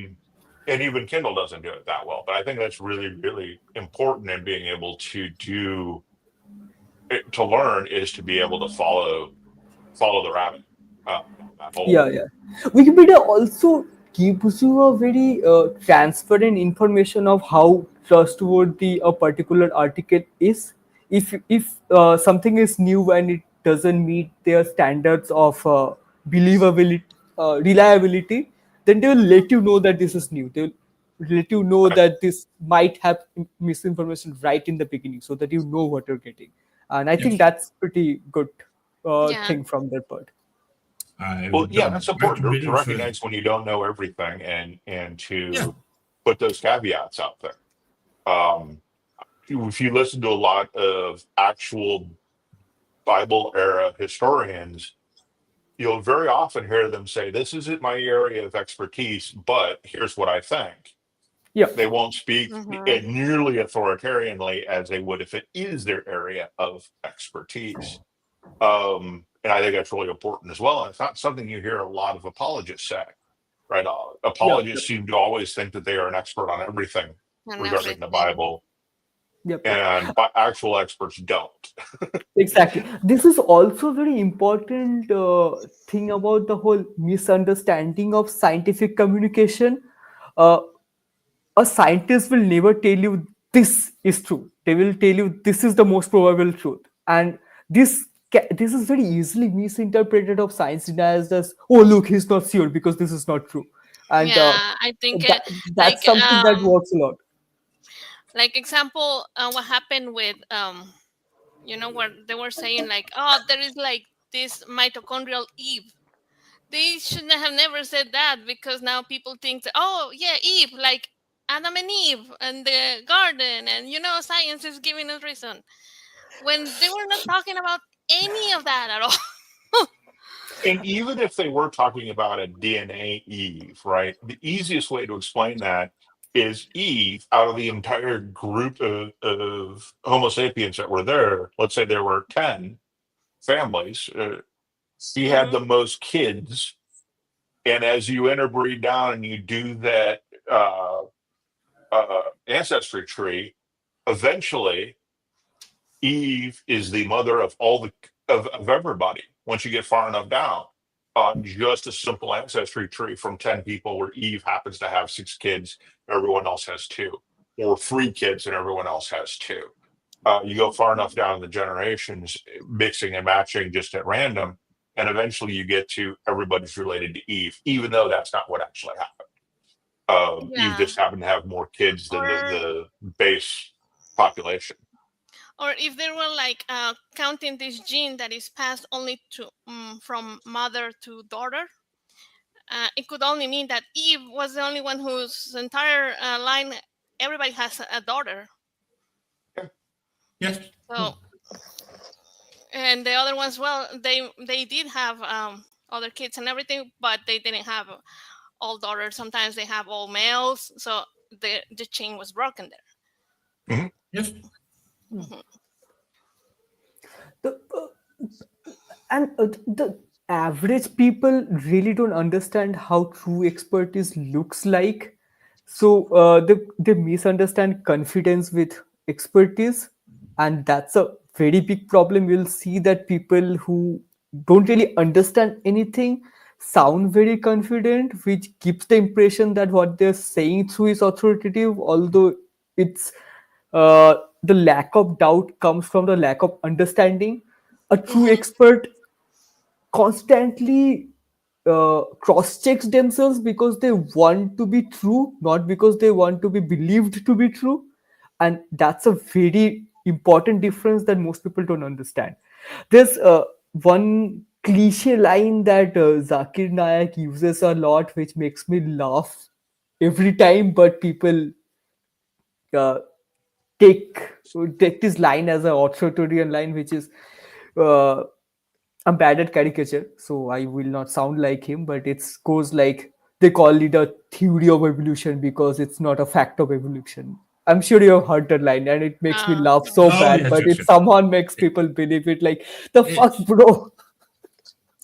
And even Kindle doesn't do it that well. But I think that's really, really important in being able to do to learn is to be able to follow the rabbit. That Yeah, whole yeah. Wikipedia also gives you a very transparent information of how trustworthy a particular article is. If something is new and it doesn't meet their standards of believability, reliability, then they will let you know that this is new. They will let you know right. that this might have misinformation right in the beginning, so that you know what you're getting. And I think Yes. that's pretty good yeah, thing from their part. Well, yeah, that's Back to important to videos. recognize when you don't know everything and Yeah. to put those caveats out there. Um, if you listen to a lot of actual Bible era historians, you'll very often hear them say, "This isn't my area of expertise, but here's what I think." Yeah. They won't speak hmm nearly authoritarianly as they would if it is their area of expertise. And I think that's really important as well. And it's not something you hear a lot of apologists say, right? Yeah. Apologists seem to always think that they are an expert on everything and regarding the everything. Bible, Yep, yep. and actual experts don't. Exactly. This is also very important thing about the whole misunderstanding of scientific communication. Uh, a scientist will never tell you this is true. They will tell you this is the most probable truth, and this is very easily misinterpreted of science as just, oh look, he's not sure because this is not true, and Yeah, I think that like that's something that works a lot. like example, what happened with where they were saying like, oh, there is like this mitochondrial Eve. They shouldn't have never said that because now people think that, oh yeah, Eve, like Adam and Eve and the garden, and science is giving us reason when they were not talking about any of that at all. And even if they were talking about a DNA Eve, right? The easiest way to explain that is Eve, out of the entire group of Homo sapiens that were there, let's say there were 10 families, she had hmm the most kids. And as you interbreed down and you do that ancestry tree, eventually Eve is the mother of all of everybody once you get far enough down on just a simple ancestry tree from 10 people where Eve happens to have 6 kids, everyone else has 2, or 3 kids and everyone else has 2. You go far enough down the generations, mixing and matching just at random, and eventually you get to everybody's related to Eve, even though that's not what actually happened. Eve Yeah. just happened to have more kids than Or the base population. or if they were like counting this gene that is passed only to from mother to daughter, it could only mean that Eve was the only one whose entire line everybody has a daughter. Yes. So and the other ones, well, they did have other kids and everything, but they didn't have all daughters. Sometimes they have all males, so the chain was broken there. Mhm. Yes. Mhm. The, and the average people really don't understand how true expertise looks like, so they misunderstand confidence with expertise, and that's a very big problem. You'll see that people who don't really understand anything sound very confident, which gives the impression that what they're saying through is authoritative, although it's the lack of doubt comes from the lack of understanding. A true Mhm. expert constantly cross checks themselves because they want to be true, not because they want to be believed to be true. and that's a very important difference that most people don't understand. There's one cliche line that Zakir Naik uses a lot, which makes me laugh every time, but people uh, take take this line as an authoritarian line, which is uh, I'm bad at caricature, so I will not sound like him, but it goes like they call it a theory of evolution because it's not a fact of evolution. I'm sure you have heard that line, and it makes me laugh so Oh, bad, yes, but yes, it yes. somehow makes people believe it. Like, the fuck, It's bro?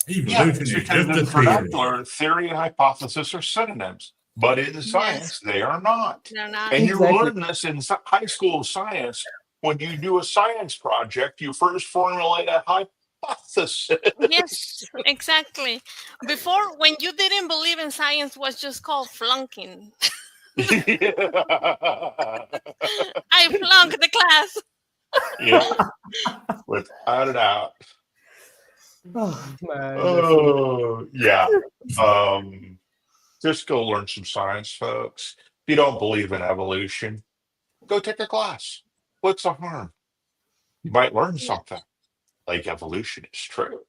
Yeah, evolution it's is because just a in theory. vernacular, theory and hypothesis are synonyms, but in Yes, science, they are not. they're not. And you Exactly. learn this in high school science. When you do a science project, you first formulate a hypothesis. Yes, exactly. Before, when you didn't believe in science, was just called flunking. I flunked the class. Yeah, without a doubt. Oh man, that's so. Oh, yeah. Um, just go learn some science, folks. If you don't believe in evolution, go take a class. What's the harm? You might learn Yeah. something like evolution is true.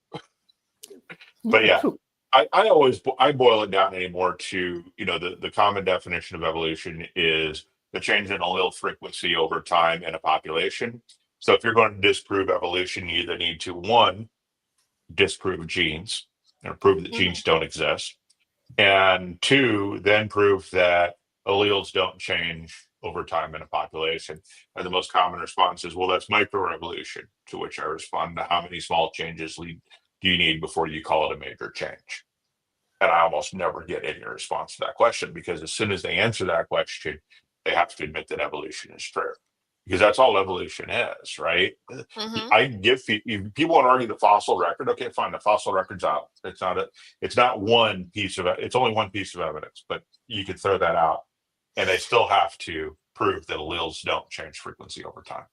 But Yeah, yeah, true. I always I boil it down anymore to, the common definition of evolution is the change in allele frequency over time in a population. So if you're going to disprove evolution, you either need to, one, disprove genes and prove that Mhm. genes don't exist, and two, then prove that alleles don't change over time in a population. And the most common response is, well, that's microevolution, to which I respond to how many small changes do you need before you call it a major change? And I almost never get any response to that question, because as soon as they answer that question, they have to admit that evolution is true, because that's all evolution is, right? Mhm. I give people want to argue the fossil record. Okay, fine. The fossil record's out. It's not one piece of it. It's only one piece of evidence, but you could throw that out, and they still have to prove that alleles don't change frequency over time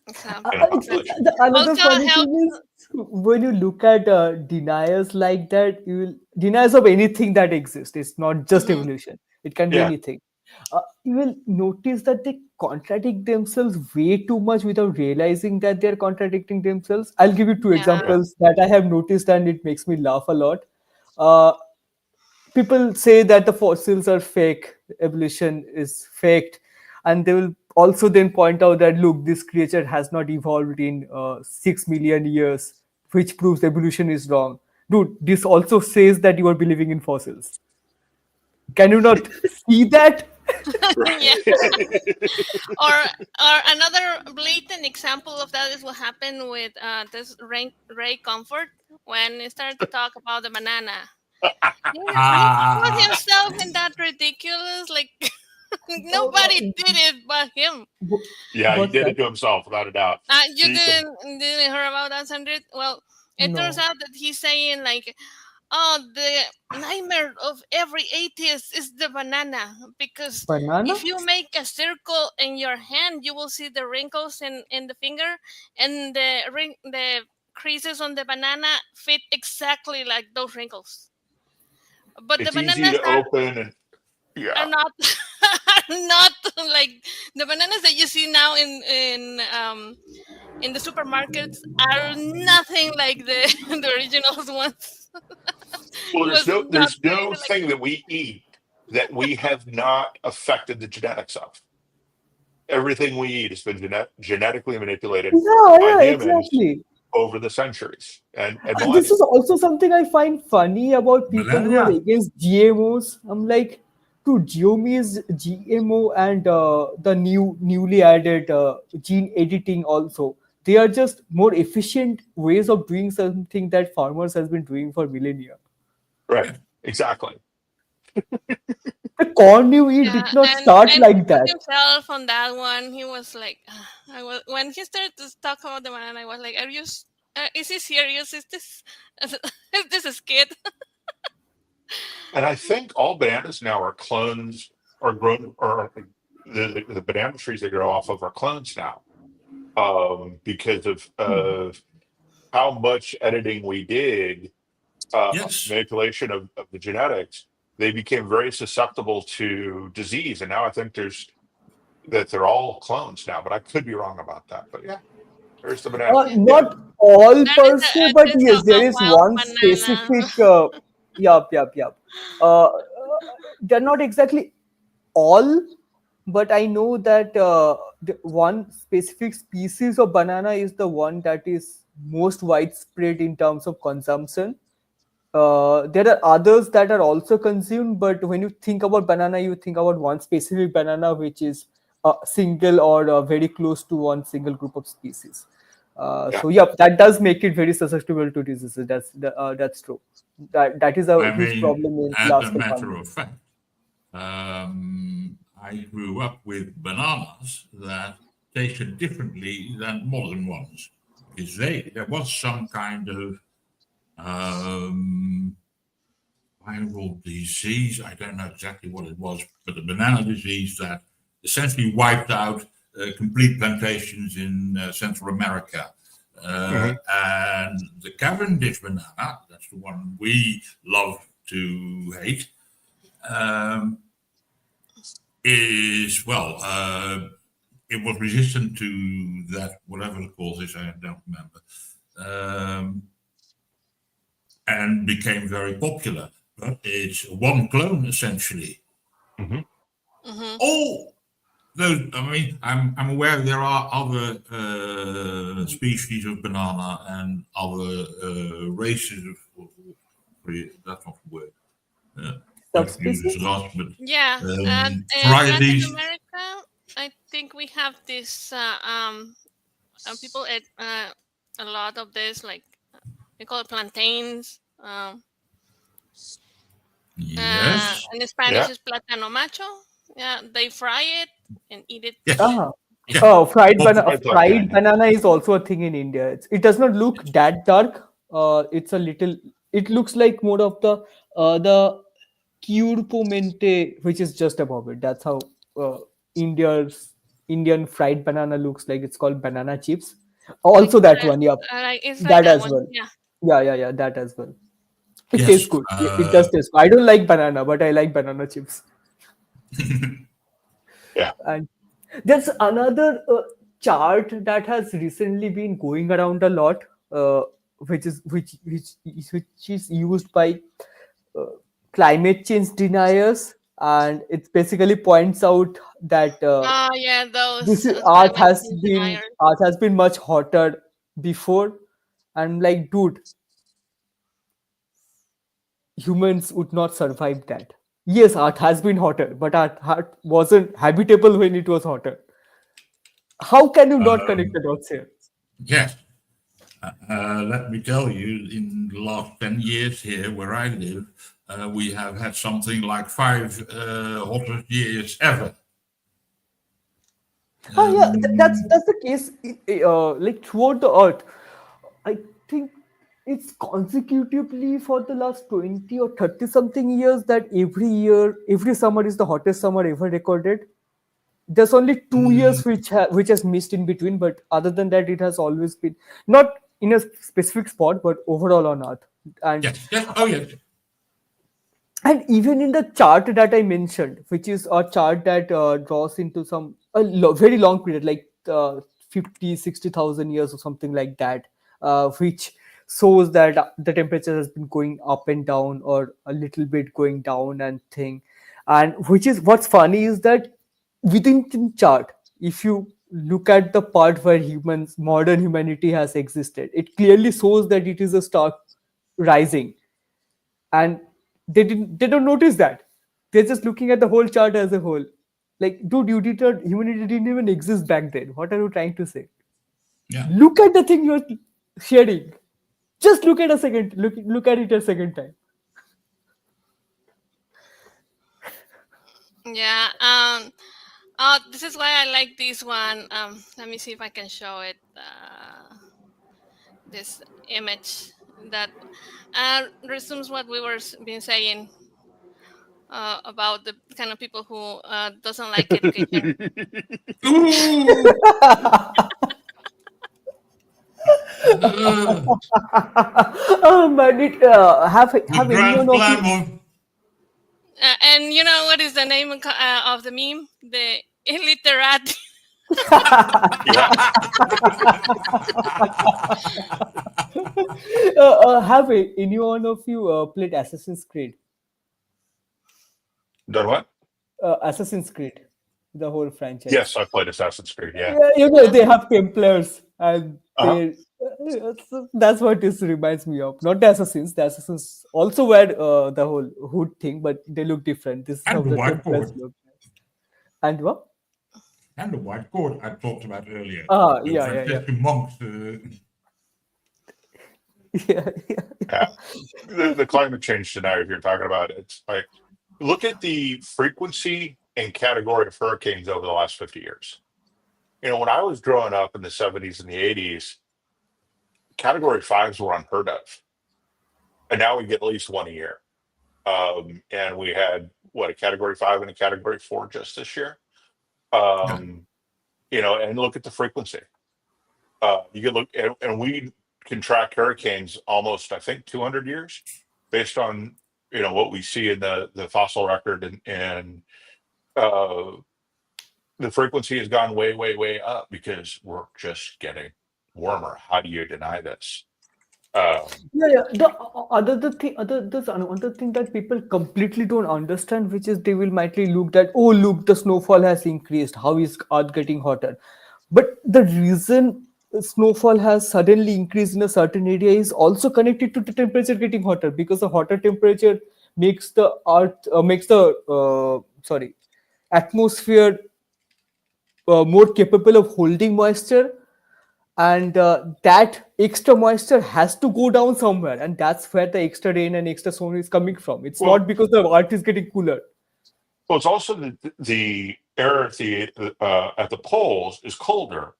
in a population. Another Also funny helps. thing is when you look at deniers like that, you will deniers of anything that exists. It's not just Mhm. evolution; it can be Yeah, anything. You will notice that they contradict themselves way too much without realizing that they're contradicting themselves. I'll give you two Yeah. yeah, examples that I have noticed, and it makes me laugh a lot. Uh, People say that the fossils are fake, evolution is faked, and they will also then point out that look, this creature has not evolved in 6 million years, which proves evolution is wrong. Dude, this also says that you are believing in fossils. Can you not see that? Yeah. right. Or another blatant example of that is what happened with this Ray Comfort when he started to talk about the banana. He put Ah, himself in that ridiculous, like Oh, nobody did it but him. Yeah, he what's did that? it to himself without a doubt. You He com- didn't hear about that, Sandra? Well, it turns No. out that he's saying like, oh, the nightmare of every atheist is the banana, because Banana? if you make a circle in your hand, you will see the wrinkles in the finger, and the creases on the banana fit exactly like those wrinkles. But the it's easy bananas to open, and are yeah, not are not like the bananas that you see now in the supermarkets are nothing like the the original ones. well, Was not there's no created like thing that we eat that we have not affected the genetics of. Everything we eat has been genetically manipulated Yeah, by yeah, humans exactly. over the centuries and This millennia. is also something I find funny about people who are millennia. against GMOs. I'm like, dude, GMO and the newly added gene editing also. They are just more efficient ways of doing something that farmers has been doing for millennia. Right, exactly. The corn you eat yeah, did not and start to like put that. himself on that one, he was like, I was when he started to talk about the banana, I was like, are you? Is he serious? Is this is this a skit? And I think all bananas now are clones, or grown, or the banana trees they grow off of are clones now, because of how much editing we did, Yes. manipulation of the genetics. They became very susceptible to disease, and now I think there's that they're all clones now, but I could be wrong about that. But yeah, there's the banana. Yeah. Not all That per is se, but it is yes, there a is wild one banana. specific. Yup. They're not exactly all, but I know that the one specific species of banana is the one that is most widespread in terms of consumption. There are others that are also consumed, but when you think about banana, you think about one specific banana, which is single or very close to one single group of species. Yeah. So yeah, that does make it very susceptible to diseases. That's true. That is a I huge mean, problem in as a Alaska matter farming. of fact, I grew up with bananas that tasted differently than modern ones because there was some kind of viral disease. I don't know exactly what it was, but a banana disease that essentially wiped out complete plantations in Central America. And the Cavendish banana, that's the one we love to hate, is, well, it was resistant to that, whatever the cause is, I don't remember, and became very popular. But it's one clone, essentially. Mhm. All those, I mean, I'm aware there are other species of banana and other races of, that's not the word. Don't use Subspecies? as us, but Yeah, and in Latin varieties. America, I think we have this people eat a lot of this, like we call it plantains. Yes. In Spanish Yeah. is plátano macho. Yeah, they fry it and eat it. Yes. Ah. Yeah. Oh, fried Well, banana. Fried Fried plantain. banana is also a thing in India. It does not look that dark. It's a little. It looks like more of the curpo mente, which is just above it. That's how uh, India's Indian fried banana looks like. It's called banana chips. Like Also that one, yeah, it's like that that as one. well. Yeah. Yeah, that as well. It tastes yes. good. It does taste good. I don't like banana, but I like banana chips. Yeah. And there's another chart that has recently been going around a lot, which is used by uh, climate change deniers, and it basically points out that Oh yeah, this those is, climate change deniers. Earth has been much hotter before, and like, dude, humans would not survive that. Yes, Earth has been hotter, but Earth wasn't habitable when it was hotter. How can you not connect Um, the dots here? yes. Let me tell you, in the last 10 years here where I live, we have had something like 5 hottest years ever. Oh yeah, Um, that's the case. Like throughout the Earth, I think it's consecutively for the last 20 or 30 something years that every year, every summer is the hottest summer ever recorded. There's only 2 years mm, which has missed in between, but other than that, it has always been not in a specific spot, but overall on Earth. And yes, yes, oh yes. and even in the chart that I mentioned, which is a chart that draws into some very long period, like 50 60,000 years or something like that, which shows that the temperature has been going up and down or a little bit going down and thing. And which is what's funny is that within the chart, if you look at the part where modern humanity has existed, it clearly shows that it is a star rising, and they don't notice that. They're just looking at the whole chart as a whole. Like, dude, humanity didn't even exist back then. What are you trying to say? Yeah. Look at the thing you're sharing. Just look at a second. Look at it a second time. Yeah. Oh, this is why I like this one. Let me see if I can show it. This image that resumes what we were been saying about the kind of people who doesn't like education. Ooh, But the have anyone grand of you? slam of And you know what is the name of the meme? The illiterate. Yeah. Have any one of you played Assassin's Creed? Done what? Assassin's Creed, the whole franchise. Yes, I played Assassin's Creed. Yeah. Yeah, you know they have Templars, and Uh-huh. they so that's what this reminds me of. Not the Assassins. The Assassins also wear the whole hood thing, but they look different. This is how And the the white Templars cord. look. And what? And the white cord I talked about earlier. Ah, The yeah, yeah, yeah. Franciscan monks. Yeah, yeah, Yeah. The climate change scenario you're talking about, it's like, look at the frequency and category of hurricanes over the last 50 years. When I was growing up in the 70s and the 80s, category fives were unheard of. And now we get at least one a year. And we had, a category five and a category four just this year. And look at the frequency. You can look, and we can track hurricanes almost, I think, 200 years based on, what we see in the fossil record, and the frequency has gone way, way, way up because we're just getting warmer. How do you deny this? yeah, yeah. There's another thing that people completely don't understand, which is they will mightly look that, oh, look, the snowfall has increased. How is Earth getting hotter? But the reason snowfall has suddenly increased in a certain area is also connected to the temperature getting hotter, because the hotter temperature makes the atmosphere more capable of holding moisture, and that extra moisture has to go down somewhere, and that's where the extra rain and extra snow is coming from. It's Well, not because the earth is getting cooler. well, it's also the air at the poles is colder,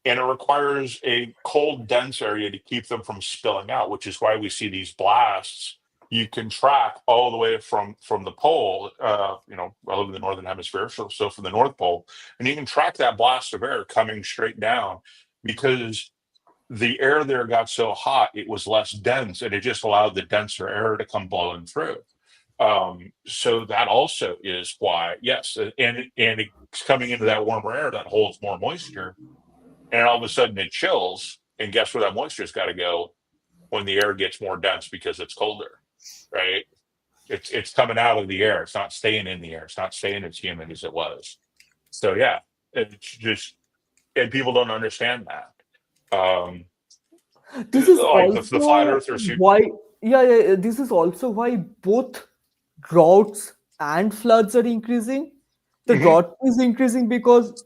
and it requires a cold, dense area to keep them from spilling out, which is why we see these blasts. You can track all the way from the pole. I live in the northern hemisphere, so from the North Pole, and you can track that blast of air coming straight down because the air there got so hot it was less dense, and it just allowed the denser air to come blowing through. So that also is why, yes, and it's coming into that warmer air that holds more moisture, and all of a sudden it chills, and guess where that moisture's got to go when the air gets more dense because it's colder, right? It's coming out of the air. It's not staying in the air. It's not staying as humid as it was. So yeah, it's just, and people don't understand that. This is Like the flat also earthers who, why, yeah, this is also why both droughts and floods are increasing. The Mhm. drought is increasing because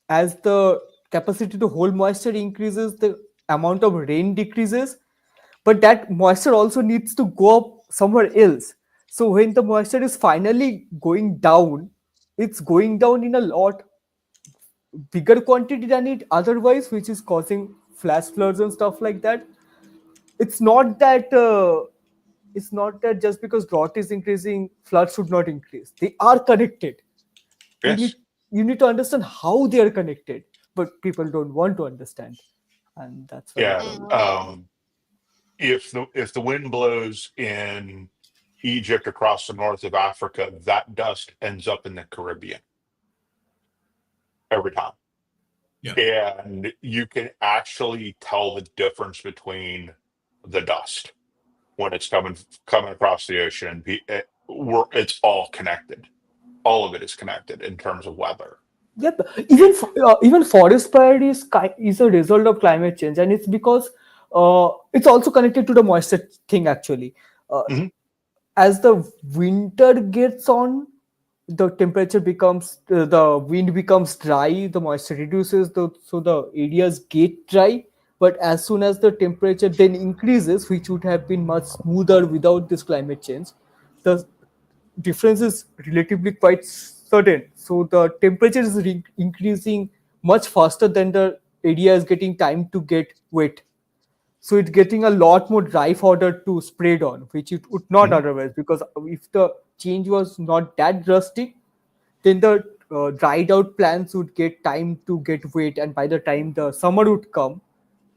as the capacity to hold moisture increases, the amount of rain decreases, but that moisture also needs to go up somewhere else. So when the moisture is finally going down, it's going down in a lot bigger quantity than it otherwise, which is causing flash floods and stuff like that. It's not that just because drought is increasing, floods should not increase. They are connected. You yes, need you need to understand how they are connected, but people don't want to understand, and that's why yeah. Mm. If the wind blows in Egypt across the north of Africa, that dust ends up in the Caribbean every time. Yeah. And you can actually tell the difference between the dust when it's coming across the ocean. It's all connected. All of it is connected in terms of weather. Yep. Even forest fire is a result of climate change, and it's because it's also connected to the moisture thing actually. Uh, Mhm. as the winter gets on, the temperature becomes the wind becomes dry, the moisture reduces, so the areas get dry. But as soon as the temperature then increases, which would have been much smoother without this climate change, the difference is relatively quite certain. So the temperature is increasing much faster than the area is getting time to get wet. So it's getting a lot more dry fodder to spread on, which it would not Mhm. otherwise. Because if the change was not that drastic, then the dried out plants would get time to get wet, and by the time the summer would come,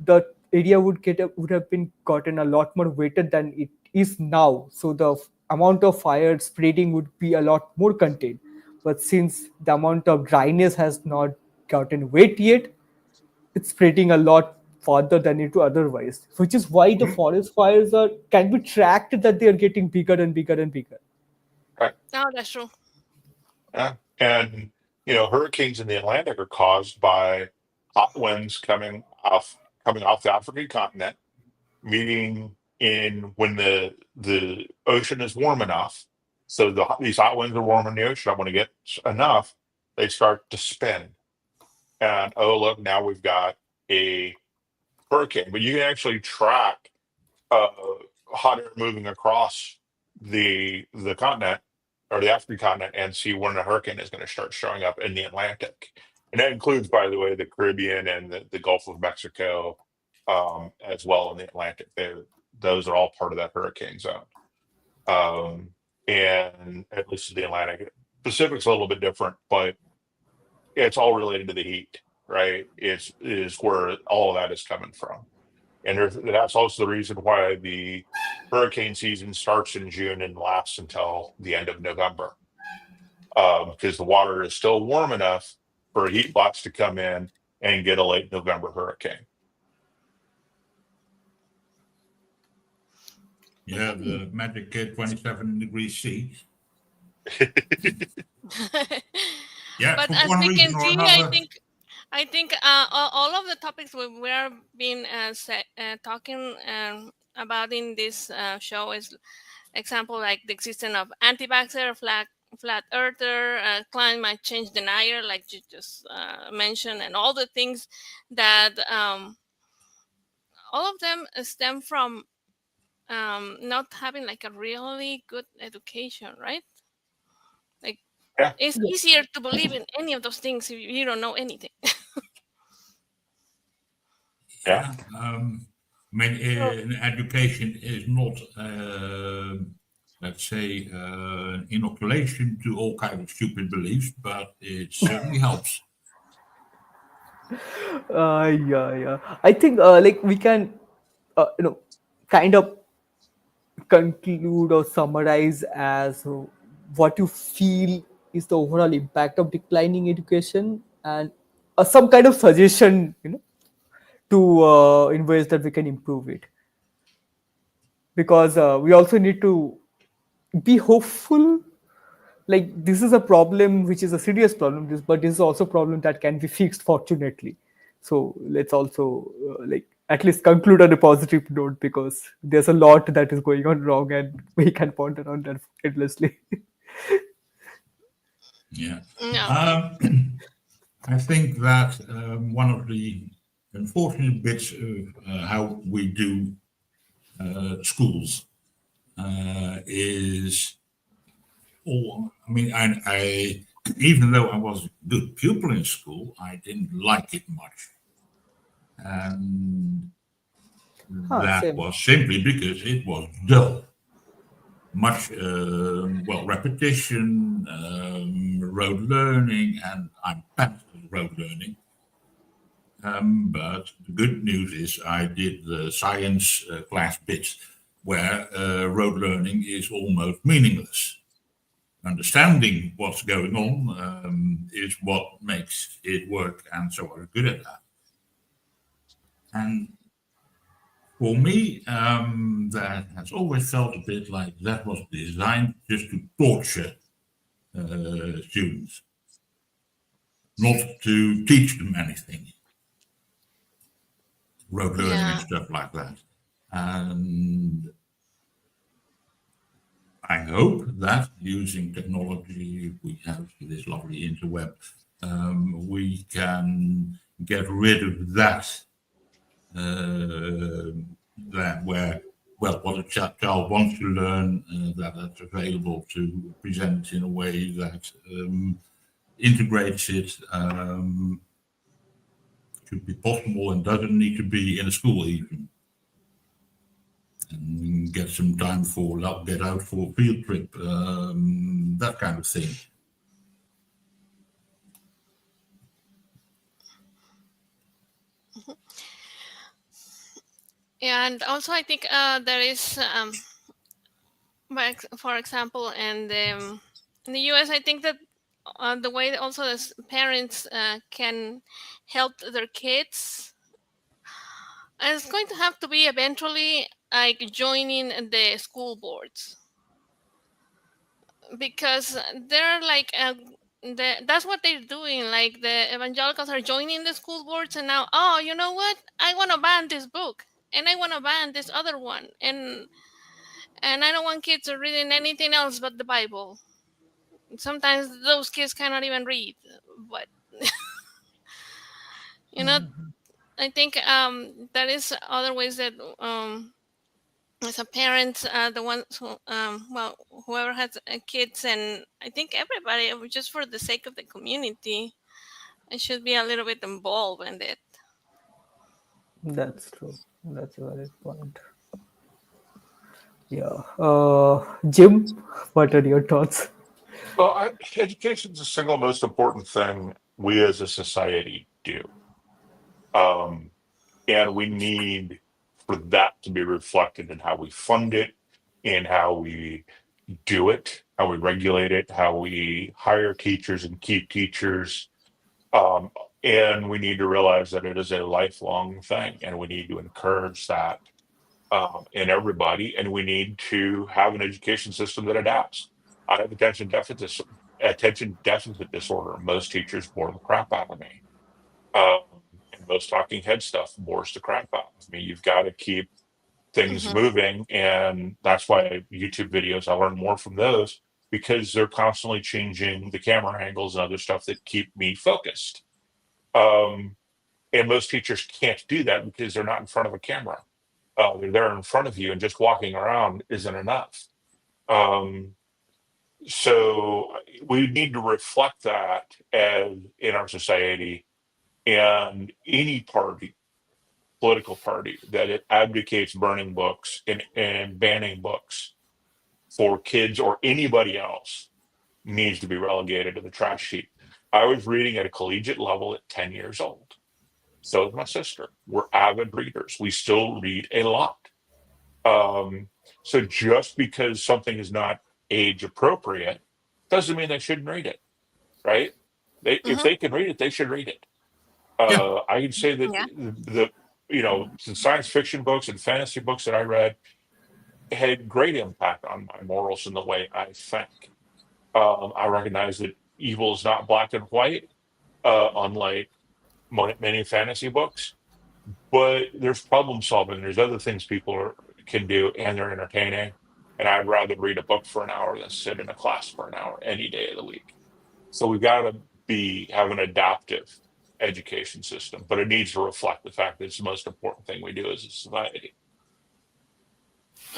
the area would have been gotten a lot more wetter than it is now. So the amount of fire spreading would be a lot more contained. But since the amount of dryness has not gotten wet yet, it's spreading a lot farther than it would otherwise, which is why the forest fires are can be tracked that they are getting bigger and bigger and bigger. Right. Oh, that's true. Yeah. And hurricanes in the Atlantic are caused by hot winds coming off the African continent, meeting in when the ocean is warm enough. So these hot winds are warm in the ocean. When it gets enough, they start to spin. And oh look, now we've got a hurricane. But you can actually track uh, hot air moving across the continent or the African continent and see when a hurricane is going to start showing up in the Atlantic. And that includes, by the way, the Caribbean and the Gulf of Mexico, as well in the Atlantic. Those are all part of that hurricane zone. And at least in the Atlantic. Pacific's a little bit different, but it's all related to the heat, right? Is where all of that is coming from. And that's also the reason why the hurricane season starts in June and lasts until the end of November, because the water is still warm enough for heat blocks to come in and get a late November hurricane. Yeah, the magic 27 degrees C. Yeah, But for as one we reason can or see, another. I think all of the topics we are being talking about in this show is example like the existence of anti-vaxxer, flat earther, climate change denier, like you just mentioned, and all the things that all of them stem from not having like a really good education, right? Like Yeah, it's Yeah. easier to believe in any of those things if you don't know anything. yeah, Yeah. I mean, education is not, let's say, inoculation to all kinds of stupid beliefs, but it certainly helps. Yeah. I think like we can, kind of conclude or summarize as what you feel is the overall impact of declining education and some kind of suggestion, to in ways that we can improve it. Because we also need to be hopeful. Like this is a problem which is a serious problem, but this is also a problem that can be fixed, fortunately. So let's also like at least conclude on a positive note, because there's a lot that is going on wrong and we can ponder on that endlessly. Yeah. No. I think that one of the unfortunate bits of how we do schools is, I mean, I even though I was a good pupil in school, I didn't like it much. And that Same. was simply because it was dull. Much, well, repetition, rote learning, and I'm past rote learning. But the good news is I did the science class bits where rote learning is almost meaningless. Understanding what's going on is what makes it work, and so I was good at that. And for me, that has always felt a bit like that was designed just to torture students, not to teach them anything, rote learning and Yeah. stuff like that. And I hope that using technology, we have this lovely interweb, we can get rid of that. That where, well, what a child wants to learn, that's available to present in a way that integrates it, should be possible and doesn't need to be in a school even. And get some time for get out for a field trip, that kind of thing. Yeah, and also I think there is, for example, in the US, I think that the way that also as parents can help their kids is going to have to be eventually like joining the school boards, because they're like that's what they're doing. Like the evangelicals are joining the school boards, and now, oh, you know what? I want to ban this book, and I want to ban this other one, and I don't want kids reading anything else but the Bible. Sometimes those kids cannot even read, but you know, I think that is other ways that as a parent, the ones who well, whoever has kids, and I think everybody, just for the sake of the community, I should be a little bit involved in it. That's true. That's a valid point. Yeah. Jim, what are your thoughts? Well, education is the single most important thing we as a society do. Um, and we need for that to be reflected in how we fund it, in how we do it, how we regulate it, how we hire teachers and keep teachers. Um, and we need to realize that it is a lifelong thing, and we need to encourage that in everybody. And we need to have an education system that adapts. I have attention deficit disorder. Most teachers bore the crap out of me. Um, and most talking head stuff bores the crap out of me. You've got to keep things Hmm. moving, and that's why YouTube videos, I learn more from those, because they're constantly changing the camera angles and other stuff that keep me focused. Um, and most teachers can't do that because they're not in front of a camera. They're there in front of you, and just walking around isn't enough. Um, so we need to reflect that as in our society, and any party, political party, that it advocates burning books and banning books for kids or anybody else needs to be relegated to the trash heap. I was reading at a collegiate level at 10 years old. So is my sister. We're avid readers. We still read a lot. Um, so just because something is not age appropriate doesn't mean they shouldn't read it, right? If Hmm. they can read it, they should read it. Yeah. I can say that Yeah. the science fiction books and fantasy books that I read had great impact on my morals and the way I think. I recognize that evil is not black and white, unlike many fantasy books, but there's problem solving. There's other things can do, and they're entertaining. And I'd rather read a book for an hour than sit in a class for an hour any day of the week. So we've got to have an adaptive education system, but it needs to reflect the fact that it's the most important thing we do as a society.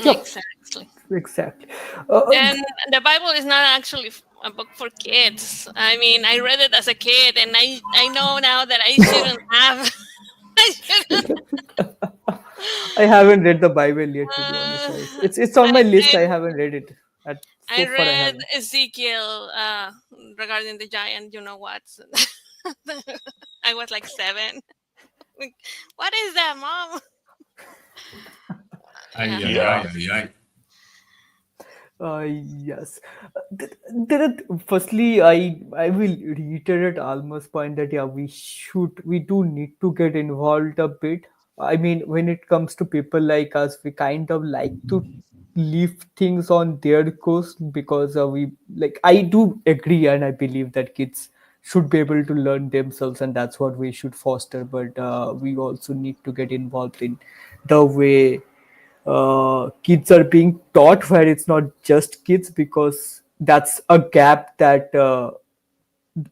Yep, Exactly. exactly. And the Bible is not actually a book for kids. I mean, I read it as a kid, and I know now that I shouldn't have. I shouldn't. I haven't read the Bible yet, to be honest. Uh, It's on I my list. read I haven't read it. I So far, I read haven't. Ezekiel regarding the giant. You know what? I was like 7. Like, what is that, Mom? Ay, Yeah. ay, ay, Yeah. ay, ay. Yes. Firstly, I will reiterate Alma's point that yeah, we do need to get involved a bit. I mean, when it comes to people like us, we kind of like to leave things on their course because we like. I do agree, and I believe that kids should be able to learn themselves, and that's what we should foster. But we also need to get involved in the way kids are being taught, where it's not just kids, because that's a gap that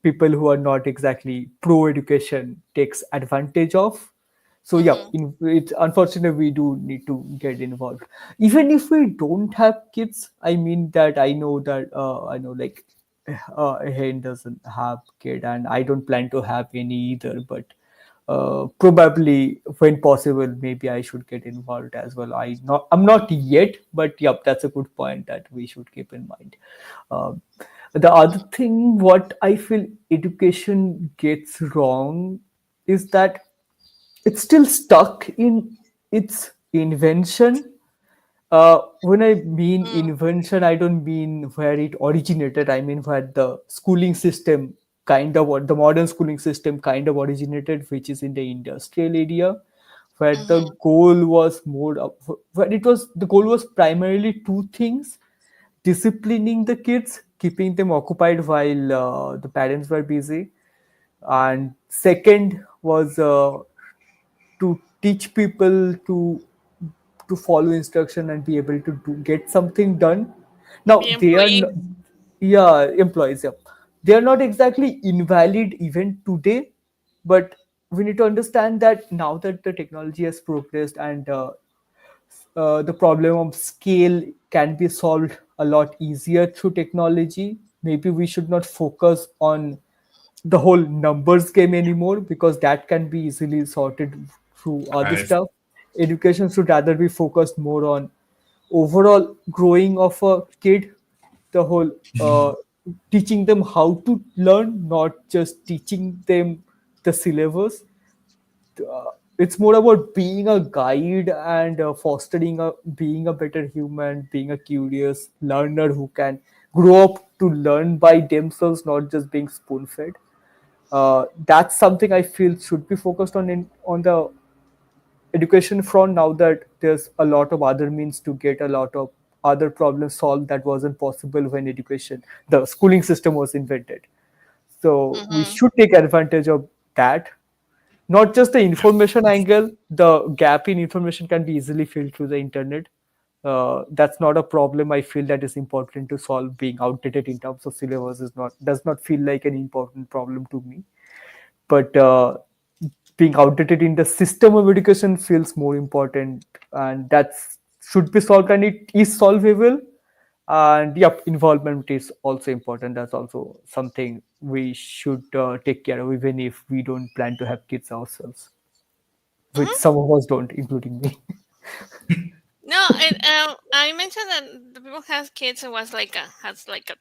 people who are not exactly pro education takes advantage of. So yeah, Hmm. it's unfortunate we do need to get involved, even if we don't have kids. I mean that I know like Hen doesn't have kid, and I don't plan to have any either, but probably when possible maybe I should get involved as well. I'm not yet, but yep, that's a good point that we should keep in mind. um, the other thing what I feel education gets wrong is that it's still stuck in its invention. When I mean Mm, invention, I don't mean where it originated. I mean where the schooling system kind of what the modern schooling system kind of originated, which is in the industrial area, where the mm-hmm. goal was more of, where it was the goal was primarily two things: disciplining the kids, keeping them occupied while the parents were busy, and second was to teach people to follow instruction and be able to get something done. To Now be they are employees. yeah, employees, yeah, they are not exactly invalid even today, but we need to understand that now that the technology has progressed and the problem of scale can be solved a lot easier through technology. Maybe we should not focus on the whole numbers game anymore, because that can be easily sorted through other I've stuff. Education should rather be focused more on overall growing of a kid, the whole teaching them how to learn, not just teaching them the syllabus. It's more about being a guide and fostering a being a better human, being a curious learner who can grow up to learn by themselves, not just being spoon fed. That's something I feel should be focused on on the education front, now that there's a lot of other means to get a lot of other problems solved that wasn't possible when education the schooling system was invented. So we Mm-hmm. should take advantage of that. Not just the information angle, the gap in information can be easily filled through the internet. That's not a problem I feel that is important to solve. Being outdated in terms of syllabus is not does not feel like an important problem to me, but being outdated in the system of education feels more important, and that's should be solved, and it is solvable. And yep, involvement is also important. That's also something we should take care of, even if we don't plan to have kids ourselves, which Mm-hmm. some of us don't, including me. No, I mentioned that the people has kids and was like has like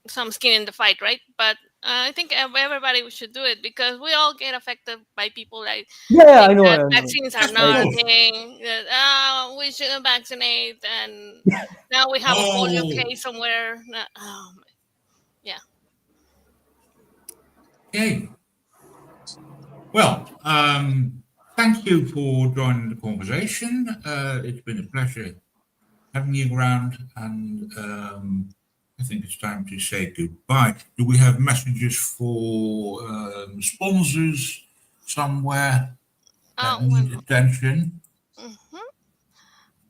some skin in the fight, right? But I think everybody should do it because we all get affected by people like Yeah, think I know, that I know. vaccines are yes, not a of I, course. thing. That we shouldn't vaccinate, and now we have a polio Oh, case somewhere. Yeah. okay. Well, thank you for joining the conversation. It's been a pleasure having you around, and I think it's time to say goodbye. Do we have messages for sponsors somewhere that One need more. attention? Mm-hmm.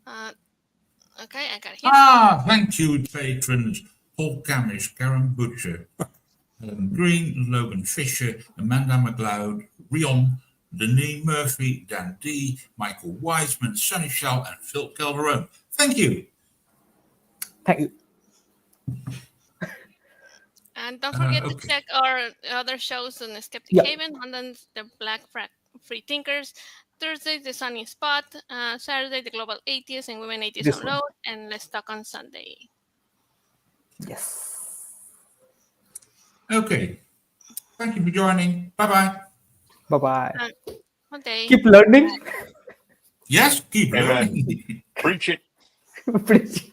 Uh, okay, I got it here. Ah, thank you, patrons Paul Camis, Karen Butcher, Helen Green, Logan Fisher, Amanda McLeod, Rion, Denis Murphy, Dan D, Michael Wiseman, Sonny Shell, and Phil Calderon. Thank you. thank you. And don't forget to Okay. check our other shows on the Skeptic Yeah, Haven, Mondays the Free Thinkers, Thursday the Sunny Spot, Saturday the Global Atheist and Women Atheists this on one. Load, and Let's Talk on Sunday. Yes. Okay. Thank you for joining. Bye bye. Bye bye. Good day. Keep learning. Yes, keep Amen. learning. Preach it. Preach.